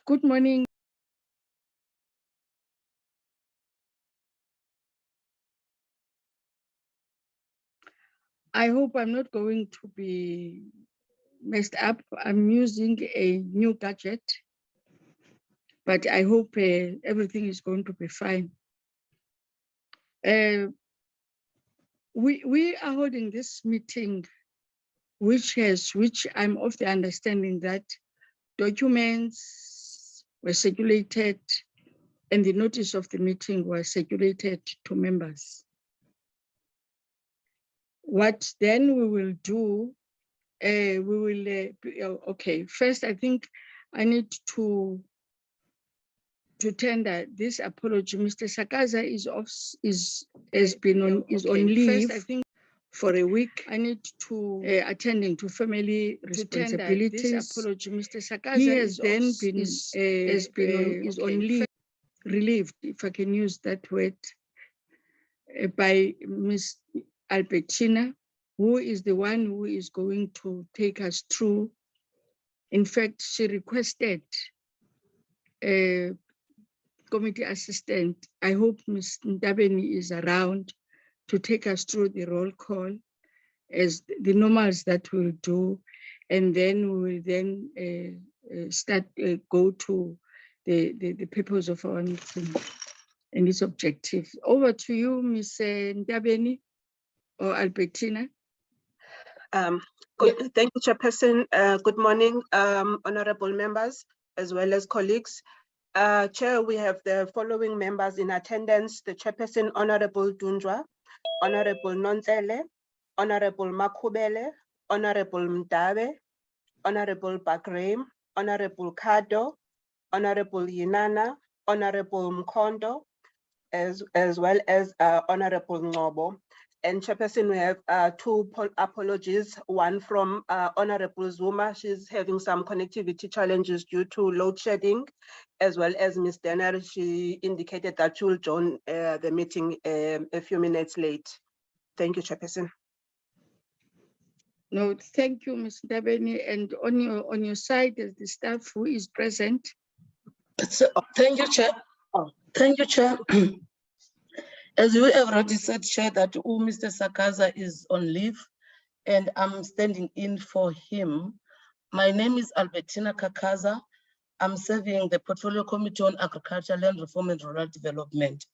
Good morning. I hope I'm not going to be messed up. I'm using a new gadget, but I hope everything is going to be fine. We are holding this meeting, which I'm of the understanding that documents were circulated and the notice of the meeting was circulated to members. What then we will do, okay, first I think I need to tender this apology. Mr. Sakaza is on leave. First, I think for a week. I need to attending to family responsibilities. This apology, Mr. Sakaza he has is on leave, relieved, if I can use that word, by Ms. Albertina, who is the one who is going to take us through. In fact, she requested a committee assistant. I hope Ms. Ndabeni is around to take us through the roll call as the normals that we'll do, and then we will then go to the purpose of our meeting and its objective. Over to you, Ms. Ndabeni or Albertina. Thank you, Chairperson. Good morning, honorable members, as well as colleagues. Chair, we have the following members in attendance: the Chairperson, Honorable Dundra, Honorable Nontsele, Honorable Makubele, Honorable Mdabe, Honorable Bagrame, Honorable Kado, Honorable Yinana, Honorable Mkondo, as well as Honorable Ngobo. And Chairperson, we have two apologies, one from Honorable Zuma. She's having some connectivity challenges due to load shedding, as well as Ms. Denner. She indicated that she will join the meeting a few minutes late. Thank you, Chairperson. No, thank you, Ms. Ndabeni. And on your side, as the staff who is present. So, thank you, Chair. Thank you, Chair. As you have already said, Chair, that Mr. Sakaza is on leave and I'm standing in for him. My name is Albertina Kakaza. I'm serving the Portfolio Committee on Agriculture, Land Reform and Rural Development.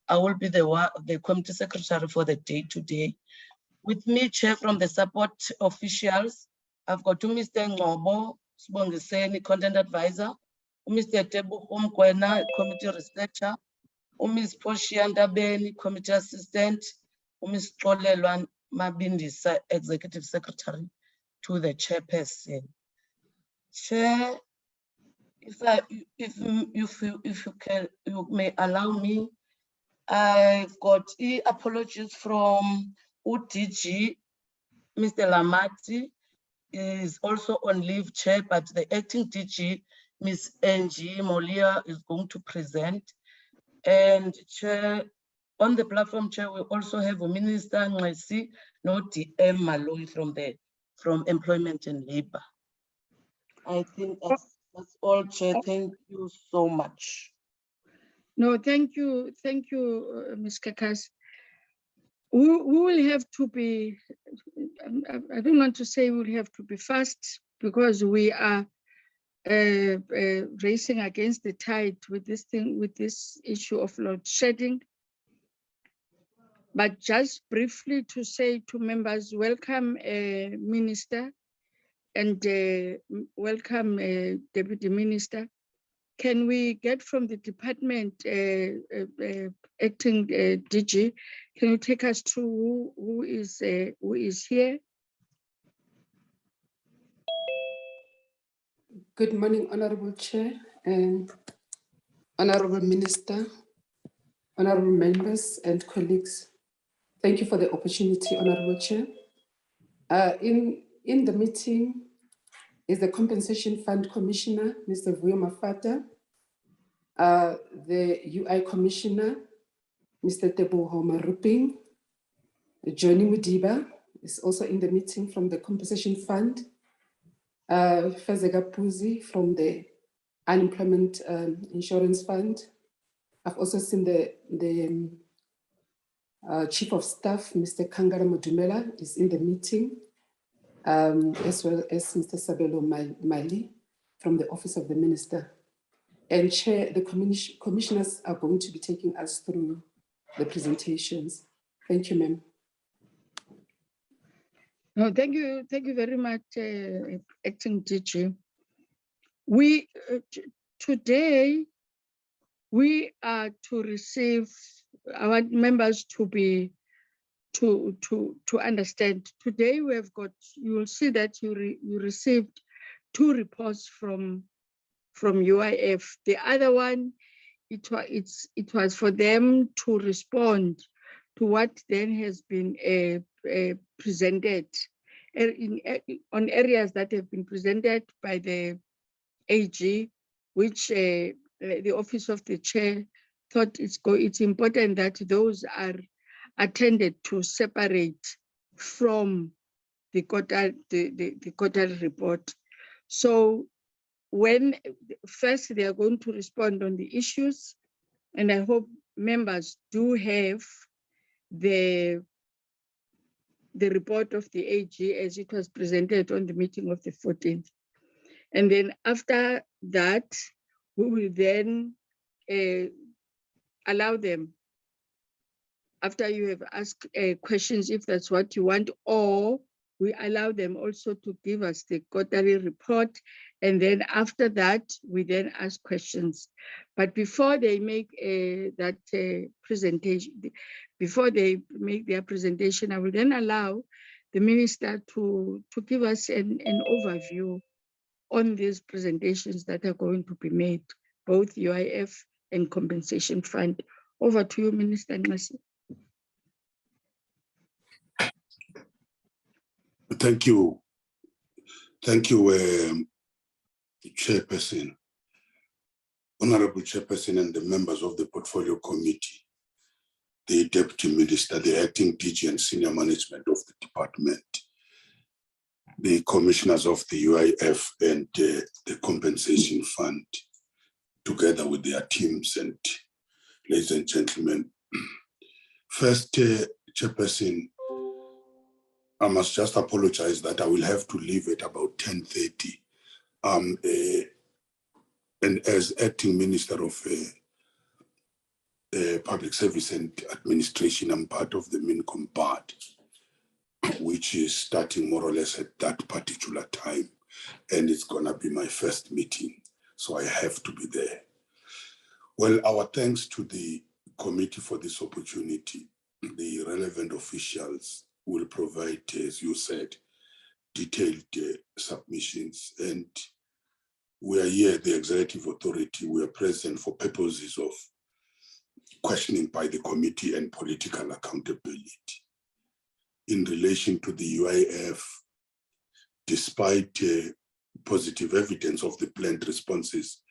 I will be the Committee Secretary for the day-to-day. With me, Chair, from the support officials, I've got Mr. Ngobo Sibongiseni, Content Advisor, Mr. Tebu Umkwena, Committee Researcher, Ms. Portia Ndabeni, Committee Assistant, Ms. Xolelwa Mabindisa, Executive Secretary to the Chairperson. Chair, if you may allow me, I've got apologies from UDG. Mr. Lamati is also on leave, Chair, but the acting DG, Ms. Angie Molia, is going to present. And Chair, on the platform, Chair, we also have a Minister Ngesi, no DM Malloy from Employment and Labor. I think that's all, Chair. Thank you so much. No, thank you, Ms. Kakas. We will have to be, I don't want to say we'll have to be fast because we are racing against the tide with this thing, with this issue of load shedding. But just briefly to say to members, welcome Minister and welcome Deputy Minister. Can we get from the department acting DG? Can you take us through who is here? Good morning, Honorable Chair and Honorable Minister, Honorable members and colleagues. Thank you for the opportunity, Honorable Chair. In the meeting is the Compensation Fund Commissioner, Mr. Vuyo Mafata, the UI Commissioner, Mr. Teboho Maruping, Johnny Mudiba is also in the meeting from the Compensation Fund, Fezega Puzi from the Unemployment Insurance Fund. I've also seen the Chief of Staff, Mr. Kangara Mudumela, is in the meeting, as well as Mr. Sabelo Mali from the Office of the Minister. And Chair, the commissioners are going to be taking us through the presentations. Thank you, ma'am. No, thank you very much, Acting DG. We today we are to receive our members to understand. Today we have got. You will see that you received 2 reports from UIF. The other one, it was for them to respond to what then has been presented on areas that have been presented by the AG, which the Office of the Chair thought it's important that those are attended to separate from the quarterly report. So when first they are going to respond on the issues, and I hope members do have the report of the AG as it was presented on the meeting of the 14th. And then after that, we will then allow them, after you have asked questions, if that's what you want, or we allow them also to give us the quarterly report. And then after that, we then ask questions. But before they make that presentation, before they make their presentation, I will then allow the minister to give us an overview on these presentations that are going to be made, both UIF and Compensation Fund. Over to you, Minister Nasi. Thank you. Thank you, Chairperson, Honorable Chairperson, and the members of the Portfolio Committee, the Deputy Minister, the Acting DG and Senior Management of the Department, the Commissioners of the UIF and the Compensation Fund, together with their teams, and ladies and gentlemen. First, Chairperson, I must just apologize that I will have to leave at about 10:30. And as Acting Minister of Public Service and Administration, I'm part of the MINCOM board, which is starting more or less at that particular time. And it's gonna be my first meeting, so I have to be there. Well, our thanks to the committee for this opportunity. The relevant officials will provide, as you said, detailed submissions. And we are here, the executive authority, we are present for purposes of questioning by the committee and political accountability. In relation to the UIF, despite positive evidence of the planned responses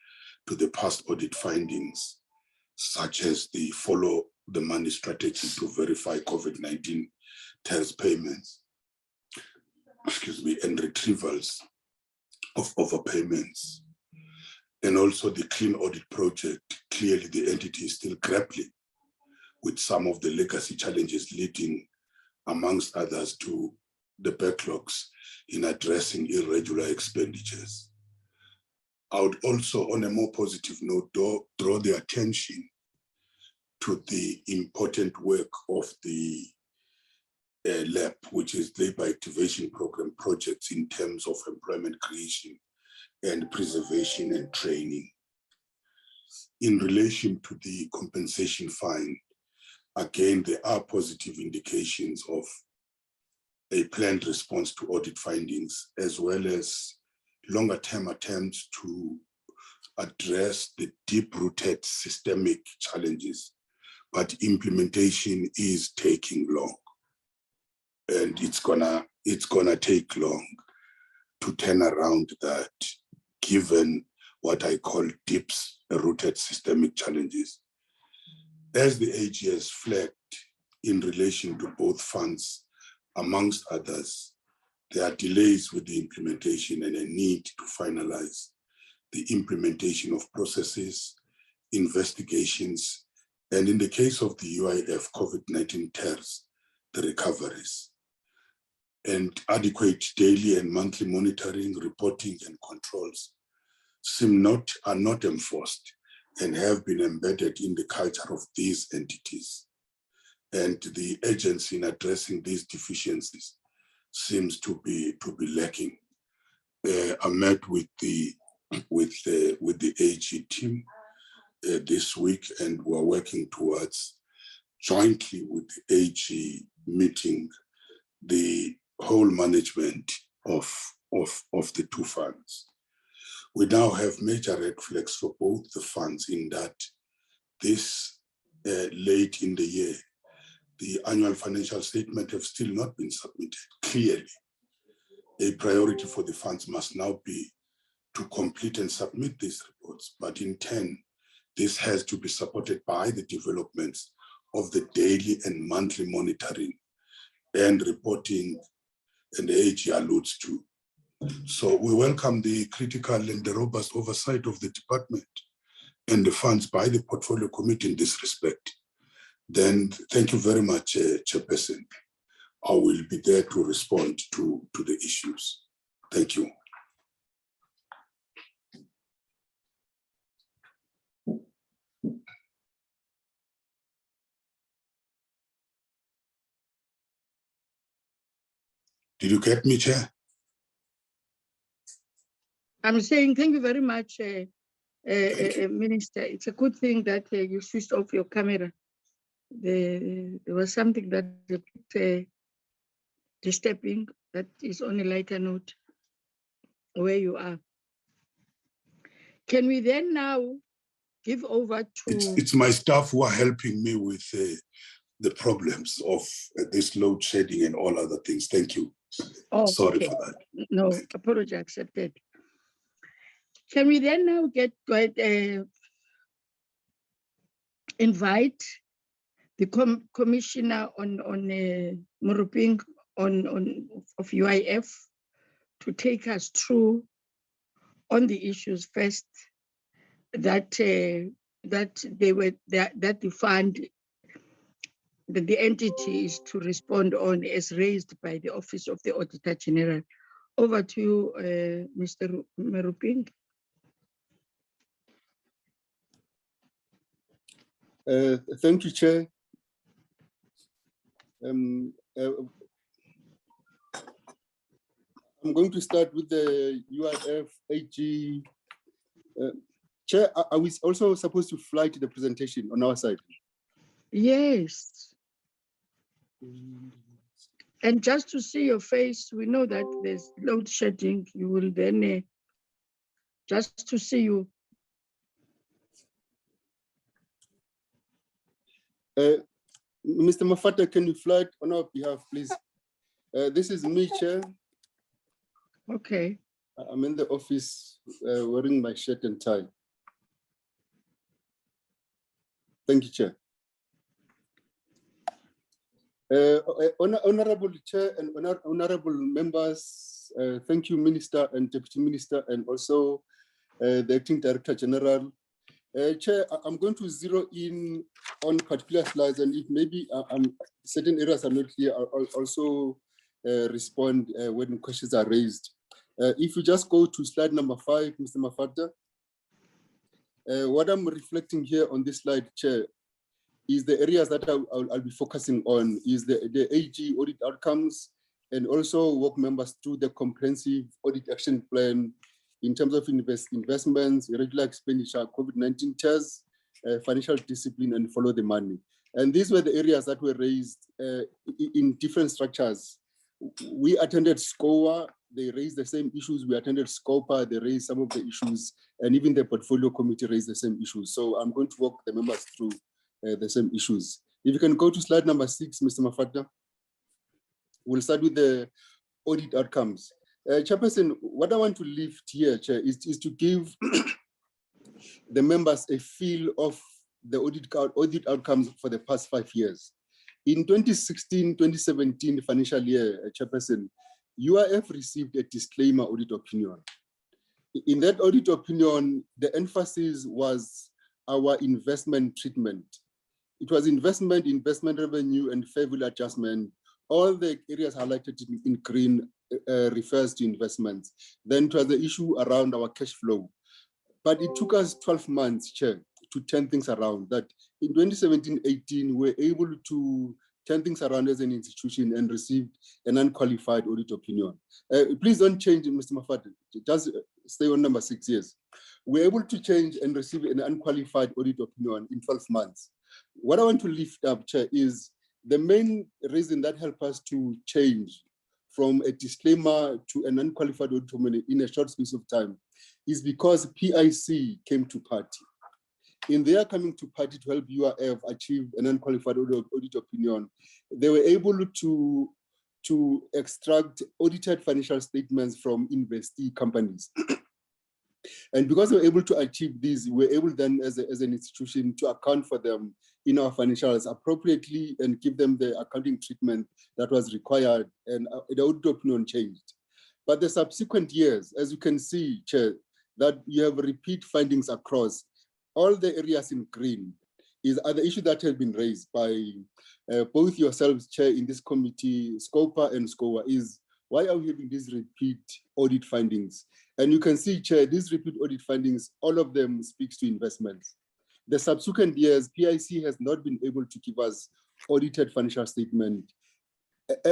to the past audit findings, such as the follow the money strategy to verify COVID-19 TERS payments, and retrievals of overpayments, and also the clean audit project, clearly the entity is still grappling with some of the legacy challenges leading, amongst others, to the backlogs in addressing irregular expenditures. I would also, on a more positive note, draw the attention to the important work of the LAP, which is Labor Activation Program projects in terms of employment creation and preservation and training. In relation to the compensation fine, again, there are positive indications of a planned response to audit findings, as well as longer-term attempts to address the deep-rooted systemic challenges, but implementation is taking long, and it's gonna take long to turn around that, given what I call deep-rooted systemic challenges. As the AG has flagged in relation to both funds, amongst others, there are delays with the implementation and a need to finalize the implementation of processes, investigations, and in the case of the UIF COVID-19 TERS, the recoveries. And adequate daily and monthly monitoring, reporting, and controls are not enforced and have been embedded in the culture of these entities. And the agency in addressing these deficiencies seems to be lacking. I met with the AG team this week, and we're working towards jointly with the AG meeting the whole management of the two funds. We now have major red flags for both the funds in that this late in the year, the annual financial statement have still not been submitted. Clearly, a priority for the funds must now be to complete and submit these reports, but in turn, this has to be supported by the developments of the daily and monthly monitoring and reporting, and the AG alludes to. So we welcome the critical and the robust oversight of the department and the funds by the portfolio committee in this respect. Then thank you very much, Chairperson. I will be there to respond to the issues. Thank you. Did you get me, Chair? I'm saying thank you very much, Minister. It's a good thing that you switched off your camera. There was something that was a bit disturbing, that is on a lighter note where you are. Can we then now give over to... It's my staff who are helping me with the problems of this load shedding and all other things. Thank you. Oh, sorry okay. for that. No, apology accepted. Can we then now invite the commissioner on Muruping of UIF to take us through on the issues first that the fund, that the entity is to respond on as raised by the Office of the Auditor-General. Over to you, Mr. Muruping. Thank you, Chair. I'm going to start with the UIF AG. Chair, are we also supposed to fly to the presentation on our side? Yes. And just to see your face, we know that there's load shedding. You will then, just to see you. Mr. Mafata, can you fly it on our behalf, please? This is me, Chair. Okay. I'm in the office wearing my shirt and tie. Thank you, Chair. Honorable Chair and honorable members, thank you, Minister and Deputy Minister, and also the Acting Director General. Chair, I'm going to zero in on particular slides, and if maybe certain areas are not clear, I'll also respond when questions are raised. If you just go to slide number 5, Mr. Mafata, what I'm reflecting here on this slide, Chair, is the areas that I'll be focusing on is the AG audit outcomes, and also walk members through the comprehensive audit action plan in terms of investments, irregular expenditure, COVID-19 tests, financial discipline, and follow the money. And these were the areas that were raised in different structures. We attended SCOA, they raised the same issues. We attended SCOPA, they raised some of the issues, and even the portfolio committee raised the same issues. So I'm going to walk the members through the same issues. If you can go to slide number 6, Mr. Mafata. We'll start with the audit outcomes. Chairperson, what I want to lift here, Chair, is to give the members a feel of the audit outcomes for the past 5 years. In 2016-2017 financial year, Chairperson, UIF received a disclaimer audit opinion. In that audit opinion, the emphasis was our investment treatment. It was investment revenue, and fair value adjustment. All the areas highlighted in green refers to investments. Then it was the issue around our cash flow. But it took us 12 months, Chair, to turn things around. That in 2017-18, we were able to turn things around as an institution and received an unqualified audit opinion. Please don't change it, Mr. Mafati. Just stay on number 6 years. We're able to change and receive an unqualified audit opinion in 12 months. What I want to lift up, Chair, is the main reason that helped us to change from a disclaimer to an unqualified audit opinion in a short space of time is because PIC came to party. In their coming to party to help URF achieve an unqualified audit opinion, they were able to extract audited financial statements from investee companies. And because we were able to achieve this, we were able then as an institution to account for them in our financials appropriately and give them the accounting treatment that was required, and the audit opinion changed. But the subsequent years, as you can see, Chair, that you have repeat findings across all the areas in green are the issue that has been raised by both yourselves, Chair, in this committee, SCOPA and SCOA, is why are we having these repeat audit findings? And you can see, Chair, these repeat audit findings, all of them speaks to investments. The subsequent years, PIC has not been able to give us audited financial statement.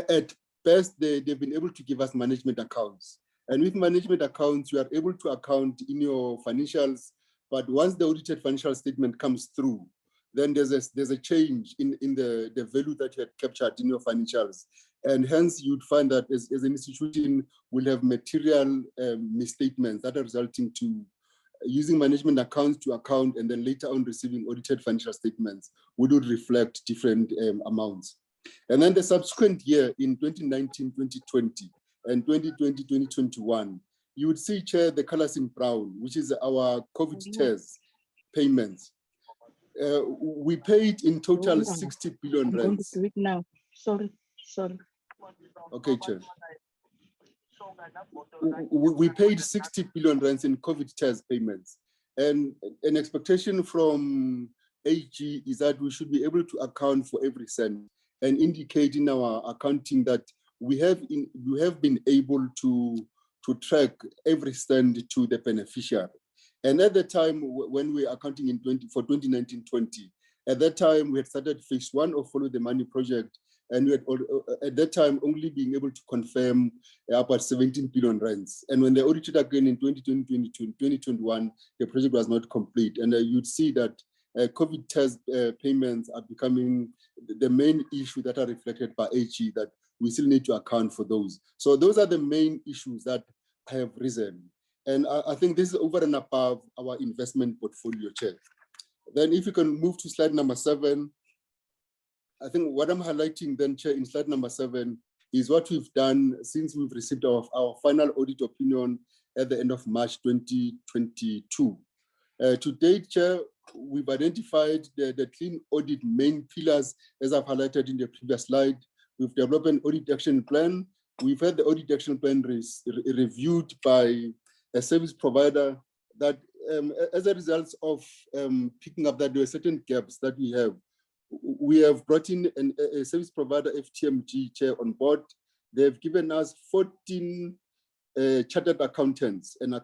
At best, they've been able to give us management accounts. And with management accounts, you are able to account in your financials, but once the audited financial statement comes through, then there's a change in the value that you had captured in your financials. And hence you'd find that as an institution will have material misstatements that are resulting to using management accounts to account and then later on receiving audited financial statements would reflect different amounts. And then the subsequent year in 2019, 2020 and 2020, 2021, you would see, Chair, the colors in brown, which is our COVID test payments. We paid in total 60 billion I'm going rands. to do it now. Sorry. Okay, Chair. We paid 60 billion rands in COVID test payments. And an expectation from AG is that we should be able to account for every cent and indicate in our accounting that we have been able to track every cent to the beneficiary. And at the time when we were accounting for 2019-20, at that time we had started phase 1 of Follow the Money project, and we had at that time only being able to confirm about 17 billion rands. And when they audited again in 2020, 2021, the project was not complete. And you'd see that COVID test payments are becoming the main issue that are reflected by AG, that we still need to account for those. So those are the main issues that have risen. And I think this is over and above our investment portfolio, Chair. Then if you can move to slide number 7, I think what I'm highlighting then, Chair, in slide number 7 is what we've done since we've received our final audit opinion at the end of March 2022. To date, Chair, we've identified the clean audit main pillars, as I've highlighted in the previous slide. We've developed an audit action plan. We've had the audit action plan reviewed by a service provider that as a result of picking up that there were certain gaps that we have brought in a service provider, FTMG, Chair, on board. They've given us 14 chartered accountants and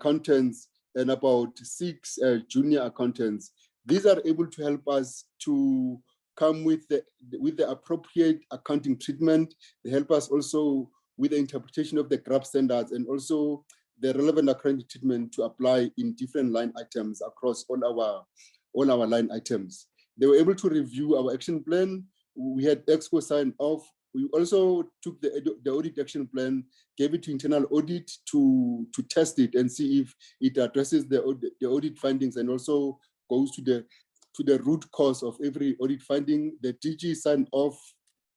about 6 junior accountants. These are able to help us to come with the appropriate accounting treatment. They help us also with the interpretation of the GRAP standards and also the relevant accounting treatment to apply in different line items across all our line items. They were able to review our action plan. We had EXCO sign off. We also took the audit action plan, gave it to internal audit to test it and see if it addresses the audit findings and also goes to the root cause of every audit finding. The DG signed off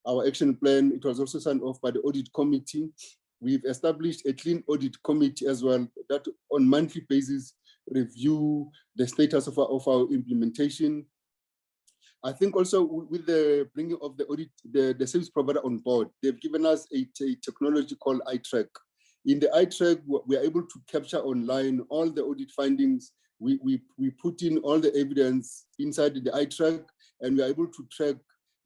our action plan. It was also signed off by the audit committee. We've established a clean audit committee as well that on monthly basis review the status of our implementation. I think also with the bringing of the audit, the service provider on board, they've given us a technology called Ict. In the iTrack, we are able to capture online all the audit findings. We put in all the evidence inside the iTrack, and we are able to track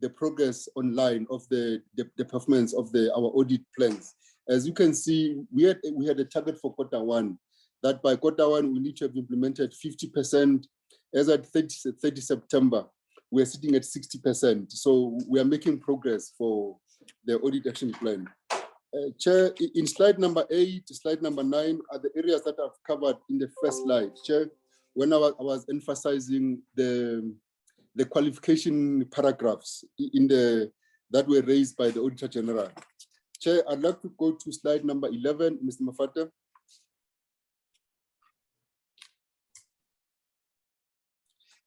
the progress online of the performance of our audit plans. As you can see, we had a target for Q1 that by Q1 we need to have implemented 50%. As at 30 September, we're sitting at 60%. So we are making progress for the audit action plan. Chair, in slide number 8, slide number 9 are the areas that I've covered in the first slide. Chair, when I was emphasizing the qualification paragraphs that were raised by the Auditor-General. Chair, I'd like to go to slide number 11, Mr. Mafata.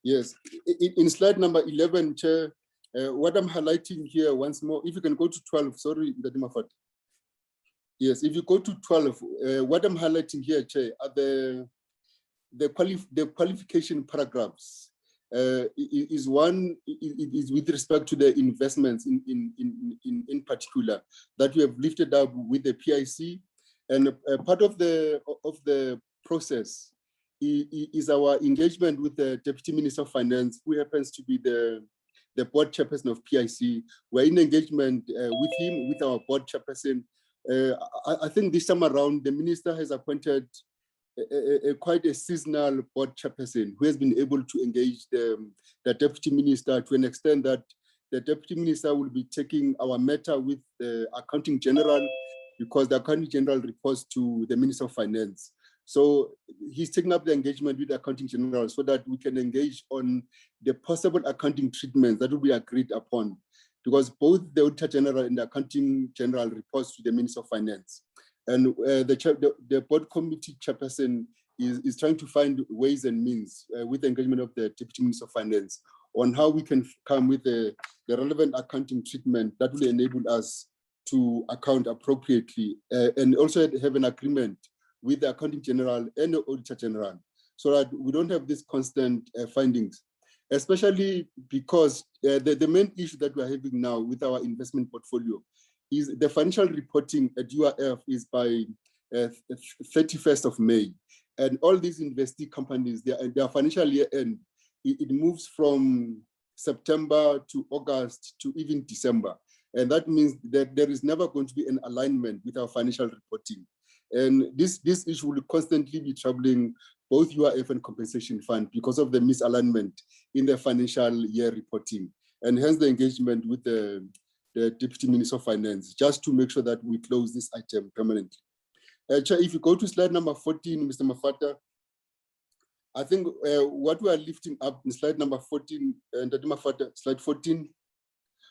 Yes, in slide number 11, Chair, what I'm highlighting here once more, if you can go to 12, sorry, Mr. Mafata. Yes, if you go to 12, what I'm highlighting here, Chair, are the qualification paragraphs. Is with respect to the investments in particular that we have lifted up with the PIC, and part of the process is our engagement with the Deputy Minister of Finance, who happens to be the board chairperson of PIC. We're in engagement with him, with our board chairperson. I think this time around, the minister has appointed quite a seasonal board chairperson who has been able to engage the deputy minister to an extent that the deputy minister will be taking our matter with the accounting general, because the accounting general reports to the Minister of Finance. So he's taking up the engagement with the accounting general so that we can engage on the possible accounting treatments that will be agreed upon, because both the Auditor General and the accounting general reports to the Minister of Finance. And the board committee chairperson is trying to find ways and means with the engagement of the Deputy Minister of Finance on how we can come with the relevant accounting treatment that will enable us to account appropriately and also have an agreement with the accounting general and the Auditor General, so that we don't have these constant findings, especially because the main issue that we're having now with our investment portfolio is the financial reporting at URF is by 31st of May. And all these investee companies, their financial year end, it moves from September to August to even December. And that means that there is never going to be an alignment with our financial reporting. And this issue will constantly be troubling both URF and compensation fund because of the misalignment in the financial year reporting, and hence the engagement with the Deputy Minister of Finance, just to make sure that we close this item permanently. Chair, if you go to slide number 14, Mr. Mafata, I think what we are lifting up in slide number 14, Dr. Mafata, slide 14,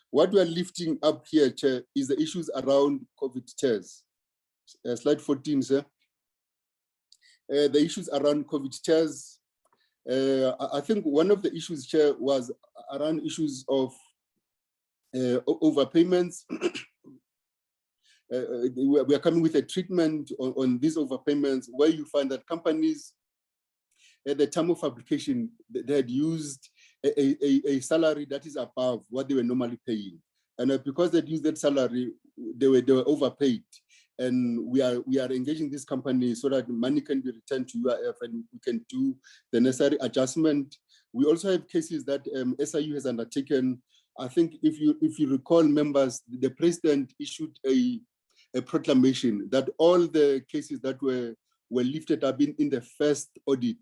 what we are lifting up here, Chair, is the issues around COVID tears. Slide 14, sir. The issues around COVID tears. I think one of the issues, Chair, was around issues of overpayments. We are coming with a treatment on these overpayments where you find that companies at the time of application, they had used a salary that is above what they were normally paying. And because they'd used that salary, they were overpaid. And we are engaging this company so that money can be returned to URF and we can do the necessary adjustment. We also have cases that SIU has undertaken. I think if you recall, members, the president issued a proclamation that all the cases that were lifted up in the first audit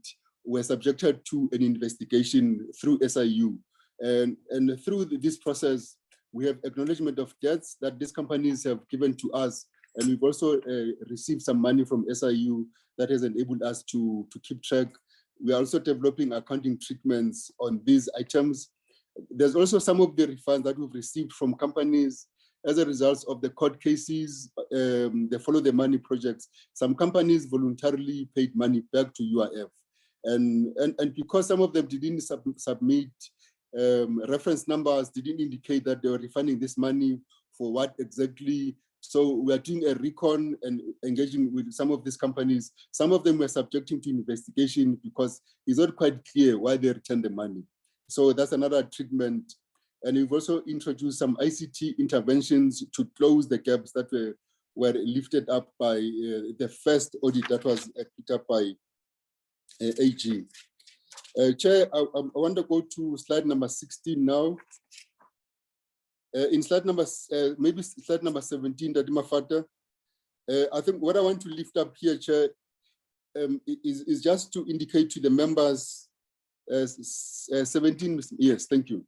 were subjected to an investigation through SIU. And through this process, we have acknowledgement of debts that these companies have given to us. And we've also received some money from SIU that has enabled us to keep track. We are also developing accounting treatments on these items. There's also some of the refunds that we've received from companies as a result of the court cases, the follow the money projects. Some companies voluntarily paid money back to URF. And because some of them didn't submit reference numbers, didn't indicate that they were refunding this money for what exactly. So we are doing a recon and engaging with some of these companies. Some of them were subjecting to investigation because it's not quite clear why they returned the money. So that's another treatment. And we've also introduced some ICT interventions to close the gaps that were lifted up by the first audit that was picked up by AG. Chair, I want to go to slide number 16 now. In slide number, maybe slide number 17, Dadima Fata. I think what I want to lift up here, Chair, is just to indicate to the members, 17, yes, thank you.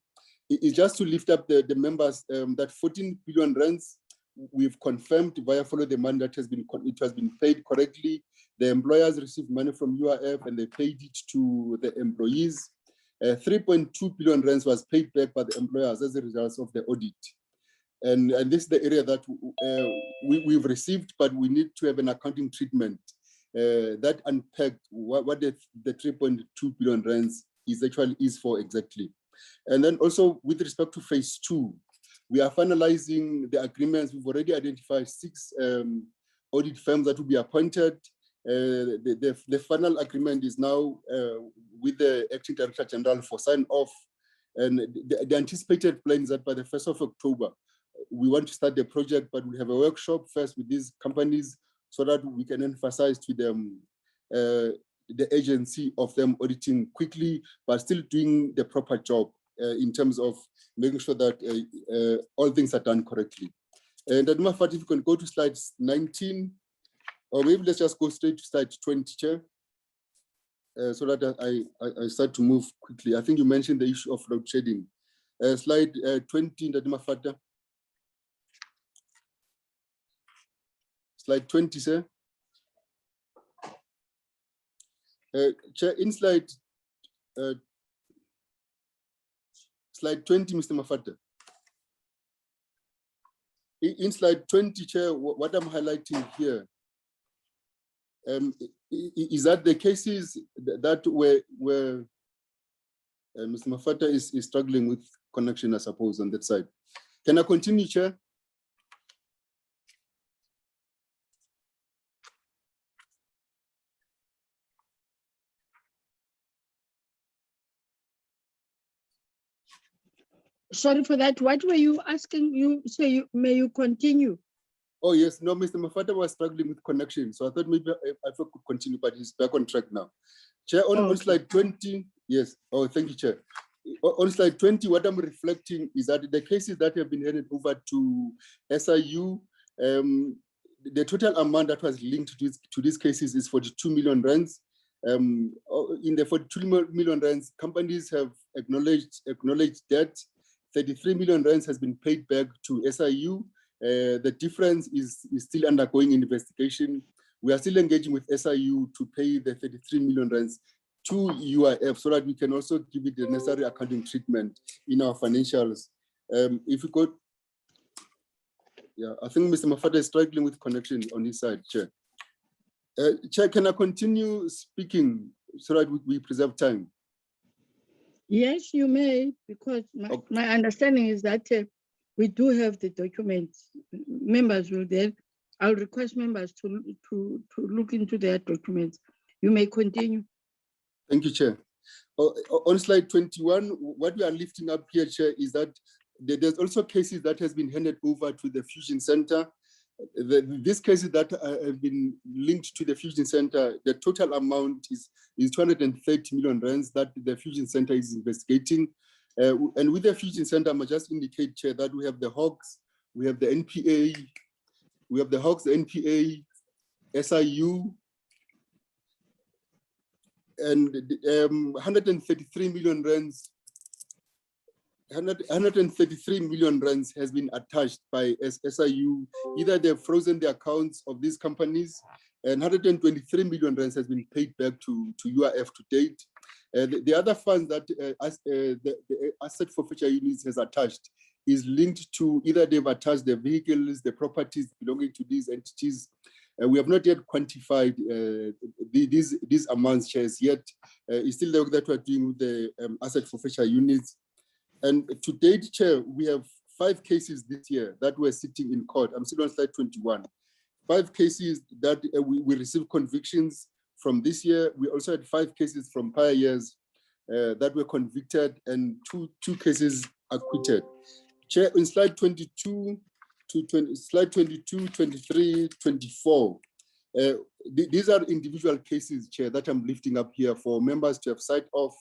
It's just to lift up the members that 14 billion rands we've confirmed via follow the money that has been paid correctly. The employers received money from UIF and they paid it to the employees. 3.2 billion rands was paid back by the employers as a result of the audit. And this is the area that we've received, but we need to have an accounting treatment that unpacked what the 3.2 billion rands is for exactly. And then also with respect to phase 2, we are finalizing the agreements. We've already identified 6 audit firms that will be appointed. The final agreement is now with the Acting Director General for sign off. And the anticipated plan is that by the 1st of October, we want to start the project, but we have a workshop first with these companies so that we can emphasize to them the agency of them auditing quickly, but still doing the proper job in terms of making sure that all things are done correctly. And Adma Fati, if you can go to slide 19, or maybe let's just go straight to slide 20, Chair, so that I start to move quickly. I think you mentioned the issue of load shedding. Slide 20, Adma Fata. Slide 20, sir. Chair, in slide 20, Mr. Mafata. In slide 20, Chair, what I'm highlighting here is that the cases that were Mr. Mafata is struggling with connection, I suppose, on that side. Can I continue, Chair? Sorry for that. What were you asking? You say may you continue? Oh yes, no, Mr. Mafata was struggling with connection, so I thought maybe I could continue, but he's back on track now. Chair, on slide 20, yes. Oh, thank you, Chair. On slide 20, what I'm reflecting is that the cases that have been handed over to SIU, the total amount that was linked to these cases is 42 million rands. In the 42 million rands, companies have acknowledged that 33 million rands has been paid back to SIU. The difference is still undergoing investigation. We are still engaging with SIU to pay the 33 million rands to UIF so that we can also give it the necessary accounting treatment in our financials. If you could, yeah, I think Mr. Mafata is struggling with connection on his side, Chair. Chair, can I continue speaking so that we preserve time? Yes, you may, because my understanding is that we do have the documents. Members will then, I'll request members to look into their documents. You may continue. Thank you, Chair. On slide 21, what we are lifting up here, Chair, is that there's also cases that has been handed over to the Fusion Center. These cases that have been linked to the Fusion Center, the total amount is 230 million rands that the Fusion Center is investigating. And with the Fusion Center, I must just indicate, Chair, that we have the Hawks, we have the NPA, we have the Hawks, the NPA, SIU, and 133 million rands. 133 million rands has been attached by SIU. Either they've frozen the accounts of these companies, and 123 million rands has been paid back to UIF to date. The other funds that the asset forfeiture units has attached is linked to either they've attached the vehicles, the properties belonging to these entities. We have not yet quantified these amounts, Chairs, yet. It's still the work that we're doing with the asset forfeiture units. And to date, Chair, we have 5 cases this year that were sitting in court. I'm still on slide 21. 5 cases that we received convictions from this year. We also had 5 cases from prior years that were convicted and two cases acquitted. Chair, in slide 22, to slide 22, 23, 24. These are individual cases, Chair, that I'm lifting up here for members to have sight of.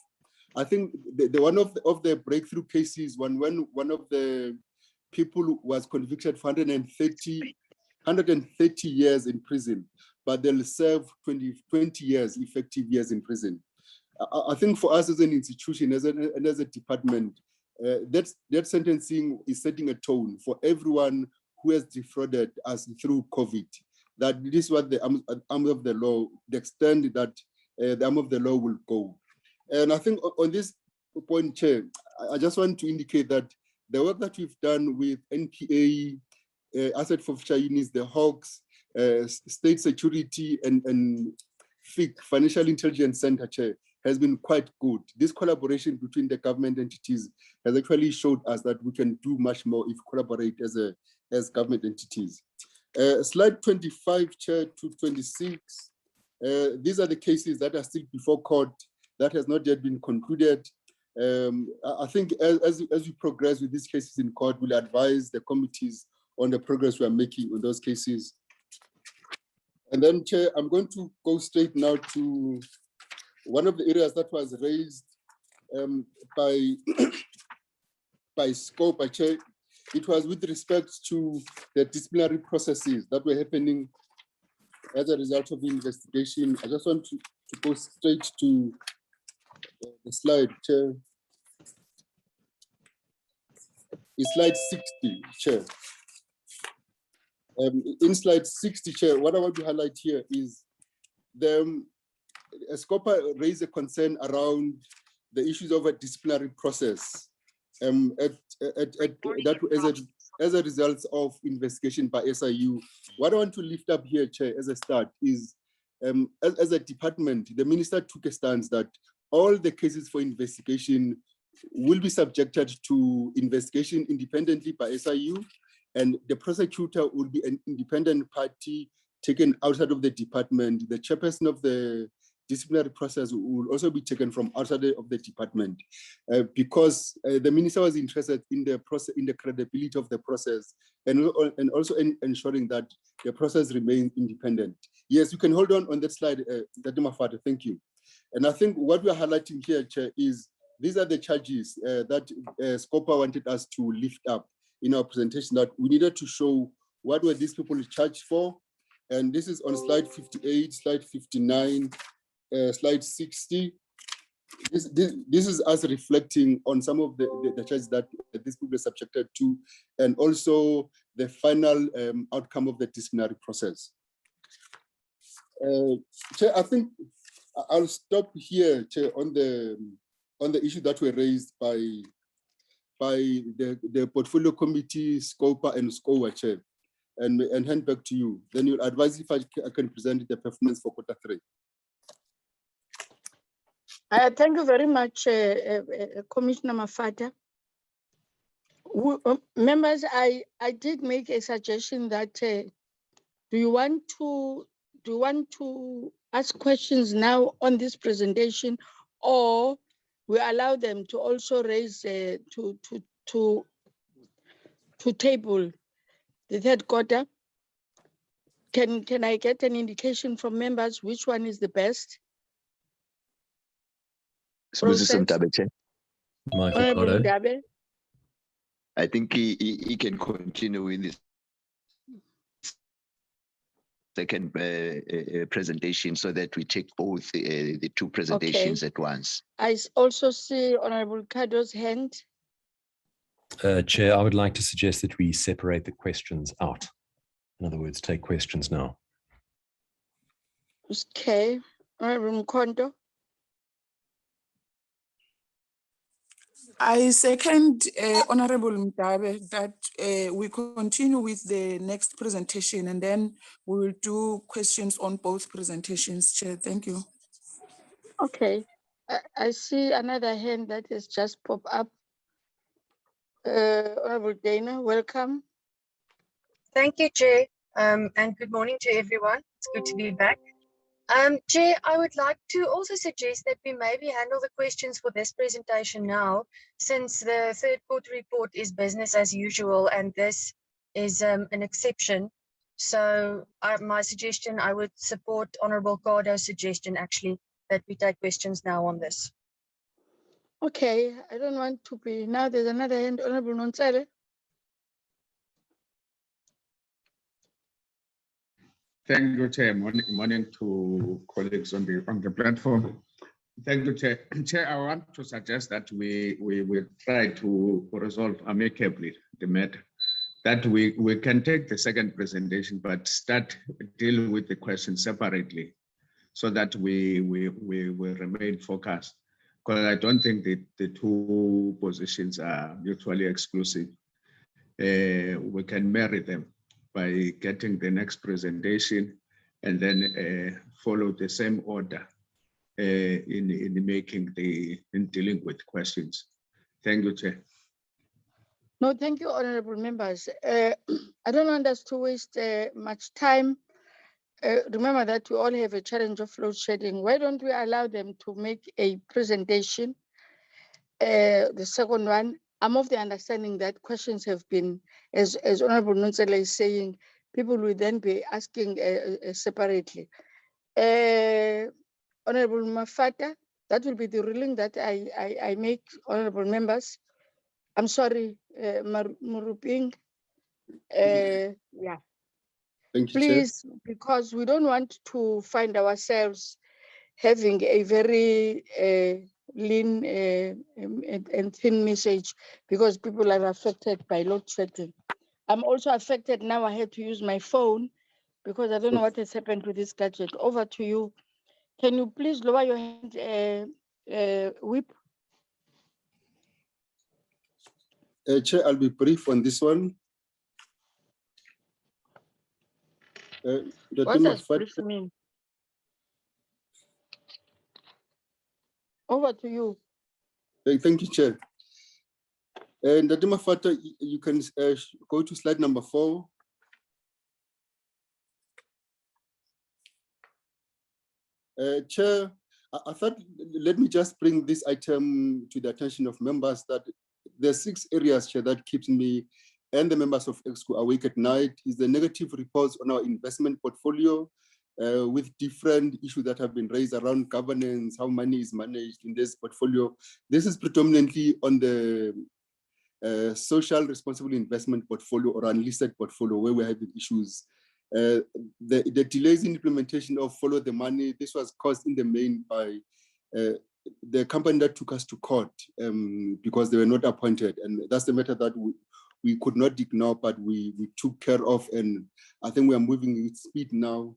I think the one of the breakthrough cases, when one of the people was convicted for 130 years in prison, but they'll serve 20 years, effective years in prison. I think for us as an institution, and as a department, that sentencing is setting a tone for everyone who has defrauded us through COVID. That this is what the arm of the law, the extent that the arm of the law will go. And I think on this point, Chair, I just want to indicate that the work that we've done with NPA, asset forfeiture units, the Hawks, state security, and FIC, Financial Intelligence Center, Chair, has been quite good. This collaboration between the government entities has actually showed us that we can do much more if we collaborate as government entities. Slide 25, Chair, to 26. These are the cases that are still before court that has not yet been concluded. I think as we progress with these cases in court, we'll advise the committees on the progress we are making on those cases. And then, Chair, I'm going to go straight now to one of the areas that was raised by scope, Chair. It was with respect to the disciplinary processes that were happening as a result of the investigation. I just want to go straight to the slide, Chair. It's slide 60, Chair. In slide 60, Chair, what I want to highlight here is the SCOPA raised a concern around the issues of a disciplinary process as a result of investigation by SIU. What I want to lift up here, Chair, as a start is, as a department, the minister took a stance that all the cases for investigation will be subjected to investigation independently by SIU, and the prosecutor will be an independent party taken outside of the department. The chairperson of the disciplinary process will also be taken from outside of the department, because the minister was interested in the process, in the credibility of the process, and also in ensuring that the process remains independent. Yes, you can hold on that slide, Dr. Mafata, thank you. And I think what we're highlighting here, Chair, is these are the charges that SCOPA wanted us to lift up in our presentation, that we needed to show what were these people charged for. And this is on slide 58, slide 59, slide 60. This is us reflecting on some of the charges that these people are subjected to, and also the final outcome of the disciplinary process. Chair, I think I'll stop here, Chair, on the issue that were raised by the portfolio committee, SCOPA and SCOA, Chair, and hand back to you. Then you'll advise if I can present the performance for Q3. Thank you very much, Commissioner Mafata. Members, I did make a suggestion that do you want to ask questions now on this presentation, or we allow them to also raise to table the third quarter? Can I get an indication from members which one is the best? Michael Cotto. I think he can continue with this second presentation so that we take both the two presentations at once. I also see Honorable Kado's hand. Chair, I would like to suggest that we separate the questions out. In other words, take questions now. Okay, Honorable Mkondo. I second Honorable Mdabe that we continue with the next presentation, and then we will do questions on both presentations, Chair. Thank you. Okay, I see another hand that has just popped up. Honorable Dana, welcome. Thank you, Chair, and good morning to everyone. It's good to be back. Chair, I would like to also suggest that we maybe handle the questions for this presentation now, since the third quarter report is business as usual, and this is an exception. So my suggestion, I would support Honorable Cardo's suggestion actually, that we take questions now on this. Okay, I don't want to be, now there's another hand, Honorable Nonsale. Thank you, Chair. Morning to colleagues on the platform. Thank you, Chair. Chair, I want to suggest that we will try to resolve amicably the matter. That we can take the second presentation, but start dealing with the questions separately, so that we will remain focused. Because I don't think that the two positions are mutually exclusive. We can marry them by getting the next presentation and then follow the same order in dealing with questions. Thank you, Chair. No, thank you, honorable members. I don't want us to waste much time. Remember that we all have a challenge of load shedding. Why don't we allow them to make a presentation? The second one, I'm of the understanding that questions have been, as Honorable Nonsela is saying, people will then be asking separately. Honorable Mafata, that will be the ruling that I make, honorable members. I'm sorry, Muruping. Yeah. Thank you, Please, because we don't want to find ourselves having a very lean and thin message, because people are affected by load shedding. I'm also affected now. I had to use my phone because I don't know what has happened to this gadget. Over to you. Can you please lower your hand, Whip? Chair, I'll be brief on this one. What does brief mean? Over to you. Thank you, Chair. And Dadima Fata, you can go to slide number 4. Chair, I thought, let me just bring this item to the attention of members that there are 6 areas, Chair, that keeps me and the members of EXCO awake at night. Is the negative reports on our investment portfolio with different issues that have been raised around governance, how money is managed in this portfolio. This is predominantly on the social responsible investment portfolio or unlisted portfolio where we're having issues. The delays in implementation of follow the money, this was caused in the main by the company that took us to court because they were not appointed. And that's the matter that we could not ignore, but we took care of. And I think we are moving with speed now.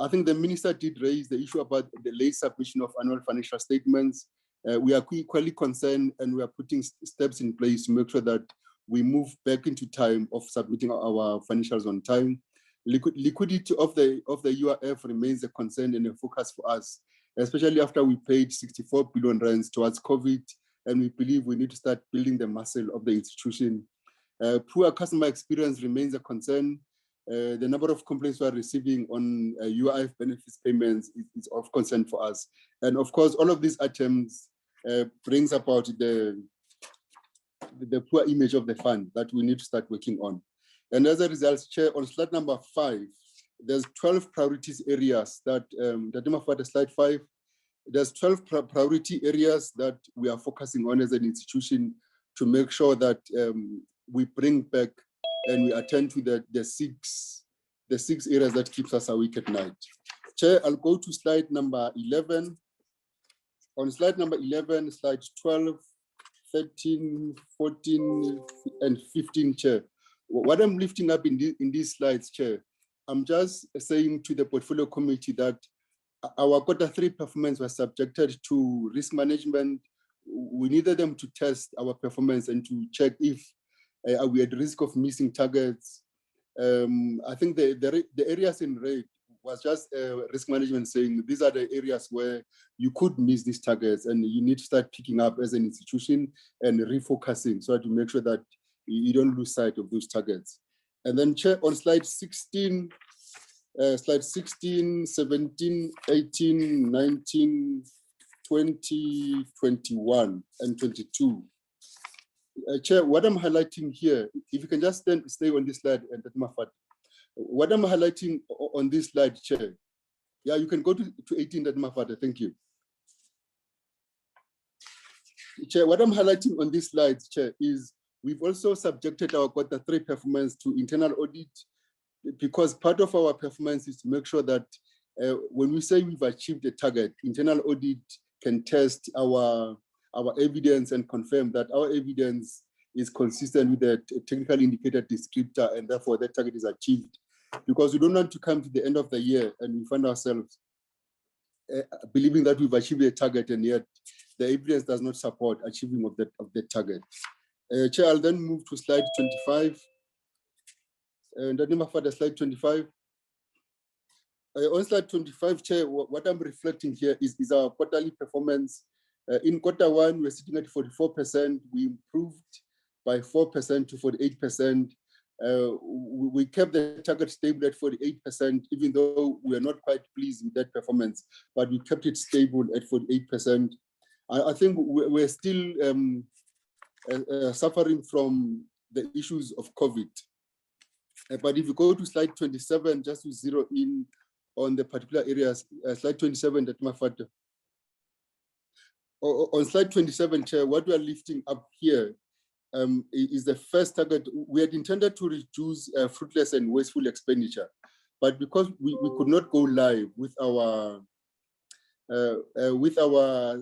I think the minister did raise the issue about the late submission of annual financial statements. We are equally concerned, and we are putting steps in place to make sure that we move back into time of submitting our financials on time. Liquidity of the URF remains a concern and a focus for us, especially after we paid 64 billion rands towards COVID, and we believe we need to start building the muscle of the institution. Poor customer experience remains a concern. The number of complaints we are receiving on UIF benefits payments is of concern for us. And of course, all of these items brings about the poor image of the fund that we need to start working on. And as a result, Chair, on slide number 5, there's 12 priorities areas that, slide 5, there's 12 priority areas that we are focusing on as an institution to make sure that we bring back and we attend to the six areas that keeps us awake at night. Chair, I'll go to slide number 11. On slide number 11, slide 12, 13, 14, and 15, Chair. What I'm lifting up in these slides, Chair, I'm just saying to the portfolio committee that our Q3 performance was subjected to risk management. We needed them to test our performance and to check if are we at risk of missing targets. I think the areas in red was just risk management saying these are the areas where you could miss these targets and you need to start picking up as an institution and refocusing so to make sure that you don't lose sight of those targets. And then Chair, on slide 16, 17, 18, 19, 20, 21, and 22. Chair, what I'm highlighting here, if you can just stay on this slide, and what I'm highlighting on this slide, Chair. Yeah, you can go to 18, thank you. Chair, what I'm highlighting on this slide, Chair, is we've also subjected our Q3 performance to internal audit, because part of our performance is to make sure that when we say we've achieved a target, internal audit can test our evidence and confirm that our evidence is consistent with the technical indicator descriptor, and therefore that target is achieved. Because we don't want to come to the end of the year and we find ourselves believing that we've achieved a target, and yet the evidence does not support achieving of the target. Chair, I'll then move to slide 25. And slide 25. On slide 25, Chair, what I'm reflecting here is our quarterly performance. In Q1, we're sitting at 44%. We improved by 4% to 48%. We kept the target stable at 48%, even though we are not quite pleased with that performance, but we kept it stable at 48%. I think we're still suffering from the issues of COVID. But if you go to slide 27, just to zero in on the particular areas, slide 27, that Mafata. On slide 27, Chair, what we are lifting up here is the first target. We had intended to reduce fruitless and wasteful expenditure, but because we could not go live with our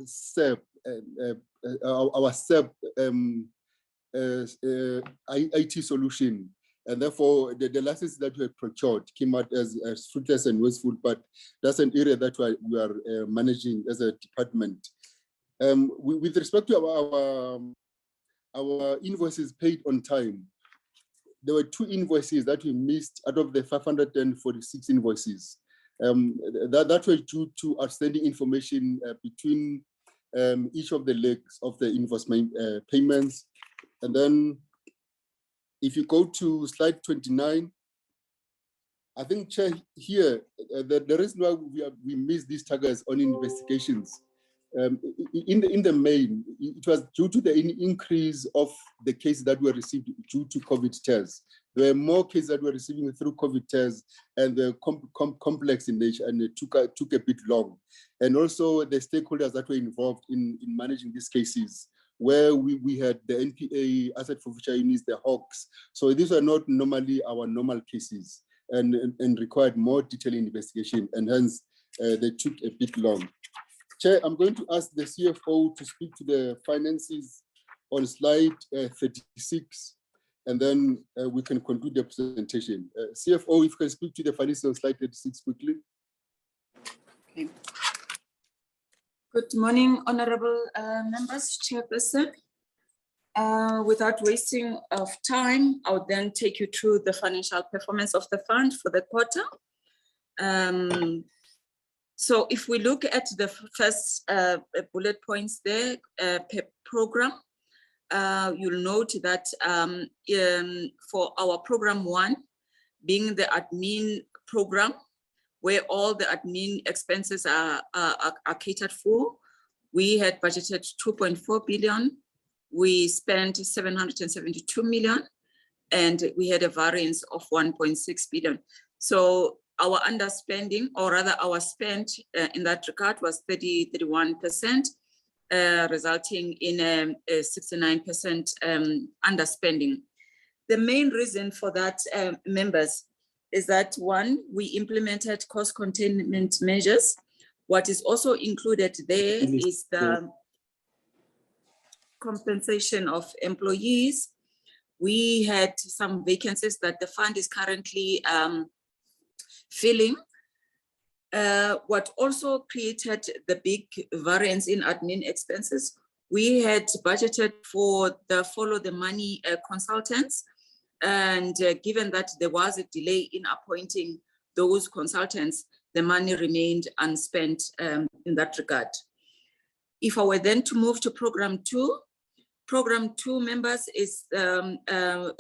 SEP, IT solution, and therefore the licenses that we have procured came out as fruitless and wasteful, but that's an area that we are managing as a department. With respect to our invoices paid on time, there were 2 invoices that we missed out of the 546 invoices. That was due to outstanding information between each of the legs of the invoice payments. And then if you go to slide 29, I think, Chair, here, the reason why we missed these targets on investigations, in the main, it was due to the increase of the cases that were received due to COVID tests. There were more cases that were receiving through COVID tests, and they're complex in nature, and it took a bit long. And also the stakeholders that were involved in managing these cases, where we had the NPA, asset forfeiture units, the Hawks. So these are not normally our normal cases, and required more detailed investigation, and hence they took a bit long. Chair, I'm going to ask the CFO to speak to the finances on slide 36, and then we can conclude the presentation. CFO, if you can speak to the finances on slide 36 quickly. Okay. Good morning, honorable members, Chairperson. Without wasting of time, I would then take you through the financial performance of the fund for the quarter. So if we look at the first bullet points there, per program, you'll note that for our program 1, being the admin program, where all the admin expenses are catered for, we had budgeted 2.4 billion. We spent 772 million, and we had a variance of 1.6 billion. So our underspending, or rather our spend in that regard, was 31%, resulting in a 69% underspending. The main reason for that, members, is that 1, we implemented cost containment measures. What is also included there is the compensation of employees. We had some vacancies that the fund is currently filling. What also created the big variance in admin expenses, we had budgeted for the follow the money consultants, and given that there was a delay in appointing those consultants, the money remained unspent in that regard. If I were then to move to program 2, program 2, members, is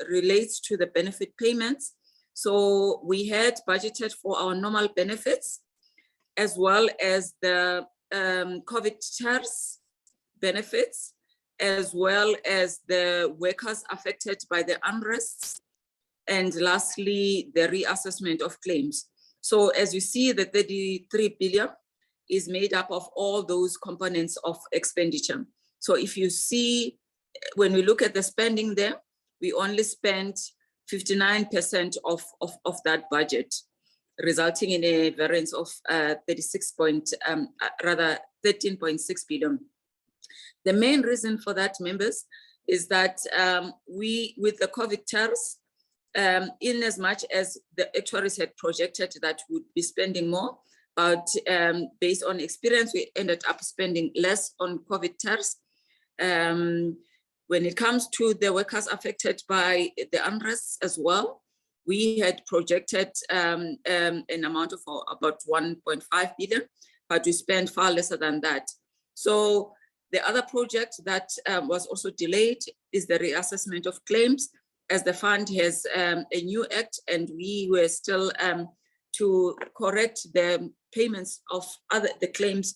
relates to the benefit payments. So we had budgeted for our normal benefits, as well as the COVID TERS benefits, as well as the workers affected by the unrest, and lastly, the reassessment of claims. So as you see, the 33 billion is made up of all those components of expenditure. So if you see, when we look at the spending there, we only spent 59% of that budget, resulting in a variance of 13.6 billion. The main reason for that, members, is that with the COVID tariffs, in as much as the actuaries had projected that would be spending more, but based on experience, we ended up spending less on COVID tariffs. When it comes to the workers affected by the unrest as well, we had projected an amount of about 1.5 billion, but we spent far lesser than that. So the other project that was also delayed is the reassessment of claims, as the fund has a new act, and we were still to correct the payments of the claims,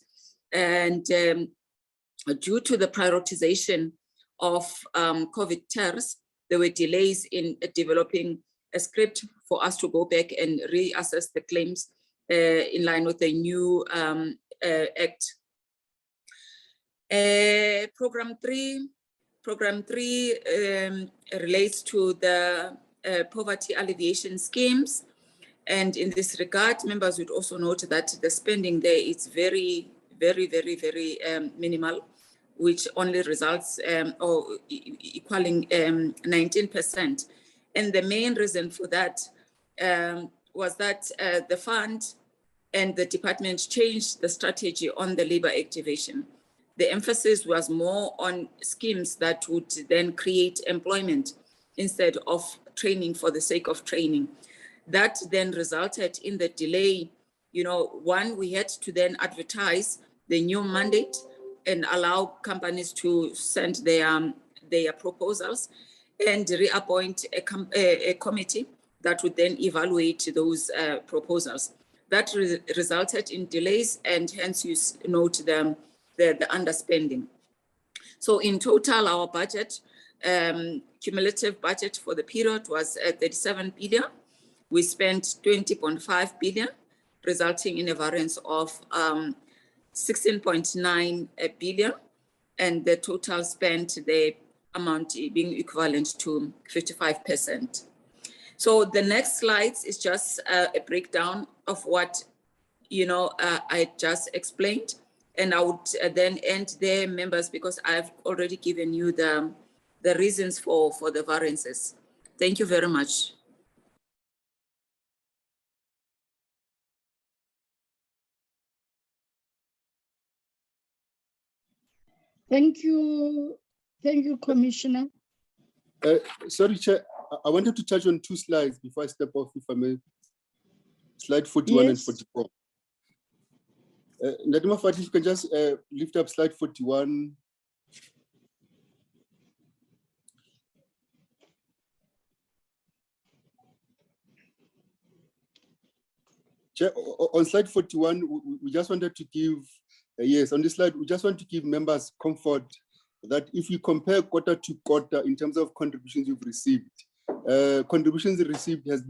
and due to the prioritization of COVID tariffs, there were delays in developing a script for us to go back and reassess the claims in line with the new act. Program 3 relates to the poverty alleviation schemes. And in this regard, members would also note that the spending there is very minimal, which only results or equaling 19%. And the main reason for that was that the fund and the department changed the strategy on the labor activation. The emphasis was more on schemes that would then create employment instead of training for the sake of training. That then resulted in the delay. You know, one, we had to then advertise the new mandate and allow companies to send their proposals and reappoint a committee that would then evaluate those proposals. That resulted in delays, and hence you note the underspending. So in total, our budget, cumulative budget for the period was 37 billion. We spent 20.5 billion, resulting in a variance of 16.9 billion, and the total spent, the amount being equivalent to 55%. So the next slides is just a breakdown of what I just explained, and I would then end there, members, because I've already given you the reasons for the variances. Thank you very much. Thank you, Commissioner. Sorry, Chair, I wanted to touch on two slides before I step off, if I may. Slide 41 and 44. Nadima Fatih, if you can just lift up slide 41. Chair, on slide 41, we just wanted to give, yes, on this slide, we just want to give members comfort that if you compare quarter to quarter in terms of contributions you've received, contributions received has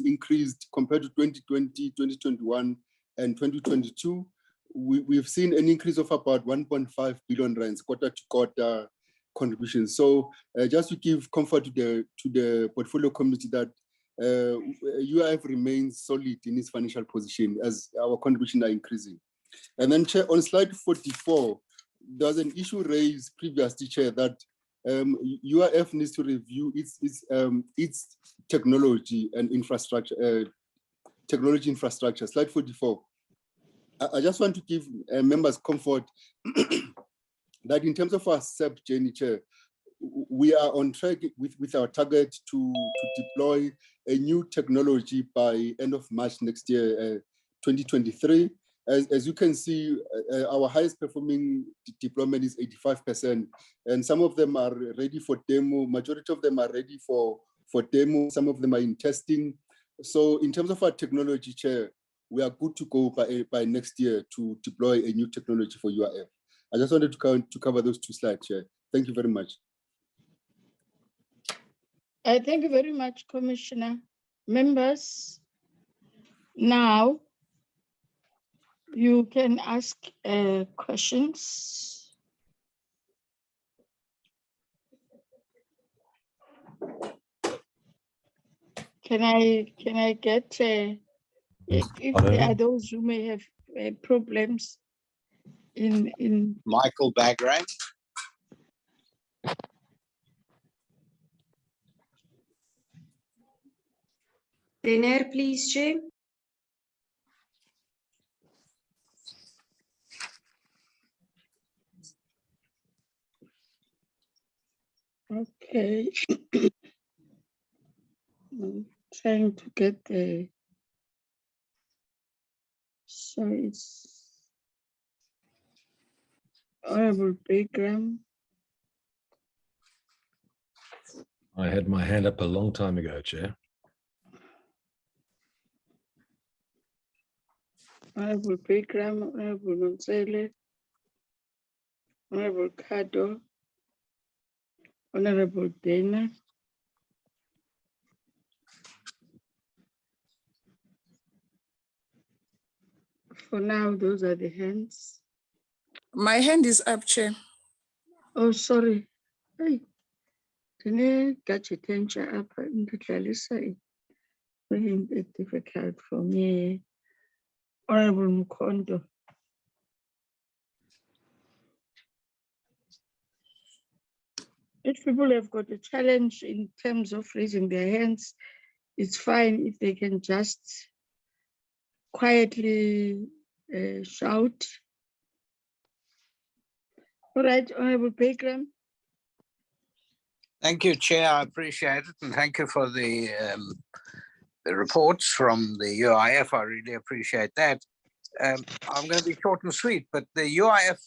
increased compared to 2020, 2021, and 2022. We've seen an increase of about 1.5 billion rands quarter to quarter contributions. So just to give comfort to the portfolio committee that UIF remains solid in its financial position as our contributions are increasing. And then, Chair, on slide 44, there's an issue raised previously, Chair, that UIF needs to review its technology and infrastructure. Slide 44. I just want to give members comfort that in terms of our SEP journey, Chair, we are on track with our target to deploy a new technology by end of March next year, 2023. As you can see, our highest performing deployment is 85%, and some of them are ready for demo. Majority of them are ready for demo. Some of them are in testing. So in terms of our technology, Chair, we are good to go by next year to deploy a new technology for UIF. I just wanted to cover those two slides, Chair. Thank you very much. Thank you very much, Commissioner. Members, now you can ask questions. Can I get if there are those who may have problems in Michael Bagrain. Denair, please, Chair. okay. I'm trying to get the so it's Honorable Bagram. I had my hand up a long time ago, Chair. Honorable Bagram, Honorable Nonsele, Honorable Kado, Honorable Dana. For now, those are the hands. My hand is up, Chair. Oh, sorry. Hey, can I get your attention up in the Jalisa? Making it difficult for me. Honorable Mukondo. If people have got a challenge in terms of raising their hands, it's fine if they can just quietly shout. All right, Honorable Bagram. Thank you, Chair. I appreciate it. And thank you for the reports from the UIF. I really appreciate that. I'm going to be short and sweet, but the UIF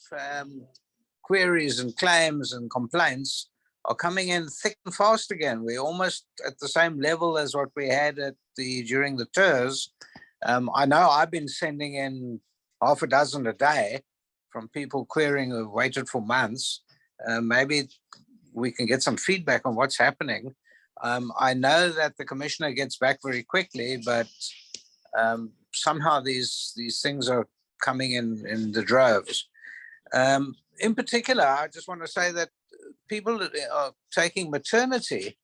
queries and claims and complaints are coming in thick and fast again. We're almost at the same level as what we had at during the TERS. I know I've been sending in half a dozen a day from people querying who've waited for months. Maybe we can get some feedback on what's happening. I know that the commissioner gets back very quickly, but somehow these things are coming in the droves. In particular, I just want to say that people that are taking maternity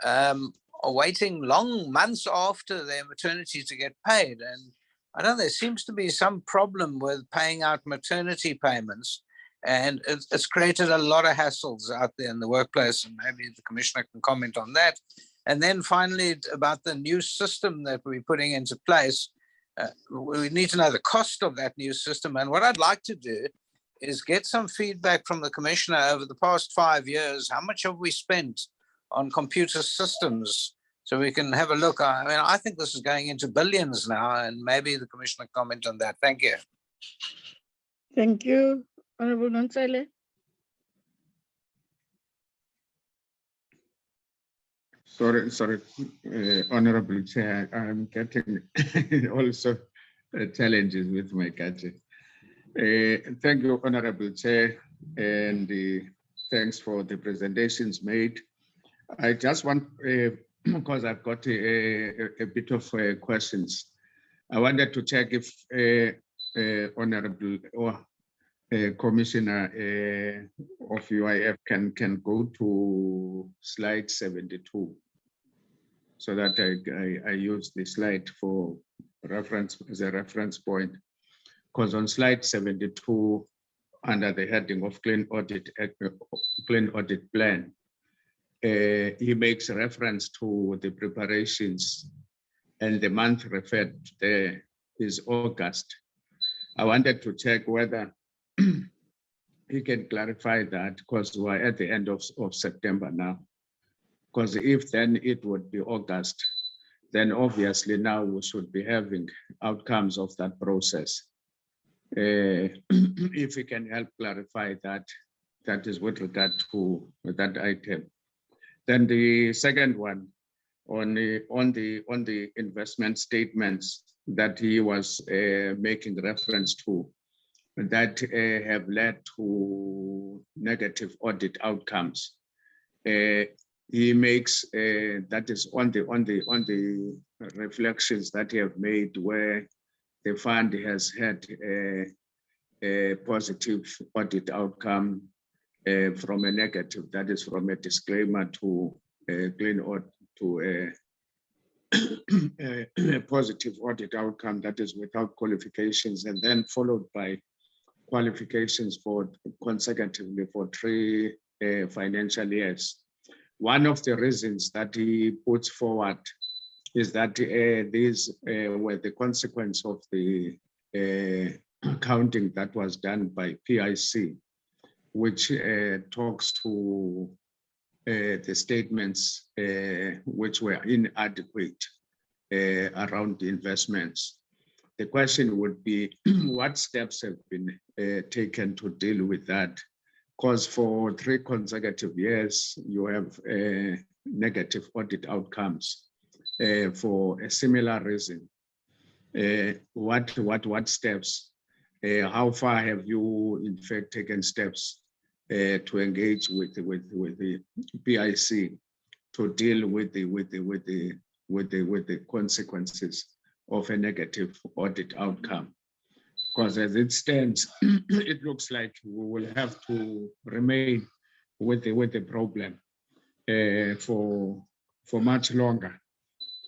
are waiting long months after their maternity to get paid. And I know there seems to be some problem with paying out maternity payments, and it's created a lot of hassles out there in the workplace, and maybe the commissioner can comment on that. And then finally, about the new system that we're putting into place, we need to know the cost of that new system. And what I'd like to do is get some feedback from the commissioner over the past 5 years. How much have we spent on computer systems? So we can have a look. I mean, I think this is going into billions now, and maybe the commissioner comment on that. Thank you. Thank you, Honorable Nonsele. Sorry, Honorable Chair, I'm getting also challenges with my gadget. Thank you, Honorable Chair, and thanks for the presentations made. I just want, because I've got a bit of questions. I wanted to check if Honorable or Commissioner of UIF can go to slide 72, so that I use the slide for reference as a reference point. Because on slide 72, under the heading of clean audit plan, he makes reference to the preparations, and the month referred there is August. I wanted to check whether he can clarify that, because we're at the end of September now. Because if then it would be August, then obviously now we should be having outcomes of that process. If we can help clarify that, that is with regard to that item. Then the second one on the investment statements that he was making reference to, that have led to negative audit outcomes. He makes that is on the reflections that he have made where the fund has had a positive audit outcome from a negative, that is from a disclaimer to a clean audit to a positive audit outcome that is without qualifications, and then followed by qualifications for consecutively for 3 financial years. One of the reasons that he puts forward is that these were the consequence of the accounting that was done by PIC, which talks to the statements which were inadequate around the investments. The question would be, what steps have been taken to deal with that? Because for 3 consecutive years, you have negative audit outcomes for a similar reason. What steps? How far have you, in fact, taken steps to engage with the PIC to deal with the consequences of a negative audit outcome? Because as it stands, it looks like we will have to remain with the problem for much longer.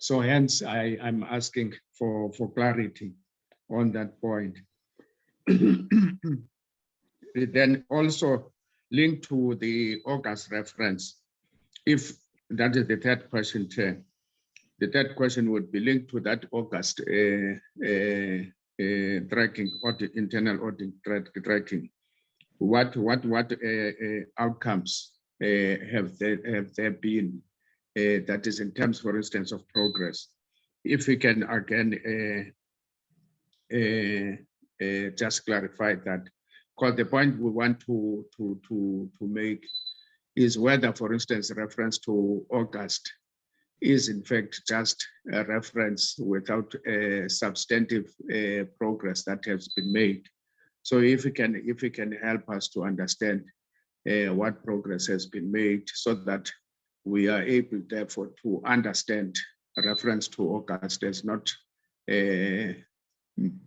So hence, I'm asking for clarity on that point. Then also linked to the August reference, if that is the third question, Chair. The third question would be linked to that August tracking, internal audit tracking. What outcomes have there been? That is in terms, for instance, of progress. If we can again just clarify that, because the point we want to make is whether, for instance, reference to August is in fact just a reference without substantive progress that has been made. So if we can help us to understand what progress has been made, so that we are able, therefore, to understand reference to August as not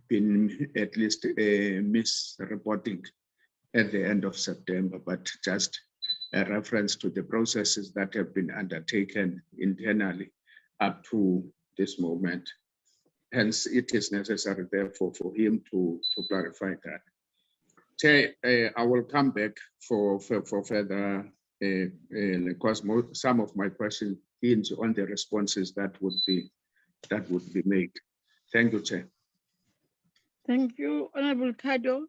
been at least misreporting at the end of September, but just a reference to the processes that have been undertaken internally up to this moment. Hence, it is necessary, therefore, for him to clarify that. Chair, I will come back for further, because some of my questions hinge on the responses that would be made. Thank you, Chair. Thank you, Honorable Kado.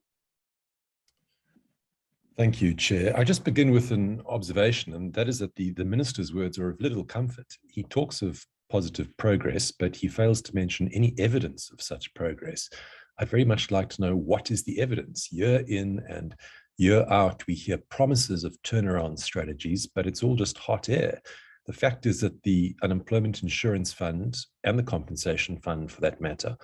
Thank you, Chair. I just begin with an observation, and that is that the Minister's words are of little comfort. He talks of positive progress, but he fails to mention any evidence of such progress. I'd very much like to know, what is the evidence? Year in and year out, we hear promises of turnaround strategies, but it's all just hot air. The fact is that the Unemployment Insurance Fund and the Compensation Fund, for that matter,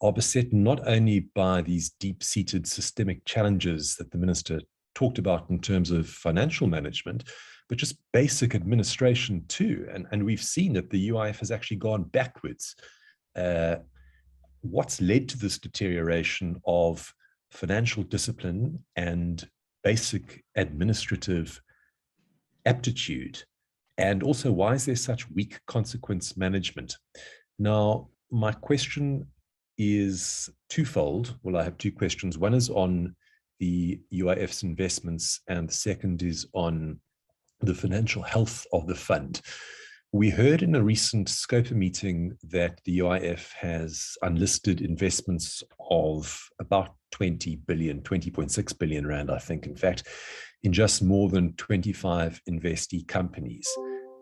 are beset not only by these deep-seated systemic challenges that the Minister talked about in terms of financial management, but just basic administration too. And we've seen that the UIF has actually gone backwards. What's led to this deterioration of financial discipline and basic administrative aptitude? And also, why is there such weak consequence management? Now, my question is twofold. Well, I have 2 questions. One is on the UIF's investments, and the second is on the financial health of the fund. We heard in a recent SCOPA meeting that the UIF has unlisted investments of about 20 billion, 20.6 billion rand, I think, in fact, in just more than 25 investee companies.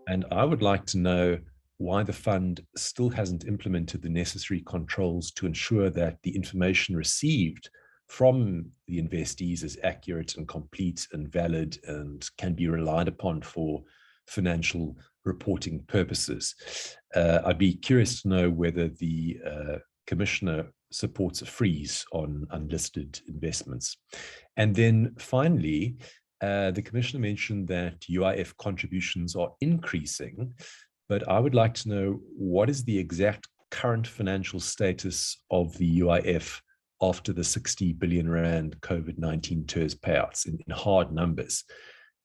And I would like to know why the fund still hasn't implemented the necessary controls to ensure that the information received from the investees is accurate and complete and valid and can be relied upon for financial reporting purposes. I'd be curious to know whether the Commissioner supports a freeze on unlisted investments. And then finally, the Commissioner mentioned that UIF contributions are increasing, but I would like to know what is the exact current financial status of the UIF after the 60 billion Rand COVID-19 TERS payouts in hard numbers?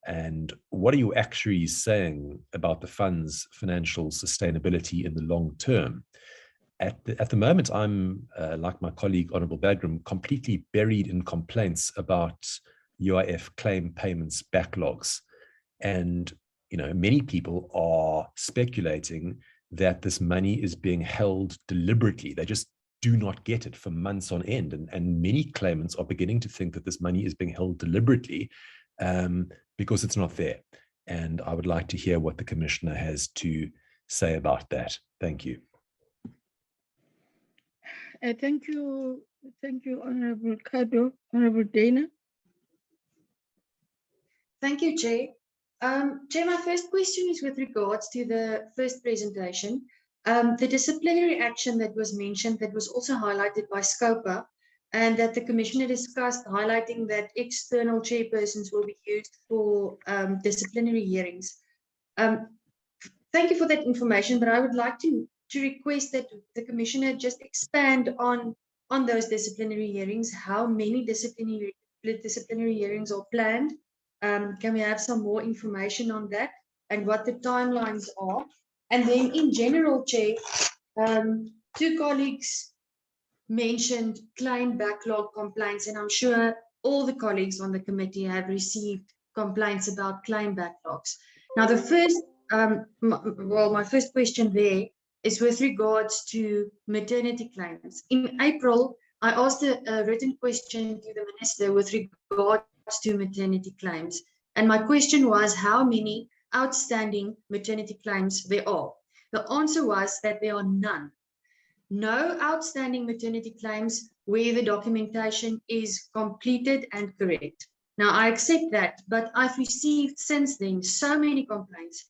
And what are you actually saying about the fund's financial sustainability in the long term? At the moment, I'm, like my colleague, Honorable Bagram, completely buried in complaints about UIF claim payments backlogs. And, many people are speculating that this money is being held deliberately. They just do not get it for months on end. And many claimants are beginning to think that this money is being held deliberately because it's not there. And I would like to hear what the Commissioner has to say about that. Thank you. Thank you, Honorable Kado. Honorable Dana. Thank you, Chair. Chair, my first question is with regards to the first presentation. The disciplinary action that was mentioned, that was also highlighted by SCOPA, and that the Commissioner discussed, highlighting that external chairpersons will be used for disciplinary hearings. Thank you for that information, but I would like to request that the Commissioner just expand on those disciplinary hearings. How many disciplinary hearings are planned? Can we have some more information on that and what the timelines are? And then in general, Chair, two colleagues mentioned claim backlog complaints, and I'm sure all the colleagues on the committee have received complaints about claim backlogs. Now, the first, my first question there is with regards to maternity claims. In April, I asked a written question to the Minister with regards to maternity claims. And my question was how many outstanding maternity claims there are. The answer was that there are none. No outstanding maternity claims where the documentation is completed and correct. Now, I accept that, but I've received since then so many complaints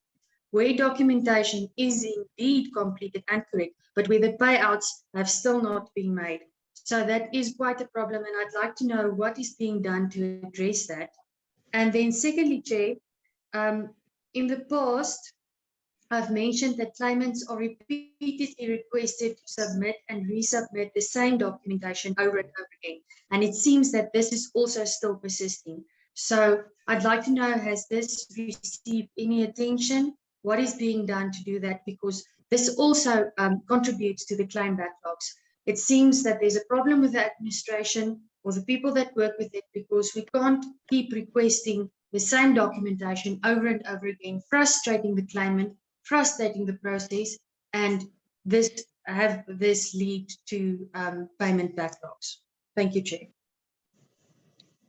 where documentation is indeed completed and correct, but where the payouts have still not been made. So that is quite a problem, and I'd like to know what is being done to address that. And then secondly, Chair, in the past, I've mentioned that claimants are repeatedly requested to submit and resubmit the same documentation over and over again. And it seems that this is also still persisting. So I'd like to know, has this received any attention? What is being done to do that? Because this also contributes to the claim backlogs. It seems that there's a problem with the administration or the people that work with it, because we can't keep requesting the same documentation over and over again, frustrating the claimant, frustrating the process, and this lead to payment backlogs. Thank you, Chair.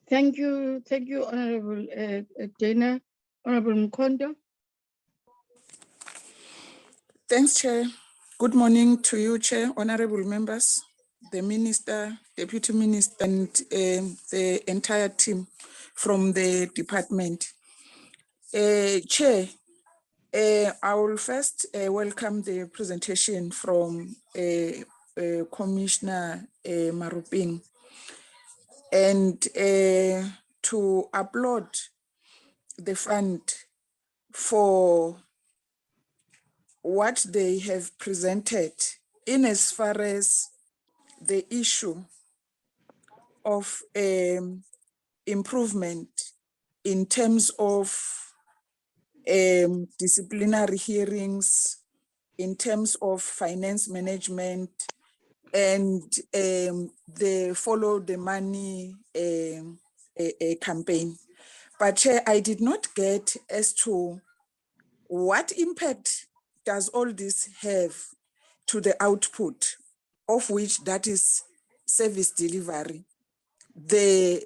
Thank you, Honorable Dana. Honorable Mkondo. Thanks, Chair. Good morning to you, Chair, honorable members, the Minister, Deputy Minister, and the entire team from the department. Chair, I will first welcome the presentation from Commissioner Maruping, and to applaud the fund for what they have presented in as far as the issue of improvement in terms of disciplinary hearings, in terms of finance management, and the follow the money campaign. But Chair, I did not get as to what impact does all this have to the output, of which that is service delivery, the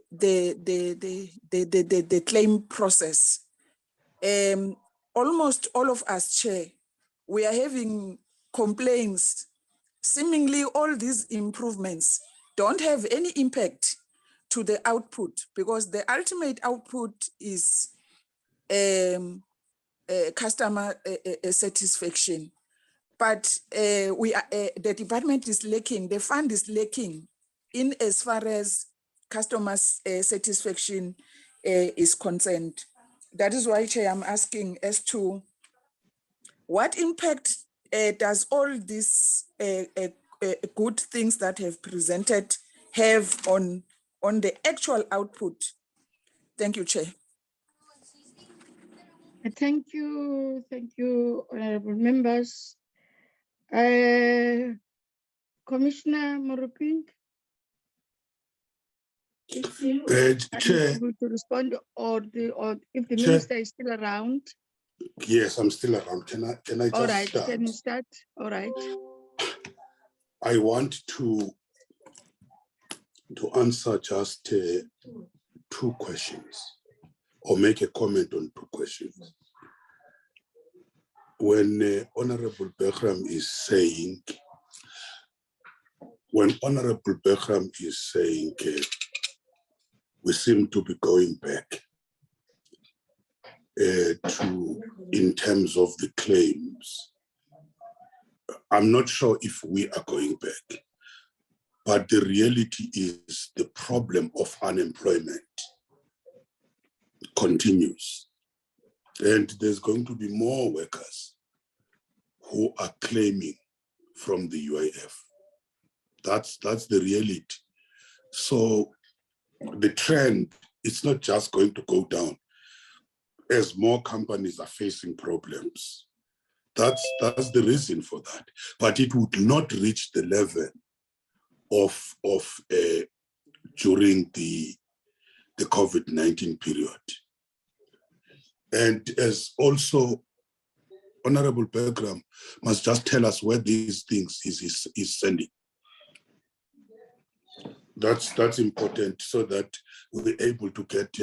claim process. Almost all of us, Chair, we are having complaints. Seemingly all these improvements don't have any impact to the output, because the ultimate output is customer satisfaction. but the department is lacking, the fund is lacking in as far as customers' satisfaction is concerned. That is why, Chair, I'm asking as to what impact does all these good things that have presented have on the actual output? Thank you, Chair. Thank you, honorable members. Commissioner Moruping, if you are Chair, able to respond, or if the Chair. minister is still around. Yes, I'm still around. Can I just All right, start? can you start? All right. I want to answer just 2 questions, or make a comment on 2 questions. When Honorable Bertram is saying, we seem to be going back in terms of the claims, I'm not sure if we are going back, but the reality is the problem of unemployment continues. And there's going to be more workers who are claiming from the UIF. That's the reality. So the trend, it's not just going to go down as more companies are facing problems. That's the reason for that. But it would not reach the level of during the COVID-19 period. And as also Honorable Bertram must just tell us where these things is sending. That's important, so that we're able to get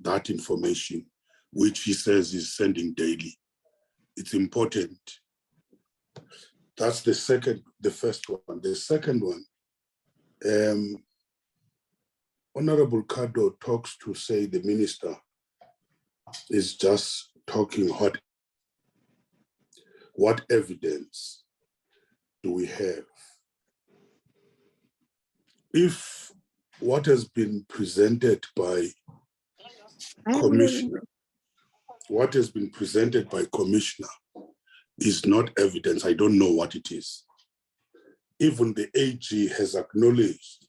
that information, which he says is sending daily. It's important. That's the first one. The second one, Honorable Kado talks to say the minister is just talking hot. What evidence do we have? If what has been presented by Commissioner, is not evidence, I don't know what it is. Even the AG has acknowledged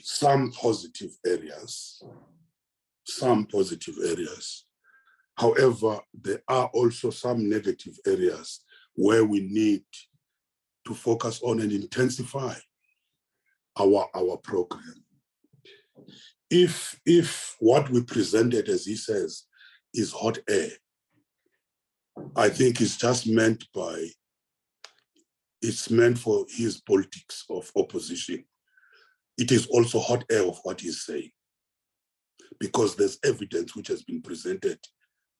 some positive areas. However, there are also some negative areas where we need to focus on and intensify our program. If what we presented, as he says, is hot air, I think it's just meant for his politics of opposition. It is also hot air of what he's saying, because there's evidence which has been presented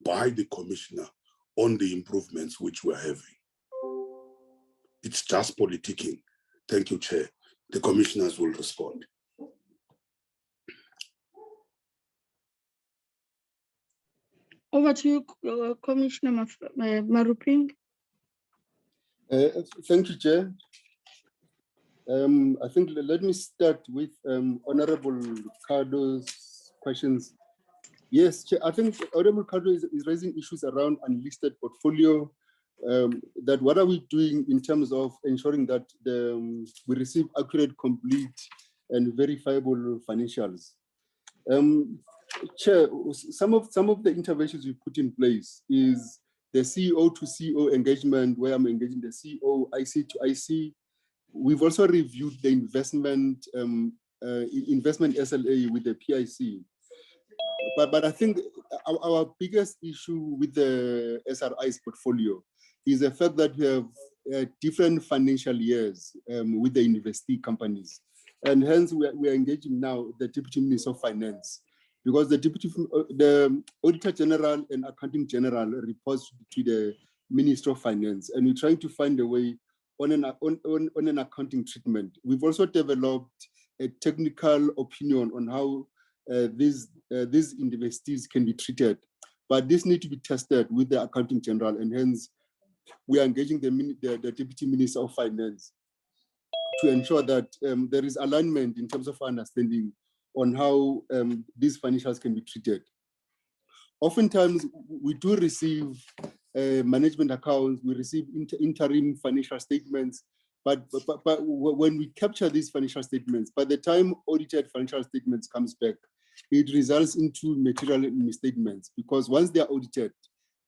by the commissioner on the improvements which we're having. It's just politicking. Thank you, Chair. The commissioners will respond. Over to you, Commissioner Maruping. Thank you, Chair. I think let me start with Honorable Kado's questions. Yes, Chair, I think Honorable Kado is raising issues around unlisted portfolio. That what are we doing in terms of ensuring that we receive accurate, complete, and verifiable financials? Chair, some of the interventions we put in place is the CEO to CEO engagement, where I'm engaging the CEO, IC to IC. We've also reviewed the investment SLA with the PIC. But I think our biggest issue with the SRI's portfolio is the fact that we have different financial years with the investee companies. And hence we are engaging now the Deputy Minister of Finance, because the Auditor-General and Accounting General reports to the Minister of Finance, and we're trying to find a way on an accounting treatment. We've also developed a technical opinion on how these investees can be treated, but this needs to be tested with the Accounting General, and hence we are engaging the Deputy Minister of Finance to ensure that there is alignment in terms of understanding on how these financials can be treated. Oftentimes, we do receive management accounts, we receive interim financial statements, but when we capture these financial statements, by the time audited financial statements comes back, it results into material misstatements, because once they are audited,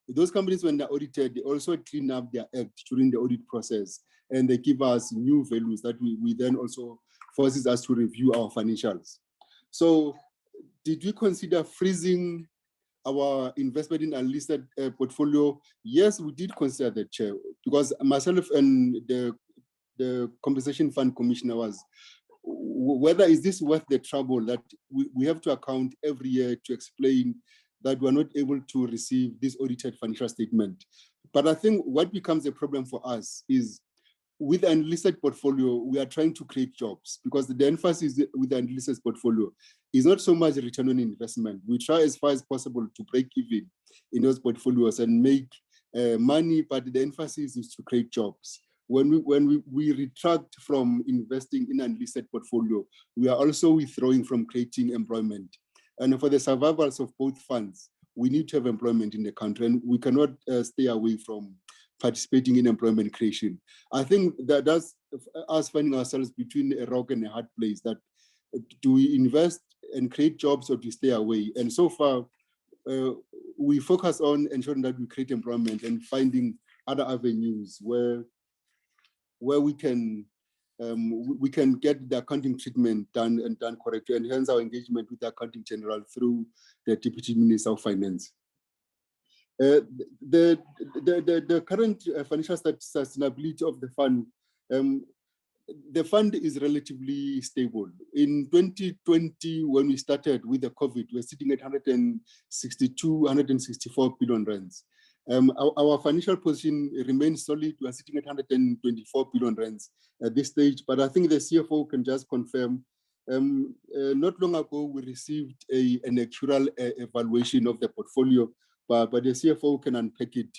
those companies, when they're audited, they also clean up their act during the audit process, and they give us new values that we then also forces us to review our financials. So did we consider freezing our investment in unlisted portfolio? Yes, we did consider that, Chair, because myself and the Compensation Fund Commissioner was, whether is this worth the trouble that we have to account every year to explain that we're not able to receive this audited financial statement. But I think what becomes a problem for us is, with an unlisted portfolio, we are trying to create jobs, because the emphasis with the unlisted portfolio is not so much return on investment. We try as far as possible to break even in those portfolios and make money, but the emphasis is to create jobs. When we retract from investing in an unlisted portfolio, we are also withdrawing from creating employment. And for the survivals of both funds, we need to have employment in the country, and we cannot stay away from participating in employment creation. I think that that's us finding ourselves between a rock and a hard place, that do we invest and create jobs or do we stay away? And so far, we focus on ensuring that we create employment and finding other avenues where we can get the accounting treatment done correctly, and hence our engagement with the Accounting General through the Deputy Minister of Finance. The current financial sustainability of the fund is relatively stable. In 2020, when we started with the COVID, we're sitting at 164 billion rands. Our financial position remains solid. We're sitting at 124 billion rands at this stage, but I think the CFO can just confirm. Not long ago, we received an actual evaluation of the portfolio, but the CFO can unpack it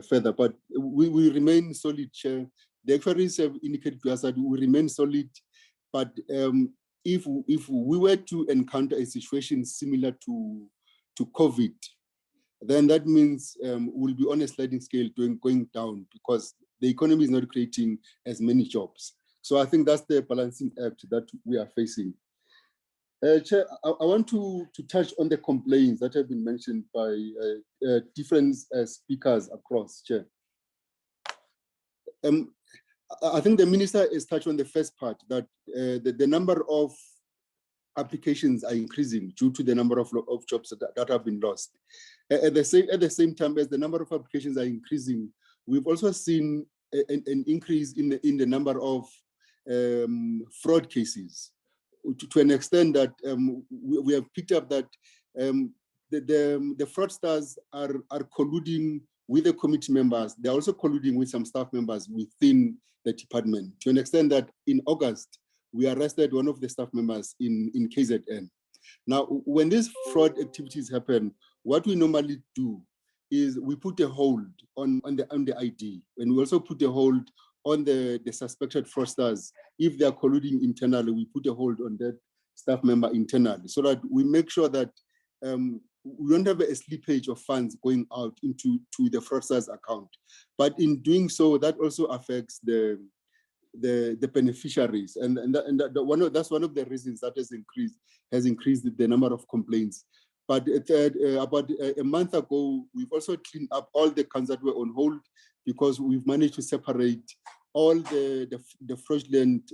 further. But we remain solid, Chair. The actuaries have indicated to us that we remain solid, but if we were to encounter a situation similar to COVID, then that means we'll be on a sliding scale going down, because the economy is not creating as many jobs. So I think that's the balancing act that we are facing. Chair, I want to touch on the complaints that have been mentioned by different speakers across, Chair. I think the Minister has touched on the first part, that the number of applications are increasing due to the number of jobs that have been lost. At the same time as the number of applications are increasing, we've also seen an increase in the number of fraud cases, to an extent that we have picked up that the fraudsters are colluding with the committee members. They're also colluding with some staff members within the department, to an extent that in August, we arrested one of the staff members in KZN. Now, when these fraud activities happen, what we normally do is we put a hold on the ID, and we also put a hold on the suspected fraudsters. If they are colluding internally, we put a hold on that staff member internally, so that we make sure that we don't have a slippage of funds going out into the fraudsters' account. But in doing so, that also affects the beneficiaries, and that's one of the reasons that has increased the number of complaints. But about a month ago, we've also cleaned up all the accounts that were on hold, because we've managed to separate all the fraudulent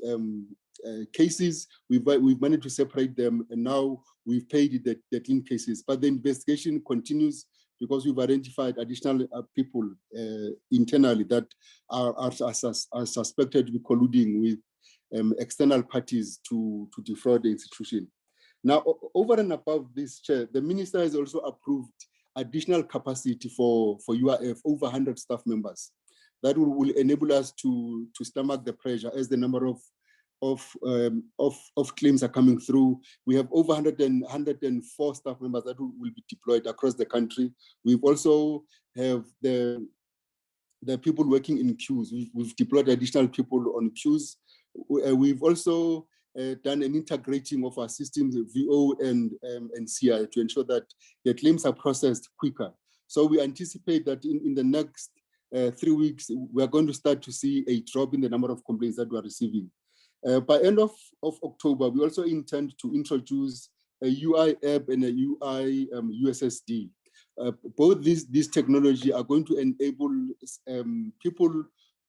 cases. We've managed to separate them, and now we've paid the clean cases. But the investigation continues, because we've identified additional people internally that are suspected to be colluding with external parties to defraud the institution. Now, over and above this, Chair, the Minister has also approved additional capacity for UIF, over 100 staff members. That will enable us to stomach the pressure as the number of claims are coming through. We have over 104 staff members that will be deployed across the country. We've also have the the people working in queues. We've deployed additional people on queues. We've also done an integrating of our systems, VO and CI, to ensure that the claims are processed quicker. So we anticipate that in the next 3 weeks, we are going to start to see a drop in the number of complaints that we are receiving. By end of October, we also intend to introduce a UI app and a UI USSD. Both these technology are going to enable people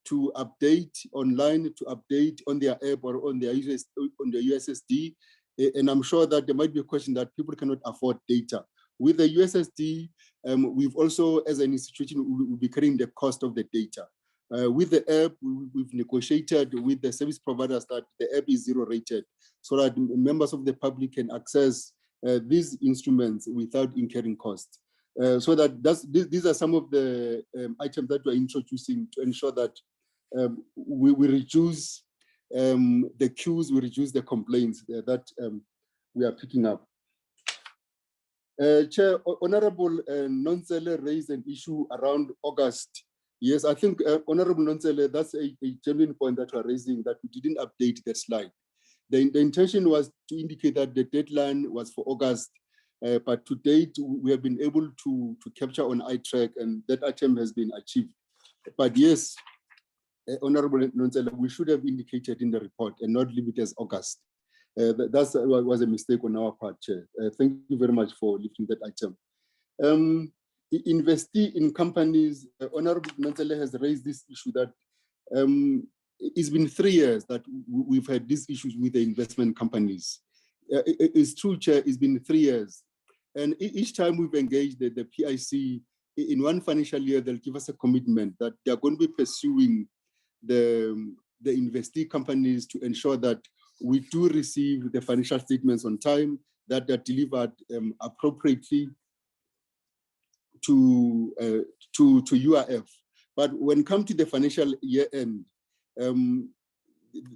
to update online, to update on their app or on their USSD. And I'm sure that there might be a question that people cannot afford data. With the USSD, we've also, as an institution, we'll be carrying the cost of the data. With the app, we've negotiated with the service providers that the app is zero rated, so that members of the public can access these instruments without incurring costs. So that these are some of the items that we're introducing to ensure that we reduce the queues, we reduce the complaints that we are picking up. Chair, Honorable Nontsele raised an issue around August. Yes, I think Honorable Nontsele, that's a genuine point that we're raising, that we didn't update the slide. The intention was to indicate that the deadline was for August, but to date, we have been able to capture on iTrack, and that item has been achieved. But yes, Honorable Nontsele, we should have indicated in the report and not leave it as August. That was a mistake on our part, Chair. Thank you very much for lifting that item. Investee in companies, Honorable Nontsele has raised this issue that it's been 3 years that we've had these issues with the investment companies. It's true, Chair, it's been 3 years. And each time we've engaged the PIC, in one financial year, they'll give us a commitment that they're going to be pursuing the investee companies to ensure that we do receive the financial statements on time, that they're delivered appropriately to UIF. But when it comes to the financial year end,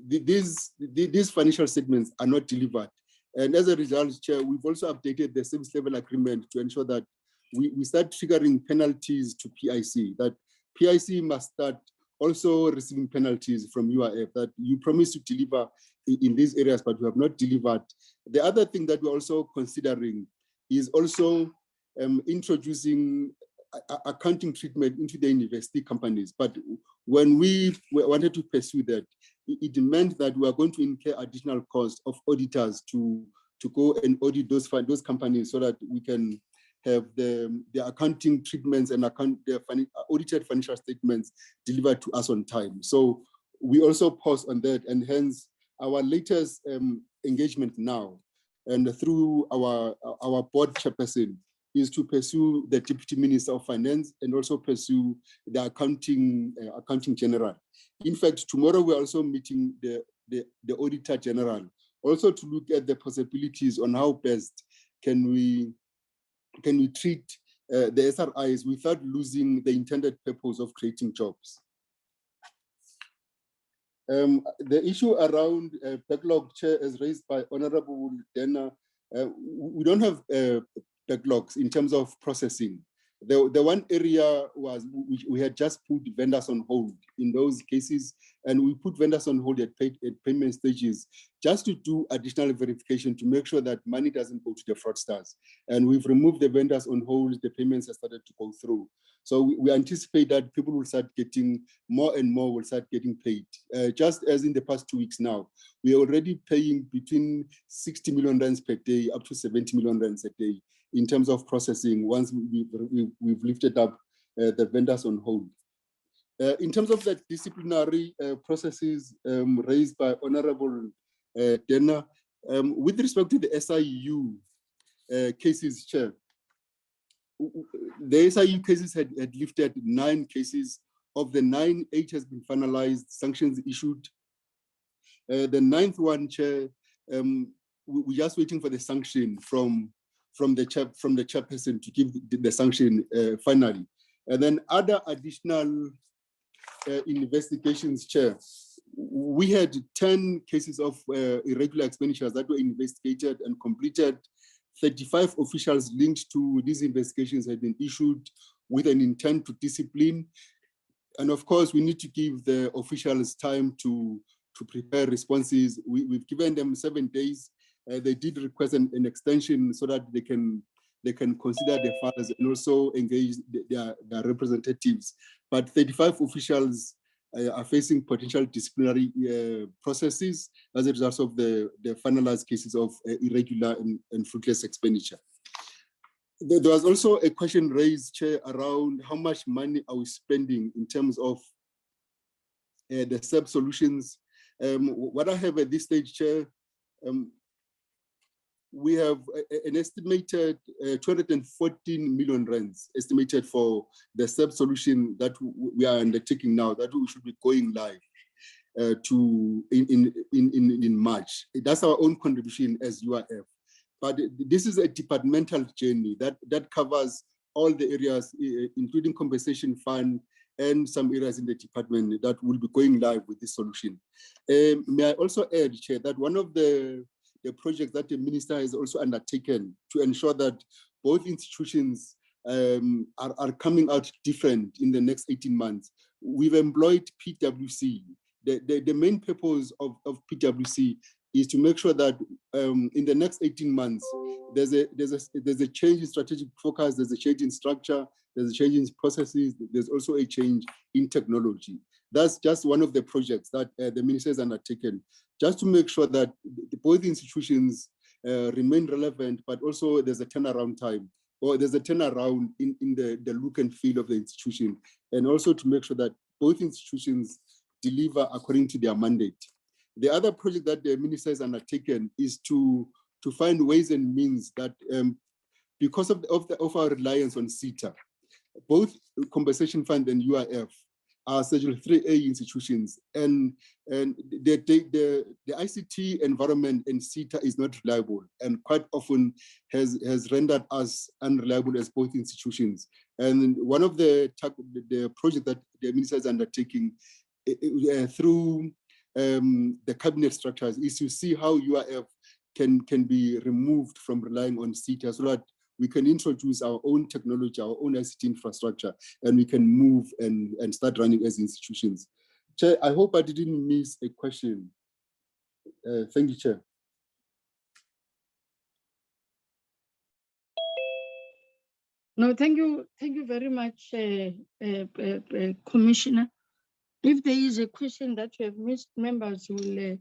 these financial statements are not delivered. And as a result, Chair, we've also updated the service level agreement to ensure that we start triggering penalties to PIC, that PIC must start also receiving penalties from UIF, that you promised to deliver in these areas, but you have not delivered. The other thing that we're also considering is also introducing accounting treatment into the investee companies. But when we wanted to pursue that, it meant that we are going to incur additional costs of auditors to go and audit those companies so that we can have the accounting treatments and audited financial statements delivered to us on time. So we also pause on that, and hence our latest engagement now, and through our board chairperson, is to pursue the Deputy Minister of Finance and also pursue the accounting general. In fact, tomorrow we're also meeting the Auditor-General, also to look at the possibilities on how best can we treat the SRIs without losing the intended purpose of creating jobs. The issue around backlog, Chair, as raised by Honorable Dena, we don't have backlogs in terms of processing. The one area was we had just put vendors on hold in those cases, and we put vendors on hold at payment stages just to do additional verification to make sure that money doesn't go to the fraudsters. And we've removed the vendors on hold, the payments have started to go through. So we anticipate that people will start getting more and more will start getting paid. Just as in the past 2 weeks now, we are already paying between 60 million rands per day up to 70 million rands a day in terms of processing once we've lifted up the vendors on hold. In terms of the disciplinary processes raised by Honorable Dena, with respect to the SIU cases, Chair, the SIU cases had lifted 9 cases. Of the 9, 8 has been finalized, sanctions issued. The 9th one, Chair, we're just waiting for the sanction from the chairperson to give the sanction finally. And then other additional investigations, Chair. We had 10 cases of irregular expenditures that were investigated and completed. 35 officials linked to these investigations had been issued with an intent to discipline. And of course, we need to give the officials time to prepare responses. We've given them 7 days. They did request an extension so that they can consider the files and also engage their representatives. But 35 officials are facing potential disciplinary processes as a result of the finalized cases of irregular and fruitless expenditure. There was also a question raised, Chair, around how much money are we spending in terms of the SEP solutions. What I have at this stage, Chair, we have an estimated 214 million rands estimated for the SEP solution that we are undertaking now, that we should be going live in March. That's our own contribution as UIF. But this is a departmental journey that covers all the areas, including compensation fund and some areas in the department that will be going live with this solution. May I also add, Chair, that one of the projects that the minister has also undertaken to ensure that both institutions are coming out different in the next 18 months. We've employed PwC. The main purpose of PwC is to make sure that in the next 18 months, there's a change in strategic focus, there's a change in structure, there's a change in processes, there's also a change in technology. That's just one of the projects that the minister has undertaken, just to make sure that both institutions remain relevant, but also there's a turnaround time, or there's a turnaround in the look and feel of the institution, and also to make sure that both institutions deliver according to their mandate. The other project that the minister has undertaken is to find ways and means that, because of our reliance on CETA, both compensation fund and UIF are Schedule 3A institutions, and the ICT environment in CETA is not reliable, and quite often has rendered us unreliable as both institutions. And one of the project that the minister is undertaking through the cabinet structures is to see how UIF can be removed from relying on CETA, so that we can introduce our own technology, our own ICT infrastructure, and we can move and start running as institutions. Chair, I hope I didn't miss a question. Thank you, Chair. No, thank you very much, Commissioner. If there is a question that you have missed, members will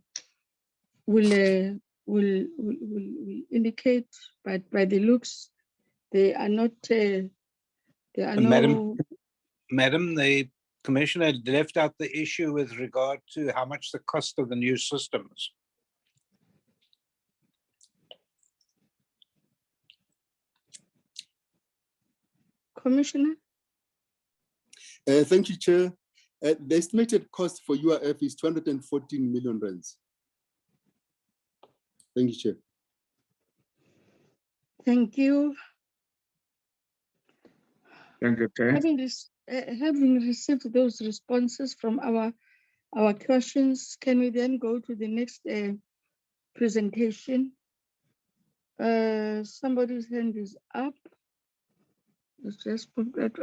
indicate, but by the looks, they are not. Madam, the Commissioner left out the issue with regard to how much the cost of the new systems. Commissioner? Thank you, Chair. The estimated cost for UIF is 214 million rands. Thank you, Chair. Thank you. Thank you, Chair. Having received those responses from our questions, can we then go to the next presentation? Somebody's hand is up. Let's just put that.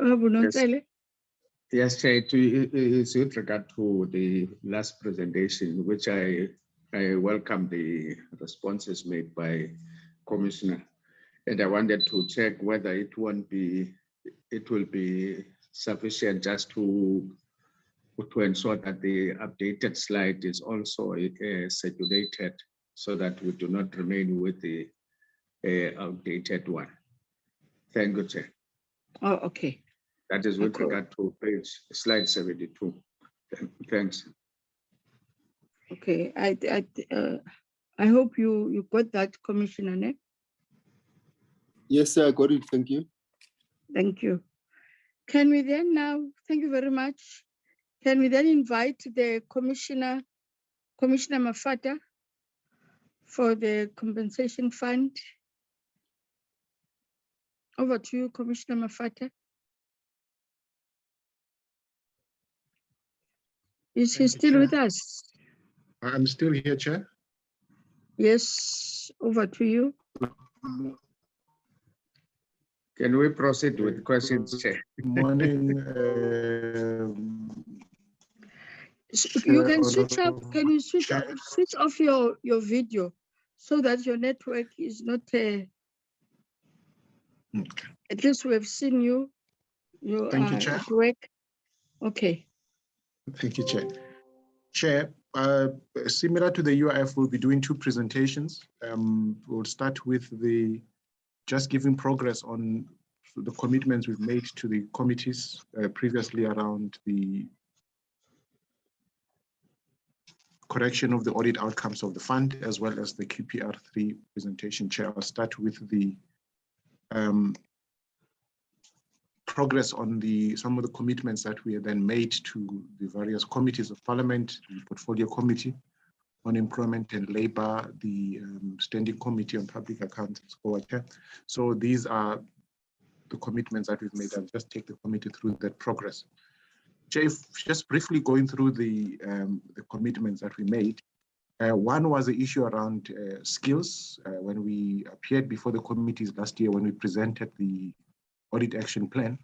Yes, Chair, it's with regard to the last presentation, which I welcome the responses made by Commissioner. And I wanted to check whether it will be sufficient just to ensure that the updated slide is also circulated, so that we do not remain with the outdated one. Thank you, Chair. Oh, okay. That is with regard to slide 72. Thanks. Okay, I hope you got that, Commissioner, ne? Yes, sir, I got it. Thank you. Thank you. Can we then now, thank you very much. Can we then invite the Commissioner Mafata for the compensation fund? Over to you, Commissioner Mafata. Is he still with us? I'm still here, Chair. Yes, over to you. Can we proceed with questions, Chair? Good morning, You can switch up. Can you switch off your video so that your network is not? Okay. At least we have seen you. You Thank you, are Chair. at work. Okay. Thank you, Chair. Chair, similar to the UIF, we'll be doing two presentations. We'll start with the just giving progress on the commitments we've made to the committees previously around the correction of the audit outcomes of the fund, as well as the QPR3 presentation. Chair, I'll start with the progress on some of the commitments that we then made to the various committees of Parliament, the Portfolio Committee on Employment and Labour, the Standing Committee on Public Accounts. So these are the commitments that we've made. I'll just take the committee through that progress. Just briefly going through the commitments that we made. One was the issue around skills. When we appeared before the committees last year, when we presented the Audit Action Plan,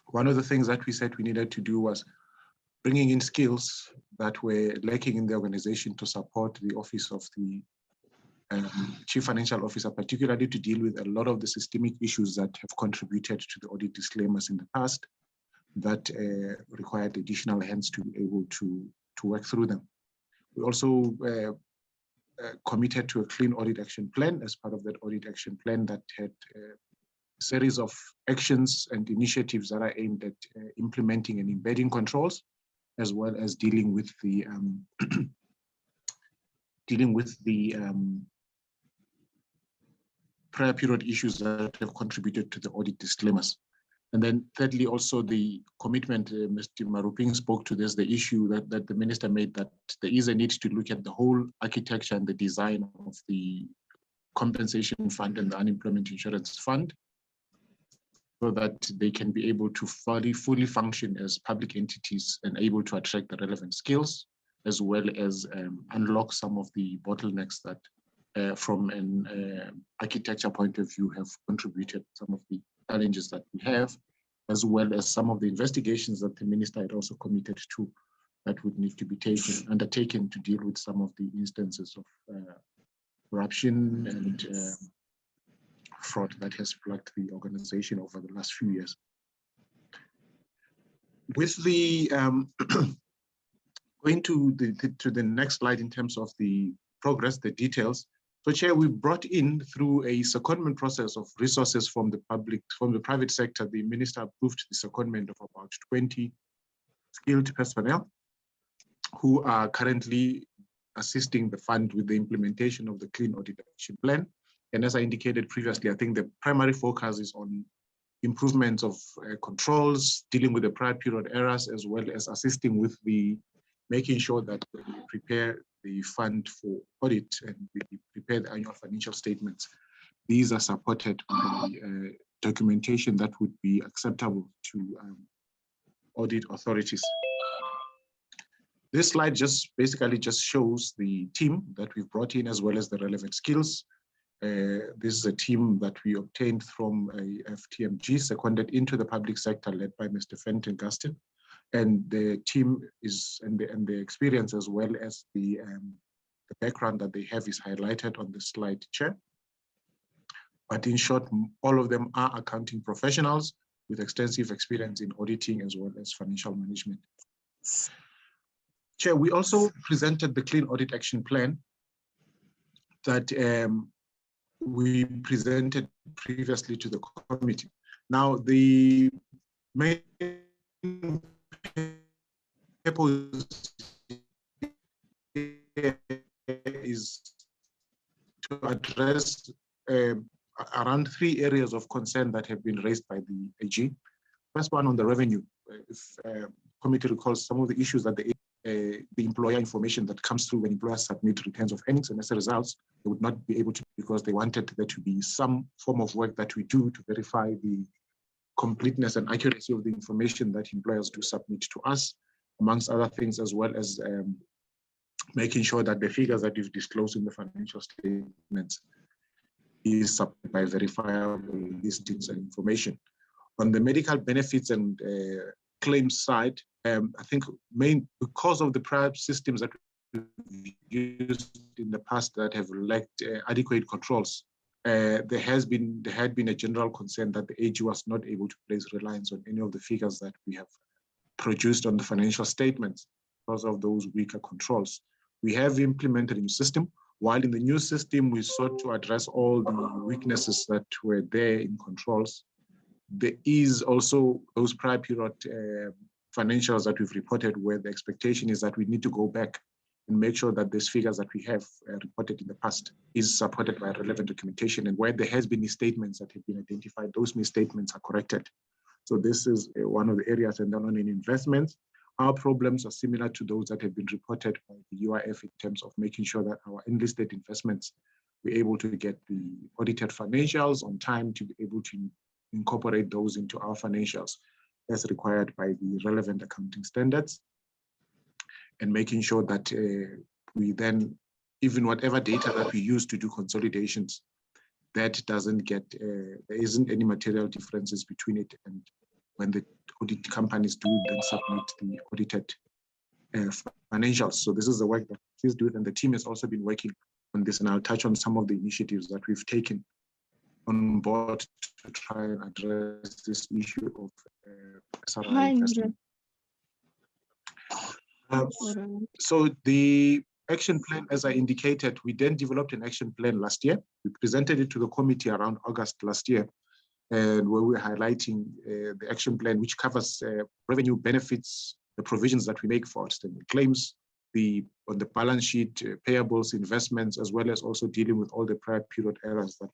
one of the things that we said we needed to do was bringing in skills that were lacking in the organization to support the office of the Chief Financial Officer, particularly to deal with a lot of the systemic issues that have contributed to the audit disclaimers in the past that required additional hands to be able to work through them. We also committed to a clean audit action plan as part of that audit action plan that had series of actions and initiatives that are aimed at implementing and embedding controls, as well as dealing with the prior period issues that have contributed to the audit disclaimers. And then thirdly, also the commitment, Mr. Maruping spoke to this, the issue that the minister made, that there is a need to look at the whole architecture and the design of the compensation fund and the unemployment insurance fund, so that they can be able to fully function as public entities and able to attract the relevant skills, as well as unlock some of the bottlenecks that from an architecture point of view have contributed some of the challenges that we have, as well as some of the investigations that the minister had also committed to that would need to be undertaken to deal with some of the instances of corruption and fraud that has plagued the organization over the last few years. With the going to the next slide in terms of the progress, the details. So, Chair, we brought in through a secondment process of resources from the private sector. The minister approved the secondment of about 20 skilled personnel who are currently assisting the fund with the implementation of the Clean Audit Action Plan. And as I indicated previously, I think the primary focus is on improvements of controls, dealing with the prior period errors, as well as assisting with making sure that we prepare the fund for audit and we prepare the annual financial statements. These are supported by documentation that would be acceptable to audit authorities. This slide basically shows the team that we've brought in, as well as the relevant skills. This is a team that we obtained from a FTMG seconded into the public sector, led by Mr. Fenton Gaston. And the team and the experience, as well as the background that they have, is highlighted on the slide, Chair. But in short, all of them are accounting professionals with extensive experience in auditing as well as financial management. Chair, we also presented the Clean Audit Action Plan that we presented previously to the committee. Now, the main purpose is to address around 3 areas of concern that have been raised by the AG. First one on the revenue. If committee recalls some of the issues that the employer information that comes through when employers submit returns of earnings, and as a result, they would not be able to, because they wanted there to be some form of work that we do to verify the completeness and accuracy of the information that employers do submit to us, amongst other things, as well as making sure that the figures that we've disclosed in the financial statements is supported by verifiable listings and information. On the medical benefits and claims side, I think because of the prior systems that we've used in the past that have lacked adequate controls, there had been a general concern that the AG was not able to place reliance on any of the figures that we have produced on the financial statements because of those weaker controls. We have implemented a new system. While in the new system, we sought to address all the weaknesses that were there in controls, there is also those prior period financials that we've reported where the expectation is that we need to go back and make sure that these figures that we have reported in the past is supported by relevant documentation, and where there has been misstatements that have been identified, those misstatements are corrected. So this is one of the areas. And then on investments, our problems are similar to those that have been reported by the UIF in terms of making sure that our enlisted investments, we're able to get the audited financials on time to be able to incorporate those into our financials as required by the relevant accounting standards, and making sure that we then, even whatever data that we use to do consolidations, that doesn't get, there isn't any material differences between it and when the audit companies do then submit the audited financials. So this is the work that please do it, and the team has also been working on this, and I'll touch on some of the initiatives that we've taken on board to try and address this issue of SRI investment. So the action plan, as I indicated, we then developed an action plan last year. We presented it to the committee around August last year, and where we're highlighting the action plan, which covers revenue benefits, the provisions that we make for outstanding claims, on the balance sheet, payables, investments, as well as also dealing with all the prior period errors that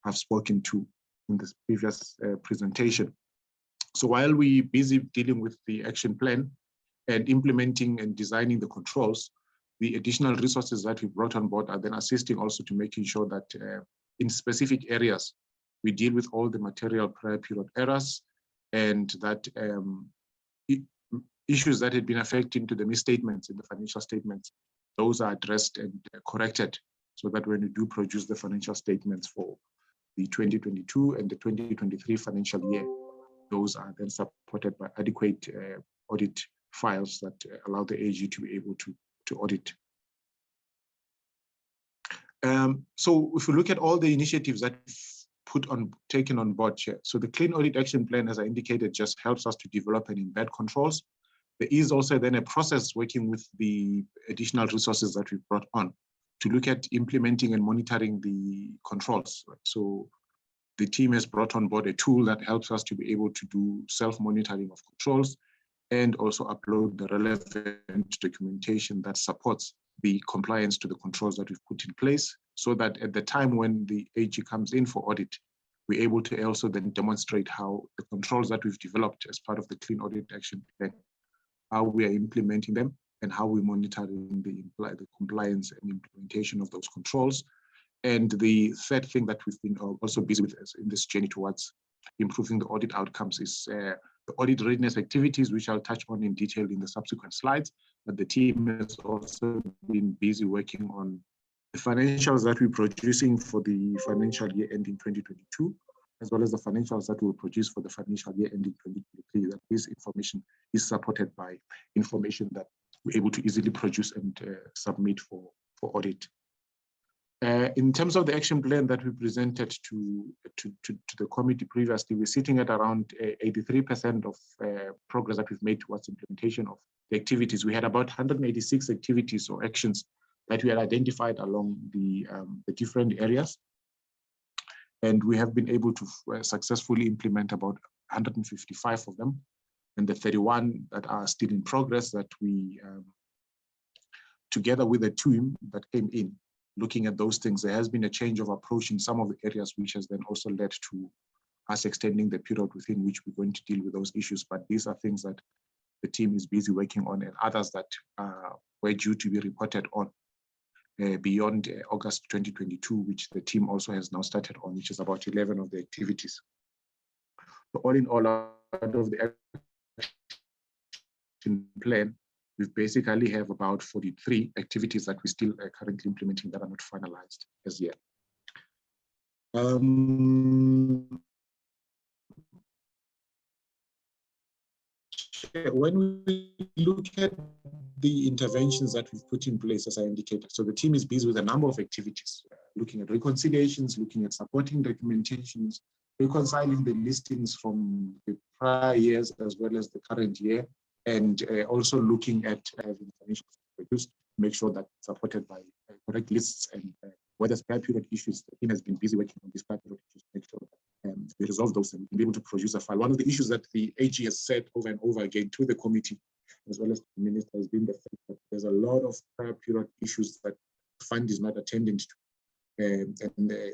I've spoken to in this previous presentation. So while we're busy dealing with the action plan and implementing and designing the controls, the additional resources that we brought on board are then assisting also to making sure that in specific areas, we deal with all the material prior period errors, and that issues that had been affecting to the misstatements in the financial statements, those are addressed and corrected, so that when we do produce the financial statements for the 2022 and the 2023 financial year, those are then supported by adequate audit files that allow the AG to be able to audit. So if we look at all the initiatives that taken on board here, so the Clean Audit Action Plan, as I indicated, just helps us to develop and embed controls. There is also then a process working with the additional resources that we've brought on to look at implementing and monitoring the controls. So the team has brought on board a tool that helps us to be able to do self-monitoring of controls and also upload the relevant documentation that supports the compliance to the controls that we've put in place, so that at the time when the AG comes in for audit, we're able to also then demonstrate how the controls that we've developed as part of the Clean Audit Action Plan, how we are implementing them and how we're monitoring the compliance and implementation of those controls. And the third thing that we've been also busy with in this journey towards improving the audit outcomes is the audit readiness activities, which I'll touch on in detail in the subsequent slides. But the team has also been busy working on the financials that we're producing for the financial year ending 2022, as well as the financials that we'll produce for the financial year ending 2023. That this information is supported by information that we're able to easily produce and submit for audit. In terms of the action plan that we presented to the committee previously, we're sitting at around 83% of progress that we've made towards implementation of the activities. We had about 186 activities or actions that we had identified along the different areas. And we have been able to successfully implement about 155 of them. And the 31 that are still in progress that we, together with the team that came in, looking at those things, there has been a change of approach in some of the areas, which has then also led to us extending the period within which we're going to deal with those issues. But these are things that the team is busy working on, and others that were due to be reported on beyond August 2022, which the team also has now started on, which is about 11 of the activities. So all in all, out of the action plan, we basically have about 43 activities that we still are currently implementing that are not finalized as yet. when we look at the interventions that we've put in place, as I indicated, so the team is busy with a number of activities, looking at reconciliations, looking at supporting documentations, reconciling the listings from the prior years as well as the current year, and also looking at the information produced to make sure that it's supported by correct lists, and where there's prior period issues, the team has been busy working on these prior period issues to make sure that we resolve those and we can be able to produce a file. One of the issues that the AG has said over and over again to the committee, as well as the minister, has been the fact that there's a lot of prior period issues that the fund is not attending to.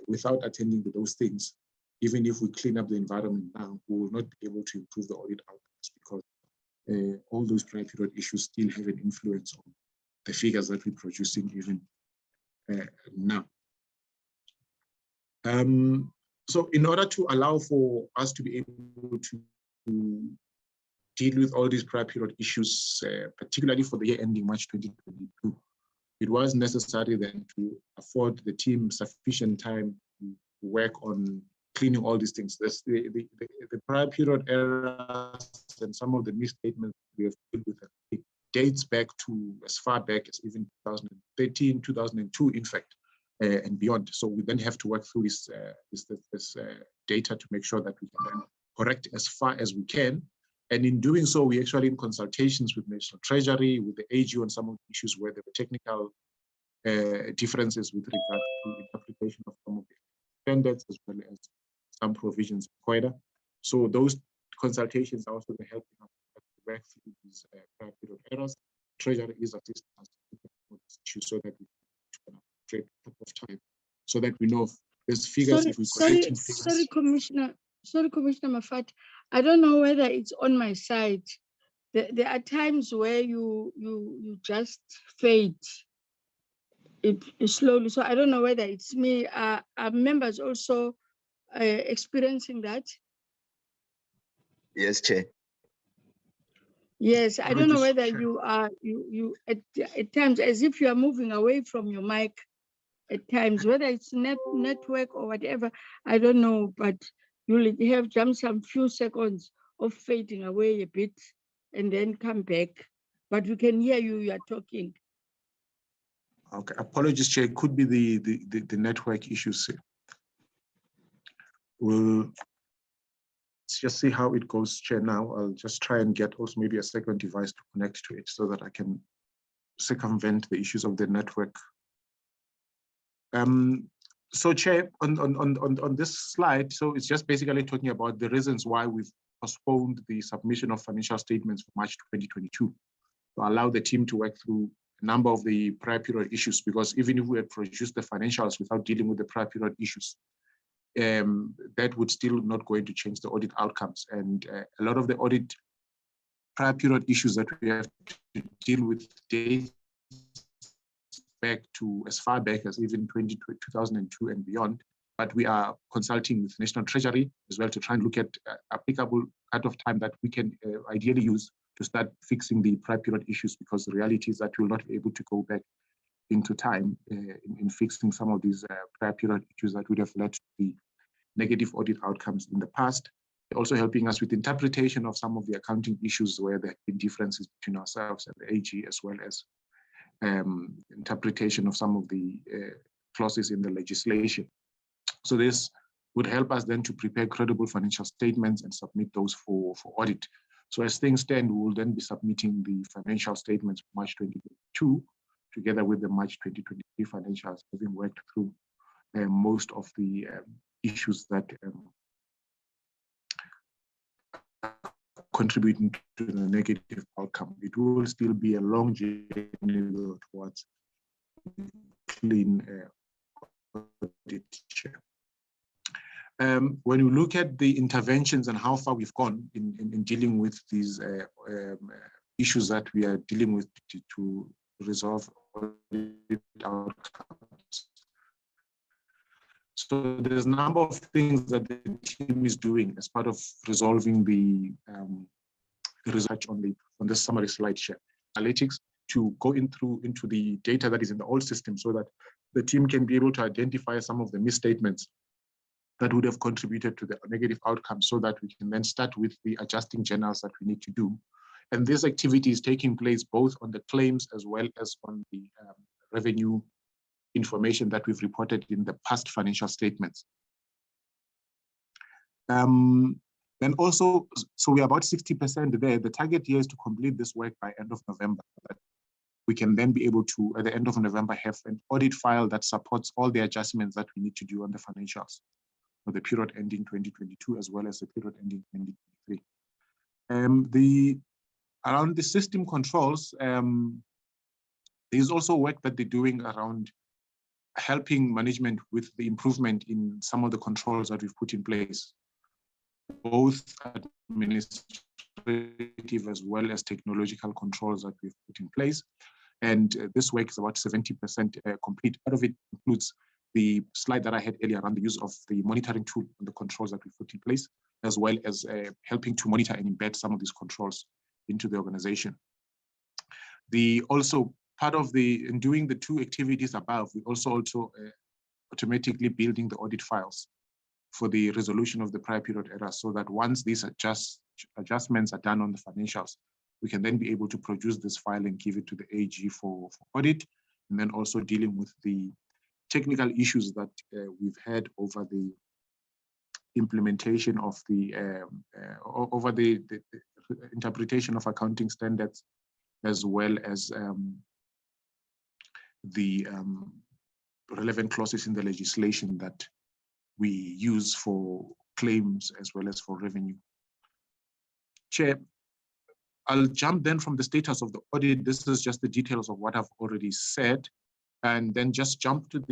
Without attending to those things, even if we clean up the environment now, we will not be able to improve the audit outcomes, because all those prior period issues still have an influence on the figures that we're producing even now. So in order to allow for us to be able to deal with all these prior period issues, particularly for the year ending March 2022, it was necessary then to afford the team sufficient time to work on cleaning all these things. The prior period errors and some of the misstatements we have dealt with it dates back to as far back as even 2013, 2002, in fact, and beyond. So we then have to work through this data to make sure that we can then correct as far as we can. And in doing so, we actually in consultations with National Treasury, with the AG on some of the issues where there were technical differences with regard to interpretation of some of the standards, as well as some provisions required. So those consultations are also helping us work through these prior period errors. Treasury is assisting us with this issue so that we can create a couple of time, so that we know if there's figures, if we correcting figures. Sorry, Commissioner Mafat. I don't know whether it's on my side. There are times where you just fade it slowly. So I don't know whether it's me. Are members also experiencing that? Yes, Chair. Yes, I don't know whether you are at times as if you are moving away from your mic at times, whether it's network or whatever, I don't know, but you'll have jumped some few seconds of fading away a bit and then come back. But we can hear you are talking. Okay, apologies, Chair. It could be the network issues. We'll just see how it goes, Chair. Now I'll just try and get also maybe a second device to connect to it so that I can circumvent the issues of the network. So Chair, on this slide, so it's just basically talking about the reasons why we've postponed the submission of financial statements for March 2022 to allow the team to work through a number of the prior period issues, because even if we had produced the financials without dealing with the prior period issues, that would still not going to change the audit outcomes. And a lot of the audit prior period issues that we have to deal with dates back to as far back as even 2002 and beyond. But we are consulting with National Treasury as well to try and look at applicable cut-off time that we can ideally use to start fixing the prior period issues, because the reality is that we will not be able to go back into time in fixing some of these prior period issues that would have led to the negative audit outcomes in the past. They're also helping us with interpretation of some of the accounting issues where there have been differences between ourselves and the AG, as well as interpretation of some of the clauses in the legislation. So this would help us then to prepare credible financial statements and submit those for audit. So as things stand, we will then be submitting the financial statements for March 2022 together with the March 2023 financials, having worked through most of the issues that contributing to the negative outcome. It will still be a long journey towards clean audit. When you look at the interventions and how far we've gone in dealing with these issues that we are dealing with to resolve audit outcomes. So there's a number of things that the team is doing as part of resolving the research on the summary slide share analytics to go into the data that is in the old system, so that the team can be able to identify some of the misstatements that would have contributed to the negative outcome, so that we can then start with the adjusting journals that we need to do And this activity is taking place both on the claims as well as on the revenue information that we've reported in the past financial statements. Then also, so we're about 60% there. The target here is to complete this work by end of November. We can then be able to, at the end of November, have an audit file that supports all the adjustments that we need to do on the financials for the period ending 2022 as well as the period ending 2023. Around the system controls, there's also work that they're doing around helping management with the improvement in some of the controls that we've put in place, both administrative as well as technological controls that we've put in place. And this work is about 70% complete. Part of it includes the slide that I had earlier around the use of the monitoring tool and the controls that we put in place, as well as helping to monitor and embed some of these controls into the organization. Also part of in doing the two activities above, we also automatically building the audit files for the resolution of the prior period errors, so that once these adjustments are done on the financials, we can then be able to produce this file and give it to the AG for audit, and then also dealing with the technical issues that we've had over the implementation of the interpretation of accounting standards, as well as the relevant clauses in the legislation that we use for claims as well as for revenue. Chair, I'll jump then from the status of the audit. This is just the details of what I've already said, and then just jump to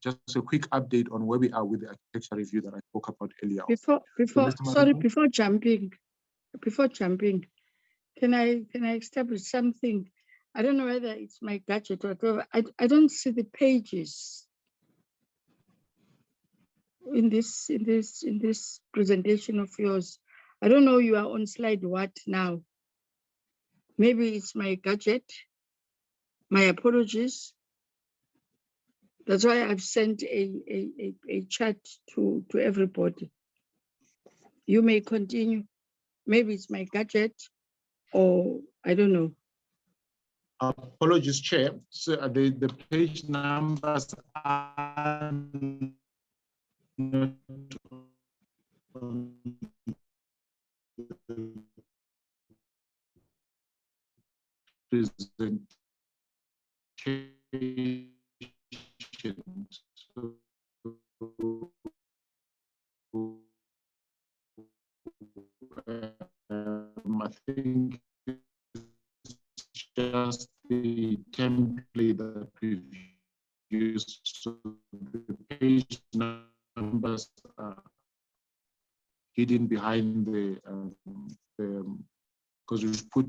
just a quick update on where we are with the architecture review that I spoke about earlier. Before jumping, can I establish something? I don't know whether it's my gadget or whatever. I don't see the pages in this presentation of yours. I don't know, you are on slide what now? Maybe it's my gadget. My apologies. That's why I've sent a chat to everybody. You may continue. Maybe it's my gadget, or I don't know. Apologies, Chair. So the page numbers are not on the presentation. So, I think it's just the template that we've used. So the page numbers are hidden behind because we've put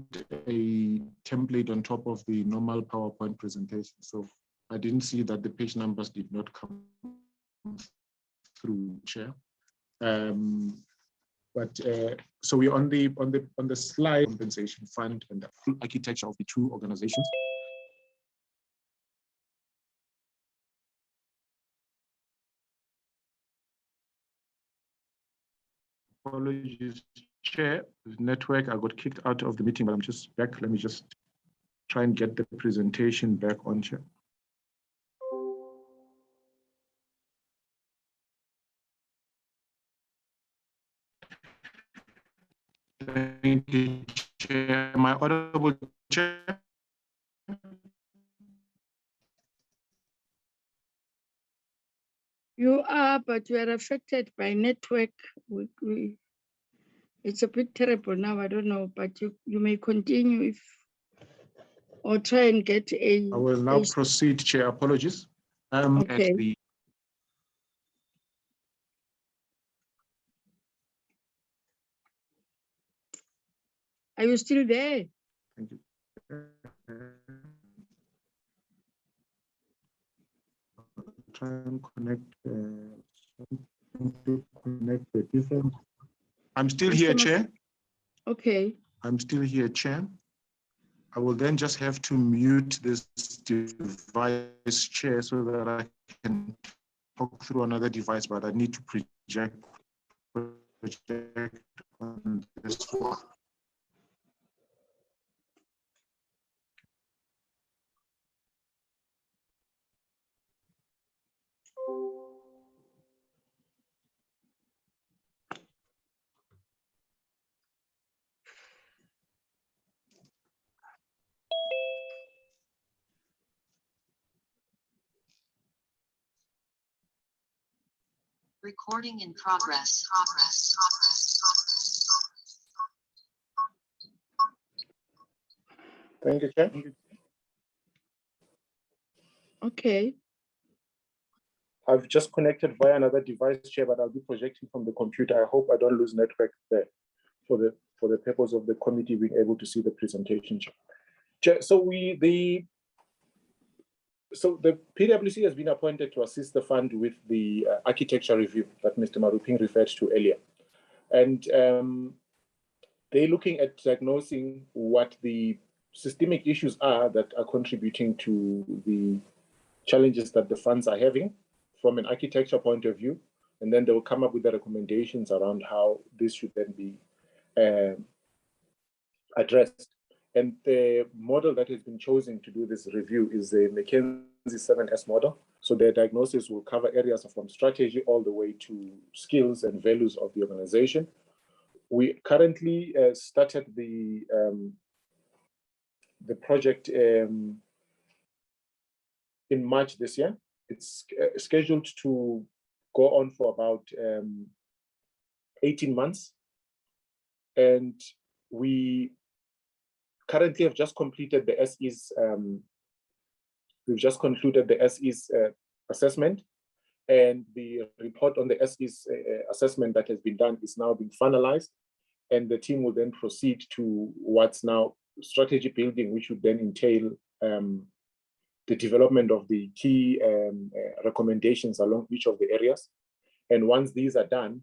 a template on top of the normal PowerPoint presentation. So I didn't see that the page numbers did not come through, Chair. So we're on the slide compensation fund and the full architecture of the two organizations. Apologies, Chair. The network, I got kicked out of the meeting, but I'm just back. Let me just try and get the presentation back on, Chair. Thank you, Chair. Am I audible, Chair? You are, but you are affected by network. It's a bit terrible now, I don't know, but you may continue or try and get a... I will now proceed, Chair. Apologies. Okay. Are you still there? Thank you. Try and connect the different. I'm still here, Chair. Okay. I'm still here, Chair. I will then just have to mute this device, Chair, so that I can talk through another device, but I need to project on this one. Recording in progress. Thank you, Chair. Okay. I've just connected via another device, Chair, but I'll be projecting from the computer. I hope I don't lose network there for the purpose of the committee being able to see the presentation, Chair. Chair, so the PwC has been appointed to assist the fund with the architecture review that Mr. Maruping referred to earlier. And they're looking at diagnosing what the systemic issues are that are contributing to the challenges that the funds are having from an architecture point of view. And then they will come up with the recommendations around how this should then be addressed. And the model that has been chosen to do this review is the McKinsey 7S model. So their diagnosis will cover areas from strategy all the way to skills and values of the organization. We currently started the project in March this year. It's scheduled to go on for about 18 months. And we currently have just completed the SE's, we've just concluded the SE's assessment, and the report on the SE's assessment that has been done is now being finalized, and the team will then proceed to what's now strategy building, which would then entail the development of the key recommendations along each of the areas. And once these are done,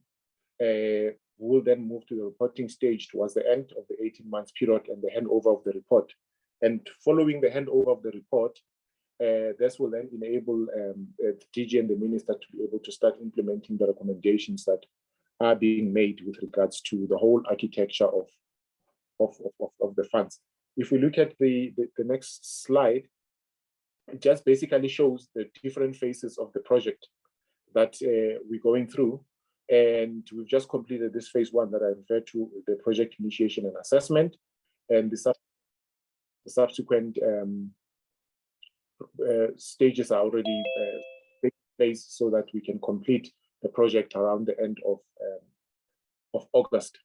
we'll then move to the reporting stage towards the end of the 18 months period and the handover of the report. And following the handover of the report, this will then enable the DG and the minister to be able to start implementing the recommendations that are being made with regards to the whole architecture of the funds. If we look at the next slide, it just basically shows the different phases of the project that we're going through. And we've just completed this phase one that I referred to, the project initiation and assessment, and the subsequent stages are already taking place so that we can complete the project around the end of August.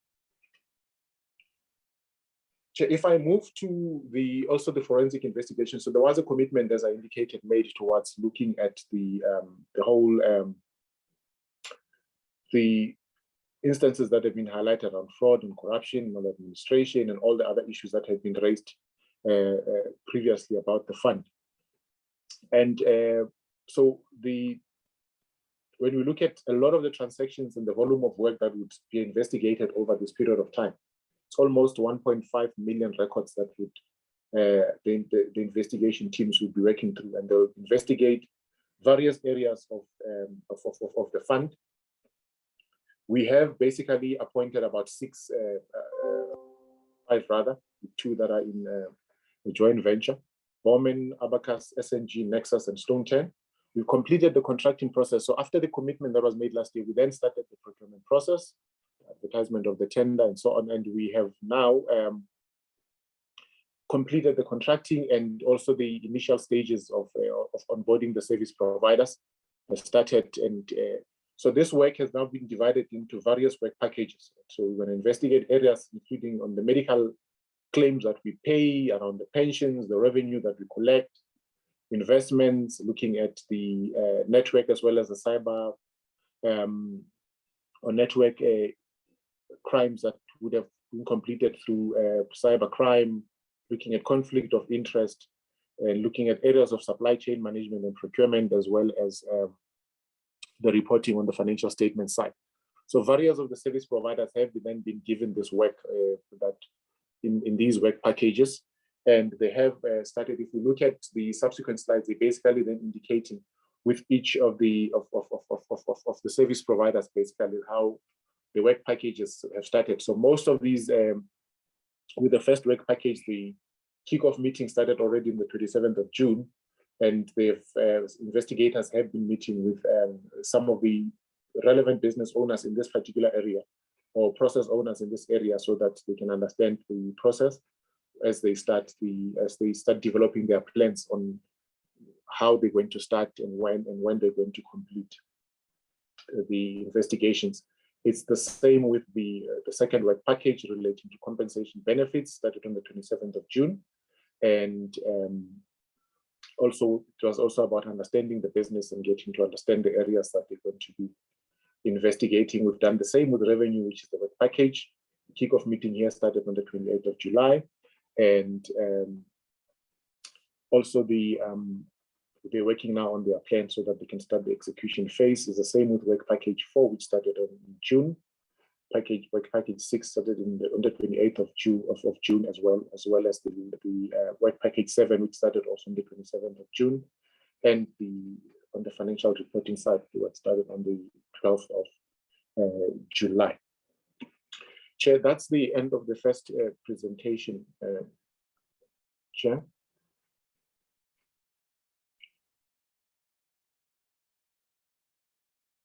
If I move to also the forensic investigation, so there was a commitment, as I indicated, made towards looking at the whole the instances that have been highlighted on fraud and corruption, maladministration, and all the other issues that have been raised previously about the fund. And so when we look at a lot of the transactions and the volume of work that would be investigated over this period of time, it's almost 1.5 million records that would the investigation teams will be working through, and they'll investigate various areas of the fund. We have basically appointed about five rather, two that are in a joint venture: Bowman, Abacus, SNG, Nexus, and Stone 10. We've completed the contracting process. So after the commitment that was made last year, we then started the procurement process, advertisement of the tender, and so on. And we have now completed the contracting, and also the initial stages of onboarding the service providers has started. And so this work has now been divided into various work packages. So we're going to investigate areas including on the medical claims that we pay, around the pensions, the revenue that we collect, investments, looking at the network as well as the cyber or network crimes that would have been completed through cyber crime, looking at conflict of interest, and looking at areas of supply chain management and procurement, as well as the reporting on the financial statement side. So various of the service providers have then been given this work that in these work packages, and they have started. If we look at the subsequent slides, they basically then indicating with each of the service providers basically how the work packages have started. So most of these, with the first work package, the kickoff meeting started already on the 27th of June, and they've investigators have been meeting with some of the relevant business owners in this particular area, or process owners in this area, so that they can understand the process as they start developing their plans on how they're going to start and when they're going to complete. the investigations. It's the same with the second work package relating to compensation benefits, started on the 27th of June. And also, it was also about understanding the business and getting to understand the areas that they're going to be investigating. We've done the same with revenue, which is the work package. The kickoff meeting here started on the 28th of July. And also they're working now on their plan so that they can start the execution phase. Is the same with work package 4, which started in June. Work package 6 started on the 28th of June as well as the work package 7, which started also on the 27th of June. And on the financial reporting side, the work started on the 12th of July. Chair, that's the end of the first presentation. Chair.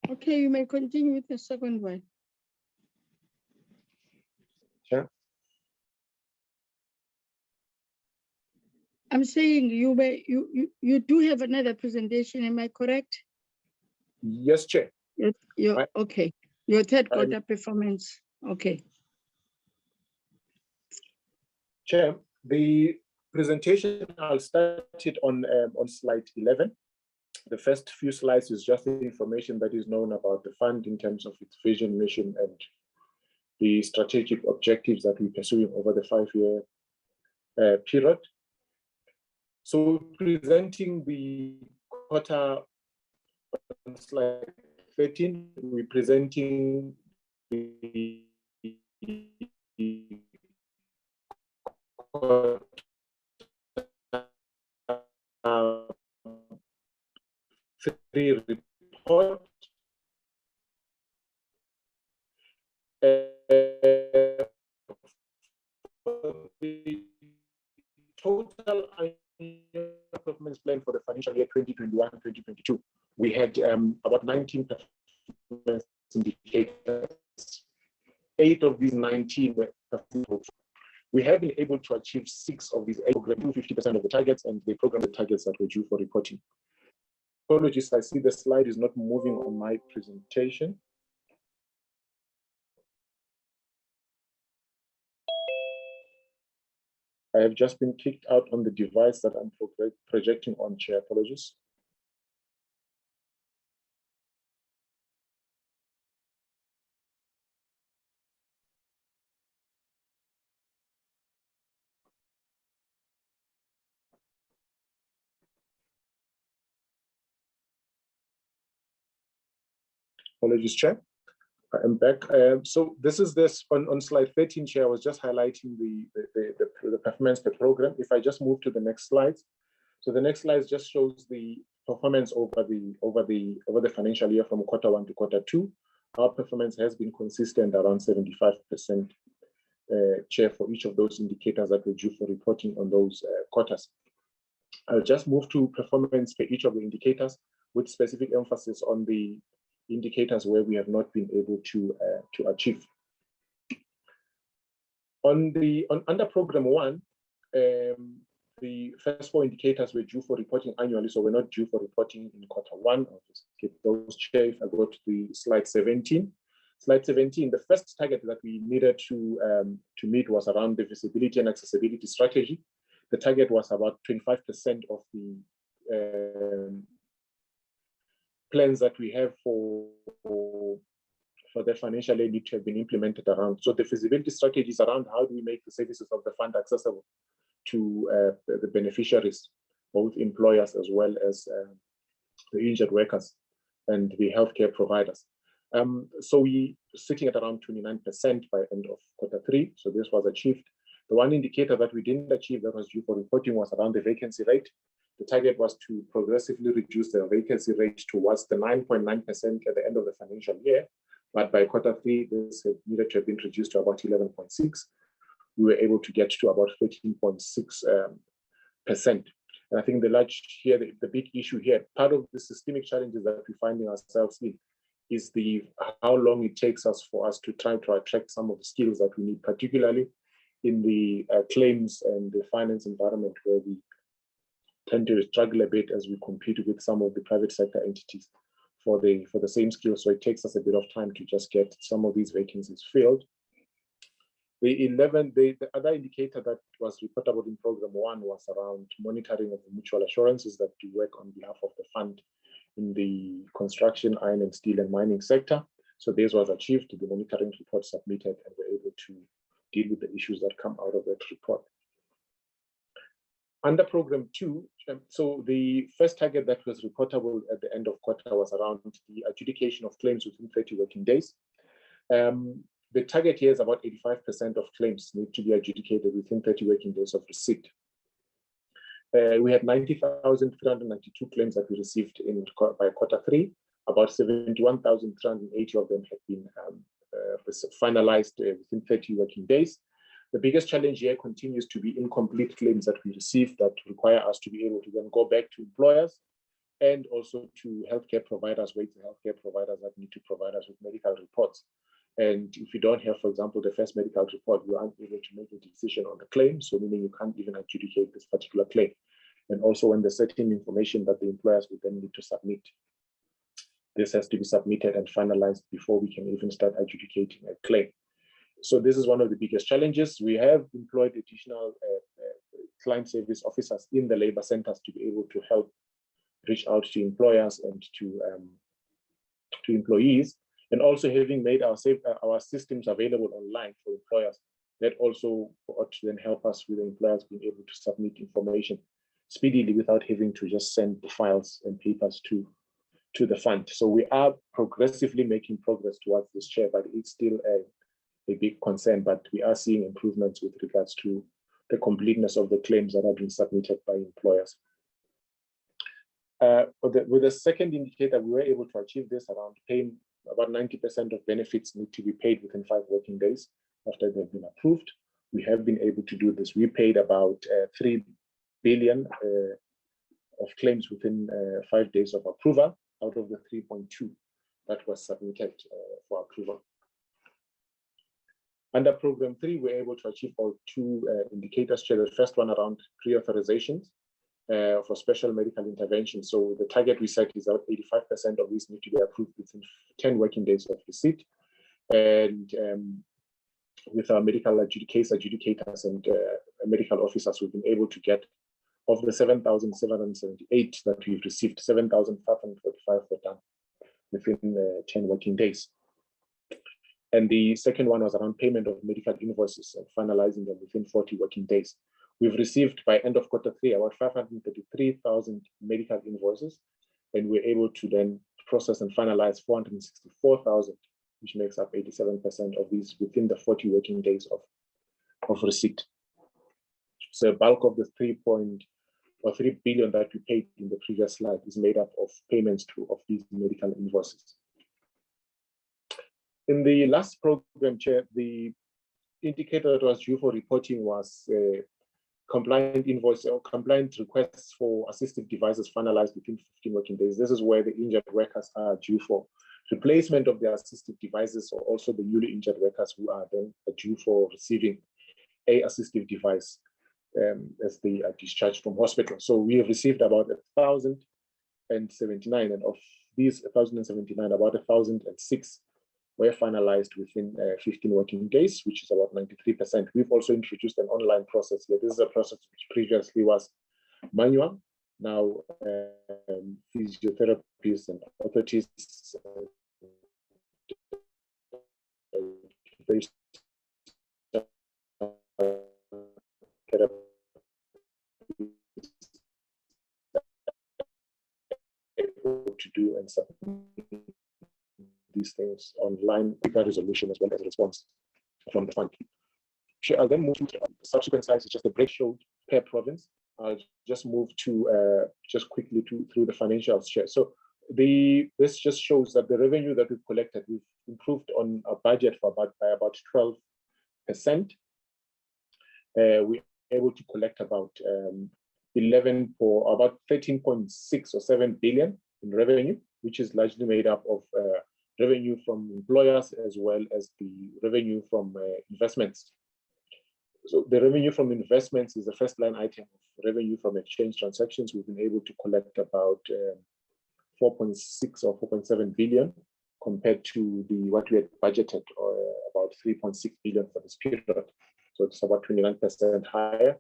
Okay, you may continue with the second one. Chair. I'm saying you do have another presentation, am I correct? Yes, Chair. Okay, your third quarter performance. Okay. Chair, the presentation, I'll start it on slide 11. The first few slides is just the information that is known about the fund in terms of its vision, mission, and the strategic objectives that we're pursuing over the 5-year period. So presenting the quarter on slide 13, we're presenting the three report. The total annual performance plan for the financial year 2021-2022, we had about 19 performance indicators. 8 of these 19 were performance. We have been able to achieve 6 of these 8 programs, 50% of the targets, and they program the targets that were due for reporting. Apologies, I see the slide is not moving on my presentation. I have just been kicked out on the device that I'm projecting on, Chair. Apologies. Apologies, Chair. I am back. So this is on slide 13, Chair. I was just highlighting the performance per program. If I just move to the next slide. So the next slide just shows the performance over the financial year from quarter 1 to quarter 2. Our performance has been consistent around 75%, Chair, for each of those indicators that were due for reporting on those quarters. I'll just move to performance for each of the indicators with specific emphasis on the indicators where we have not been able to achieve. Under program 1, the first 4 indicators were due for reporting annually, so we're not due for reporting in quarter 1. I'll just skip those, Chair. If I go to the slide 17. Slide 17, the first target that we needed to meet was around the visibility and accessibility strategy. The target was about 25% of the plans that we have for the financial year need to have been implemented around. So the feasibility strategy is around how do we make the services of the fund accessible to the beneficiaries, both employers as well as the injured workers and the healthcare providers. So we sitting at around 29% by end of quarter 3. So this was achieved. The one indicator that we didn't achieve that was due for reporting was around the vacancy rate. The target was to progressively reduce the vacancy rate towards the 9.9% at the end of the financial year. But by quarter 3, this needed to have been reduced to about 11.6. We were able to get to about 13.6%. And I think the big issue here, part of the systemic challenges that we're finding ourselves in is how long it takes us for us to try to attract some of the skills that we need, particularly in the claims and the finance environment, where we tend to struggle a bit as we compete with some of the private sector entities for the same skills. So it takes us a bit of time to just get some of these vacancies filled. The other indicator that was reportable in program 1 was around monitoring of the mutual assurances that we work on behalf of the fund in the construction, iron and steel and mining sector. So this was achieved, the monitoring report submitted, and we're able to deal with the issues that come out of that report. Under program 2, so the first target that was reportable at the end of quarter was around the adjudication of claims within 30 working days. The target here is about 85% of claims need to be adjudicated within 30 working days of receipt. We had 90,392 claims that we received by quarter 3. About 71,380 of them had been finalized within 30 working days. The biggest challenge here continues to be incomplete claims that we receive that require us to be able to then go back to employers and also to healthcare providers, healthcare providers that need to provide us with medical reports. And if you don't have, for example, the first medical report, you aren't able to make a decision on the claim, so meaning you can't even adjudicate this particular claim. And also when there's certain information that the employers will then need to submit, this has to be submitted and finalized before we can even start adjudicating a claim. So this is one of the biggest challenges. We have employed additional client service officers in the labor centers to be able to help reach out to employers and to employees, and also having made our systems available online for employers. That also ought to then help us with the employers being able to submit information speedily without having to just send the files and papers to the fund. So we are progressively making progress towards this, Chair, but it's still a big concern, but we are seeing improvements with regards to the completeness of the claims that are being submitted by employers. With the second indicator, we were able to achieve this around paying about 90% of benefits need to be paid within 5 working days after they've been approved. We have been able to do this. We paid about 3 billion of claims within 5 days of approval out of the 3.2 that was submitted for approval. Under program 3, we're able to achieve all 2 indicators. The first one around pre-authorizations for special medical intervention. So the target we set is that 85% of these need to be approved within 10 working days of receipt. And with our case adjudicators and medical officers, we've been able to get, of the 7,778 that we've received, 7,545 were done within 10 working days. And the second one was around payment of medical invoices and finalizing them within 40 working days. We've received by end of quarter 3 about 533,000 medical invoices, and we're able to then process and finalize 464,000, which makes up 87% of these within the 40 working days of receipt. So bulk of the 3 billion that we paid in the previous slide is made up of payments of these medical invoices. In the last program, Chair, the indicator that was due for reporting was compliant invoice or compliant requests for assistive devices finalized within 15 working days. This is where the injured workers are due for replacement of their assistive devices, or also the newly injured workers who are then due for receiving a assistive device as they are discharged from hospital. So we have received about 1,079, and of these 1,079, about 1,006 were finalized within 15 working days, which is about 93%. We've also introduced an online process here. This is a process which previously was manual. Now, physiotherapists and orthotists to do and submit these things online with a resolution as well as a response from the fund. I'll then move to the subsequent slides. It's just a break showed per province. I'll just move to just quickly through the financials share. So this just shows that the revenue that we've collected, we've improved on our budget by about 12%. We're able to collect about 13.6 or 7 billion in revenue, which is largely made up of revenue from employers as well as the revenue from investments. So the revenue from investments is the first line item of revenue from exchange transactions. We've been able to collect about 4.6 or 4.7 billion compared to what we had budgeted, or about 3.6 billion for this period. So it's about 29% higher.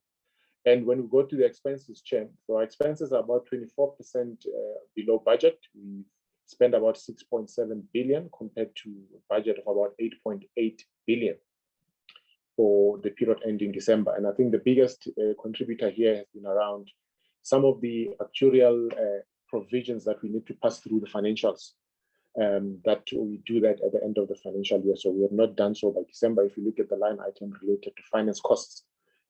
And when we go to the expenses, Chair, so our expenses are about 24% below budget. We spend about 6.7 billion compared to a budget of about 8.8 billion for the period ending December. And I think the biggest contributor here has been around some of the actuarial provisions that we need to pass through the financials. That we do that at the end of the financial year. So we have not done so by December. If you look at the line item related to finance costs,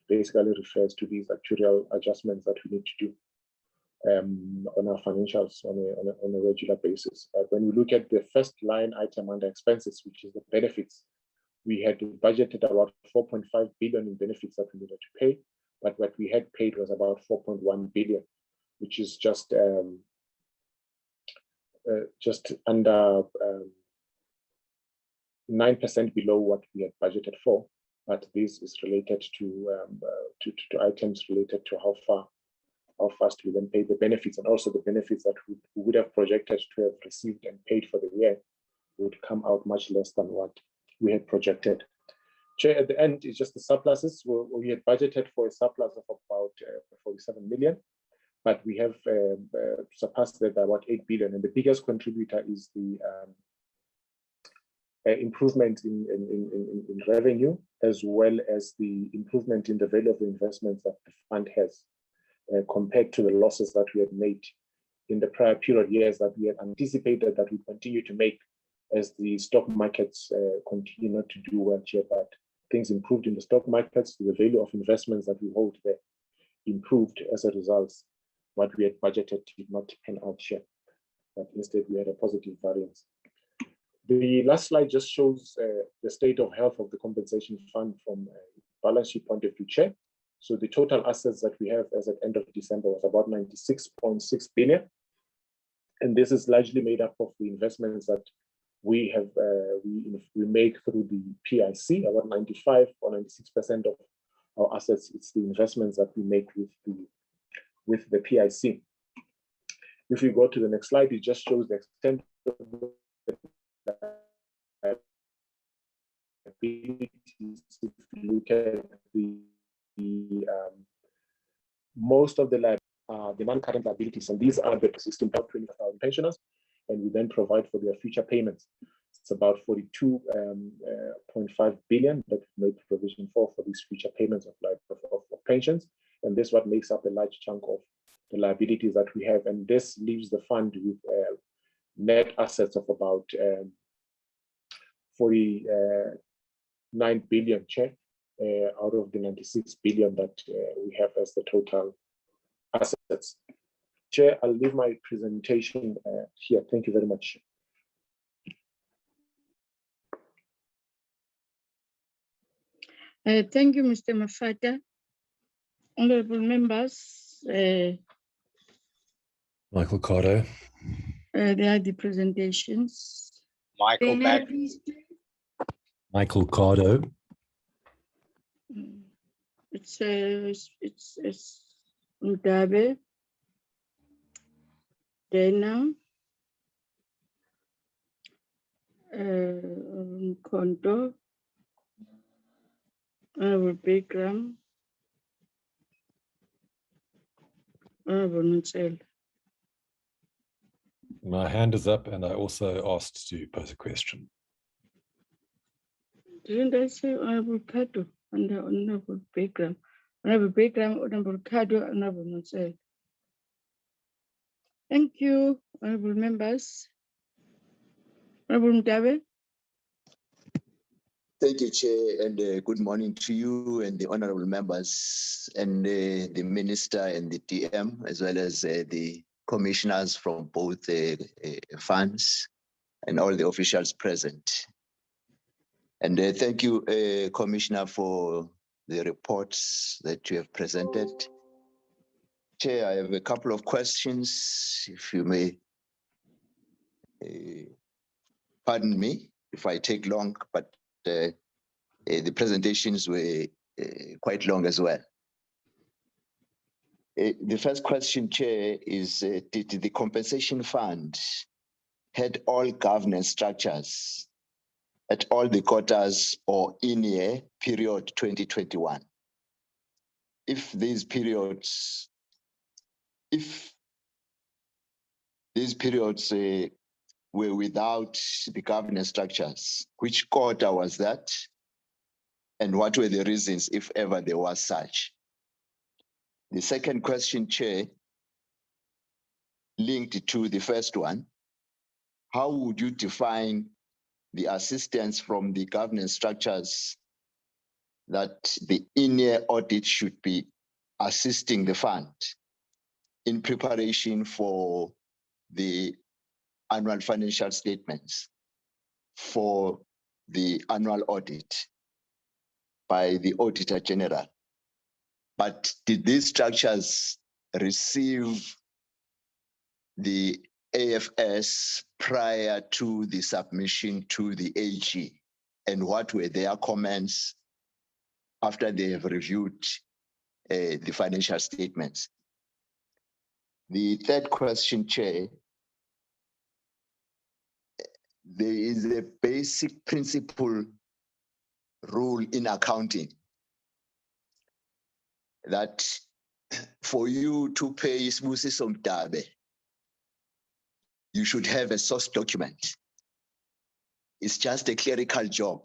basically refers to these actuarial adjustments that we need to do on our financials on a regular basis. When we look at the first line item under expenses, which is the benefits, we had budgeted about 4.5 billion in benefits that we needed to pay, but what we had paid was about 4.1 billion, which is just under 9% below what we had budgeted for. But this is related to items related to how fast we then pay the benefits, and also the benefits that we would have projected to have received and paid for the year would come out much less than what we had projected. Chair, at the end is just the surpluses. We had budgeted for a surplus of about 47 million, but we have surpassed that by about 8 billion. And the biggest contributor is the improvement in revenue, as well as the improvement in the value of the investments that the fund has compared to the losses that we had made in the prior period years that we had anticipated that we continue to make as the stock markets continue not to do well here. But things improved in the stock markets, the value of investments that we hold there improved as a result. What we had budgeted did not pan out here, but instead we had a positive variance. The last slide just shows the state of health of the compensation fund from a balance sheet point of view, Chair. So the total assets that we have as at end of December was about 96.6 billion. And this is largely made up of the investments that we have we make through the PIC. About 95 or 96% of our assets, it's the investments that we make with the PIC. If we go to the next slide, it just shows the extent of the abilities. If you look at the most of the non-current liabilities, and these are the existing about 20,000 pensioners, and we then provide for their future payments. It's about 42.5 billion that we made provision for these future payments of pensions, and this is what makes up a large chunk of the liabilities that we have, and this leaves the fund with net assets of about 49 billion, Chair, out of the 96 billion that we have as the total assets. Chair, I'll leave my presentation here. Thank you very much. Thank you, Mr. Mafata. Honorable members, Michael Cardo. there are the presentations. Michael back. Michael Cardo. It's Mugabe, Dana, Konto, Honorable Bikram, Honorable Nutsel. My hand is up, and I also asked to pose a question. Didn't I say Honorable Kato and Honorable Bikram? Honorable Bikram, Honorable Kato, Honorable Nutsel. Thank you, honorable members. Honorable Mugabe. Thank you, Chair, and good morning to you and the honorable members and the minister and the DM, as well as the commissioners from both funds and all the officials present. And thank you, Commissioner, for the reports that you have presented. Chair, I have a couple of questions, if you may. Pardon me if I take long, but the presentations were quite long as well. The first question, Chair, is did the compensation fund had all governance structures at all the quarters or in year period 2021? If these periods were without the governance structures, which quarter was that? And what were the reasons, if ever there was such? The second question, Chair, linked to the first one, how would you define the assistance from the governance structures that the in-year audit should be assisting the fund in preparation for the annual financial statements for the annual audit by the Auditor-General? But did these structures receive the AFS prior to the submission to the AG? And what were their comments after they have reviewed the financial statements? The third question, Chair, there is a basic principle rule in accounting that for you to pay Sibusiso Mdabe, you should have a source document. It's just a clerical job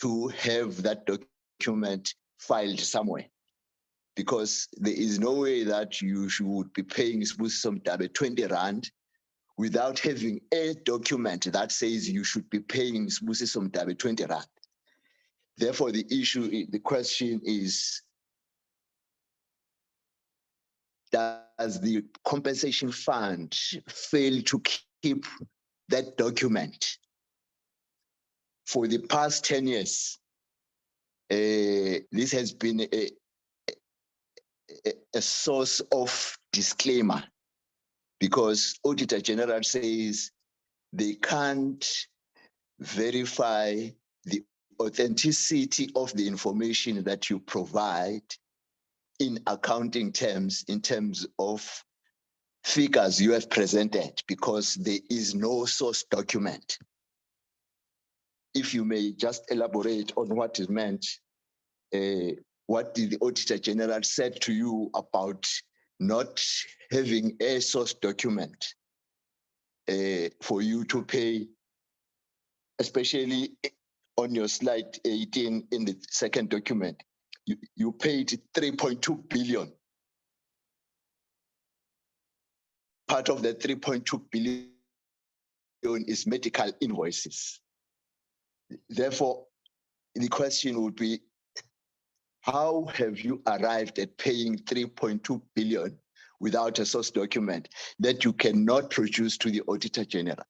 to have that document filed somewhere, because there is no way that you should be paying Sibusiso Mdabe 20 Rand without having a document that says you should be paying Sibusiso Mdabe 20 Rand. Therefore, the question is, does the compensation fund fail to keep that document? For the past 10 years, this has been a source of disclaimer, because Auditor-General says they can't verify the authenticity of the information that you provide in accounting terms, in terms of figures you have presented, because there is no source document. If you may just elaborate on what is meant, what did the Auditor-General said to you about not having a source document for you to pay, especially on your slide 18 in the second document, you paid 3.2 billion. Part of the 3.2 billion is medical invoices. Therefore, the question would be, how have you arrived at paying 3.2 billion without a source document that you cannot produce to the Auditor-General?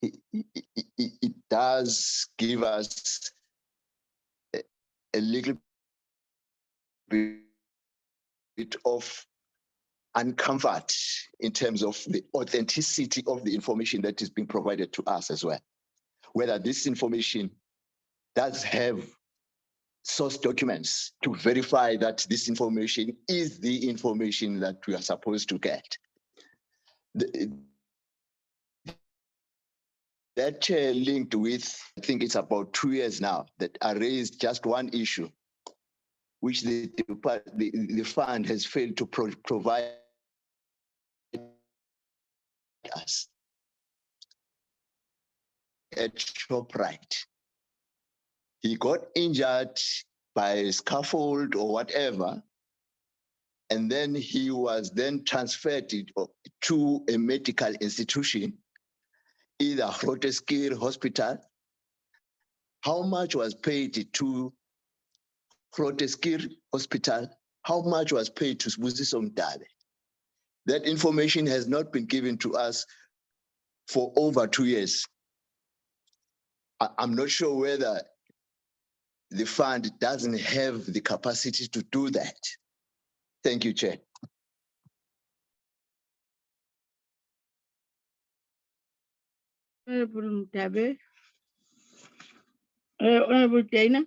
It does give us a little bit of uncomfort in terms of the authenticity of the information that is being provided to us as well. Whether this information does have source documents to verify that this information is the information that we are supposed to get. That linked with, I think it's about 2 years now, that I raised just one issue, which the fund has failed to provide us at ShopRite. He got injured by a scaffold or whatever, and then he was then transferred to a medical institution, either Groote Hospital. How much was paid to Groote Hospital? How much was paid to Sibusiso Mdabe? That information has not been given to us for over 2 years. I'm not sure whether the fund doesn't have the capacity to do that. Thank you, Chair. Honorable Mdabe. Honorable Dana.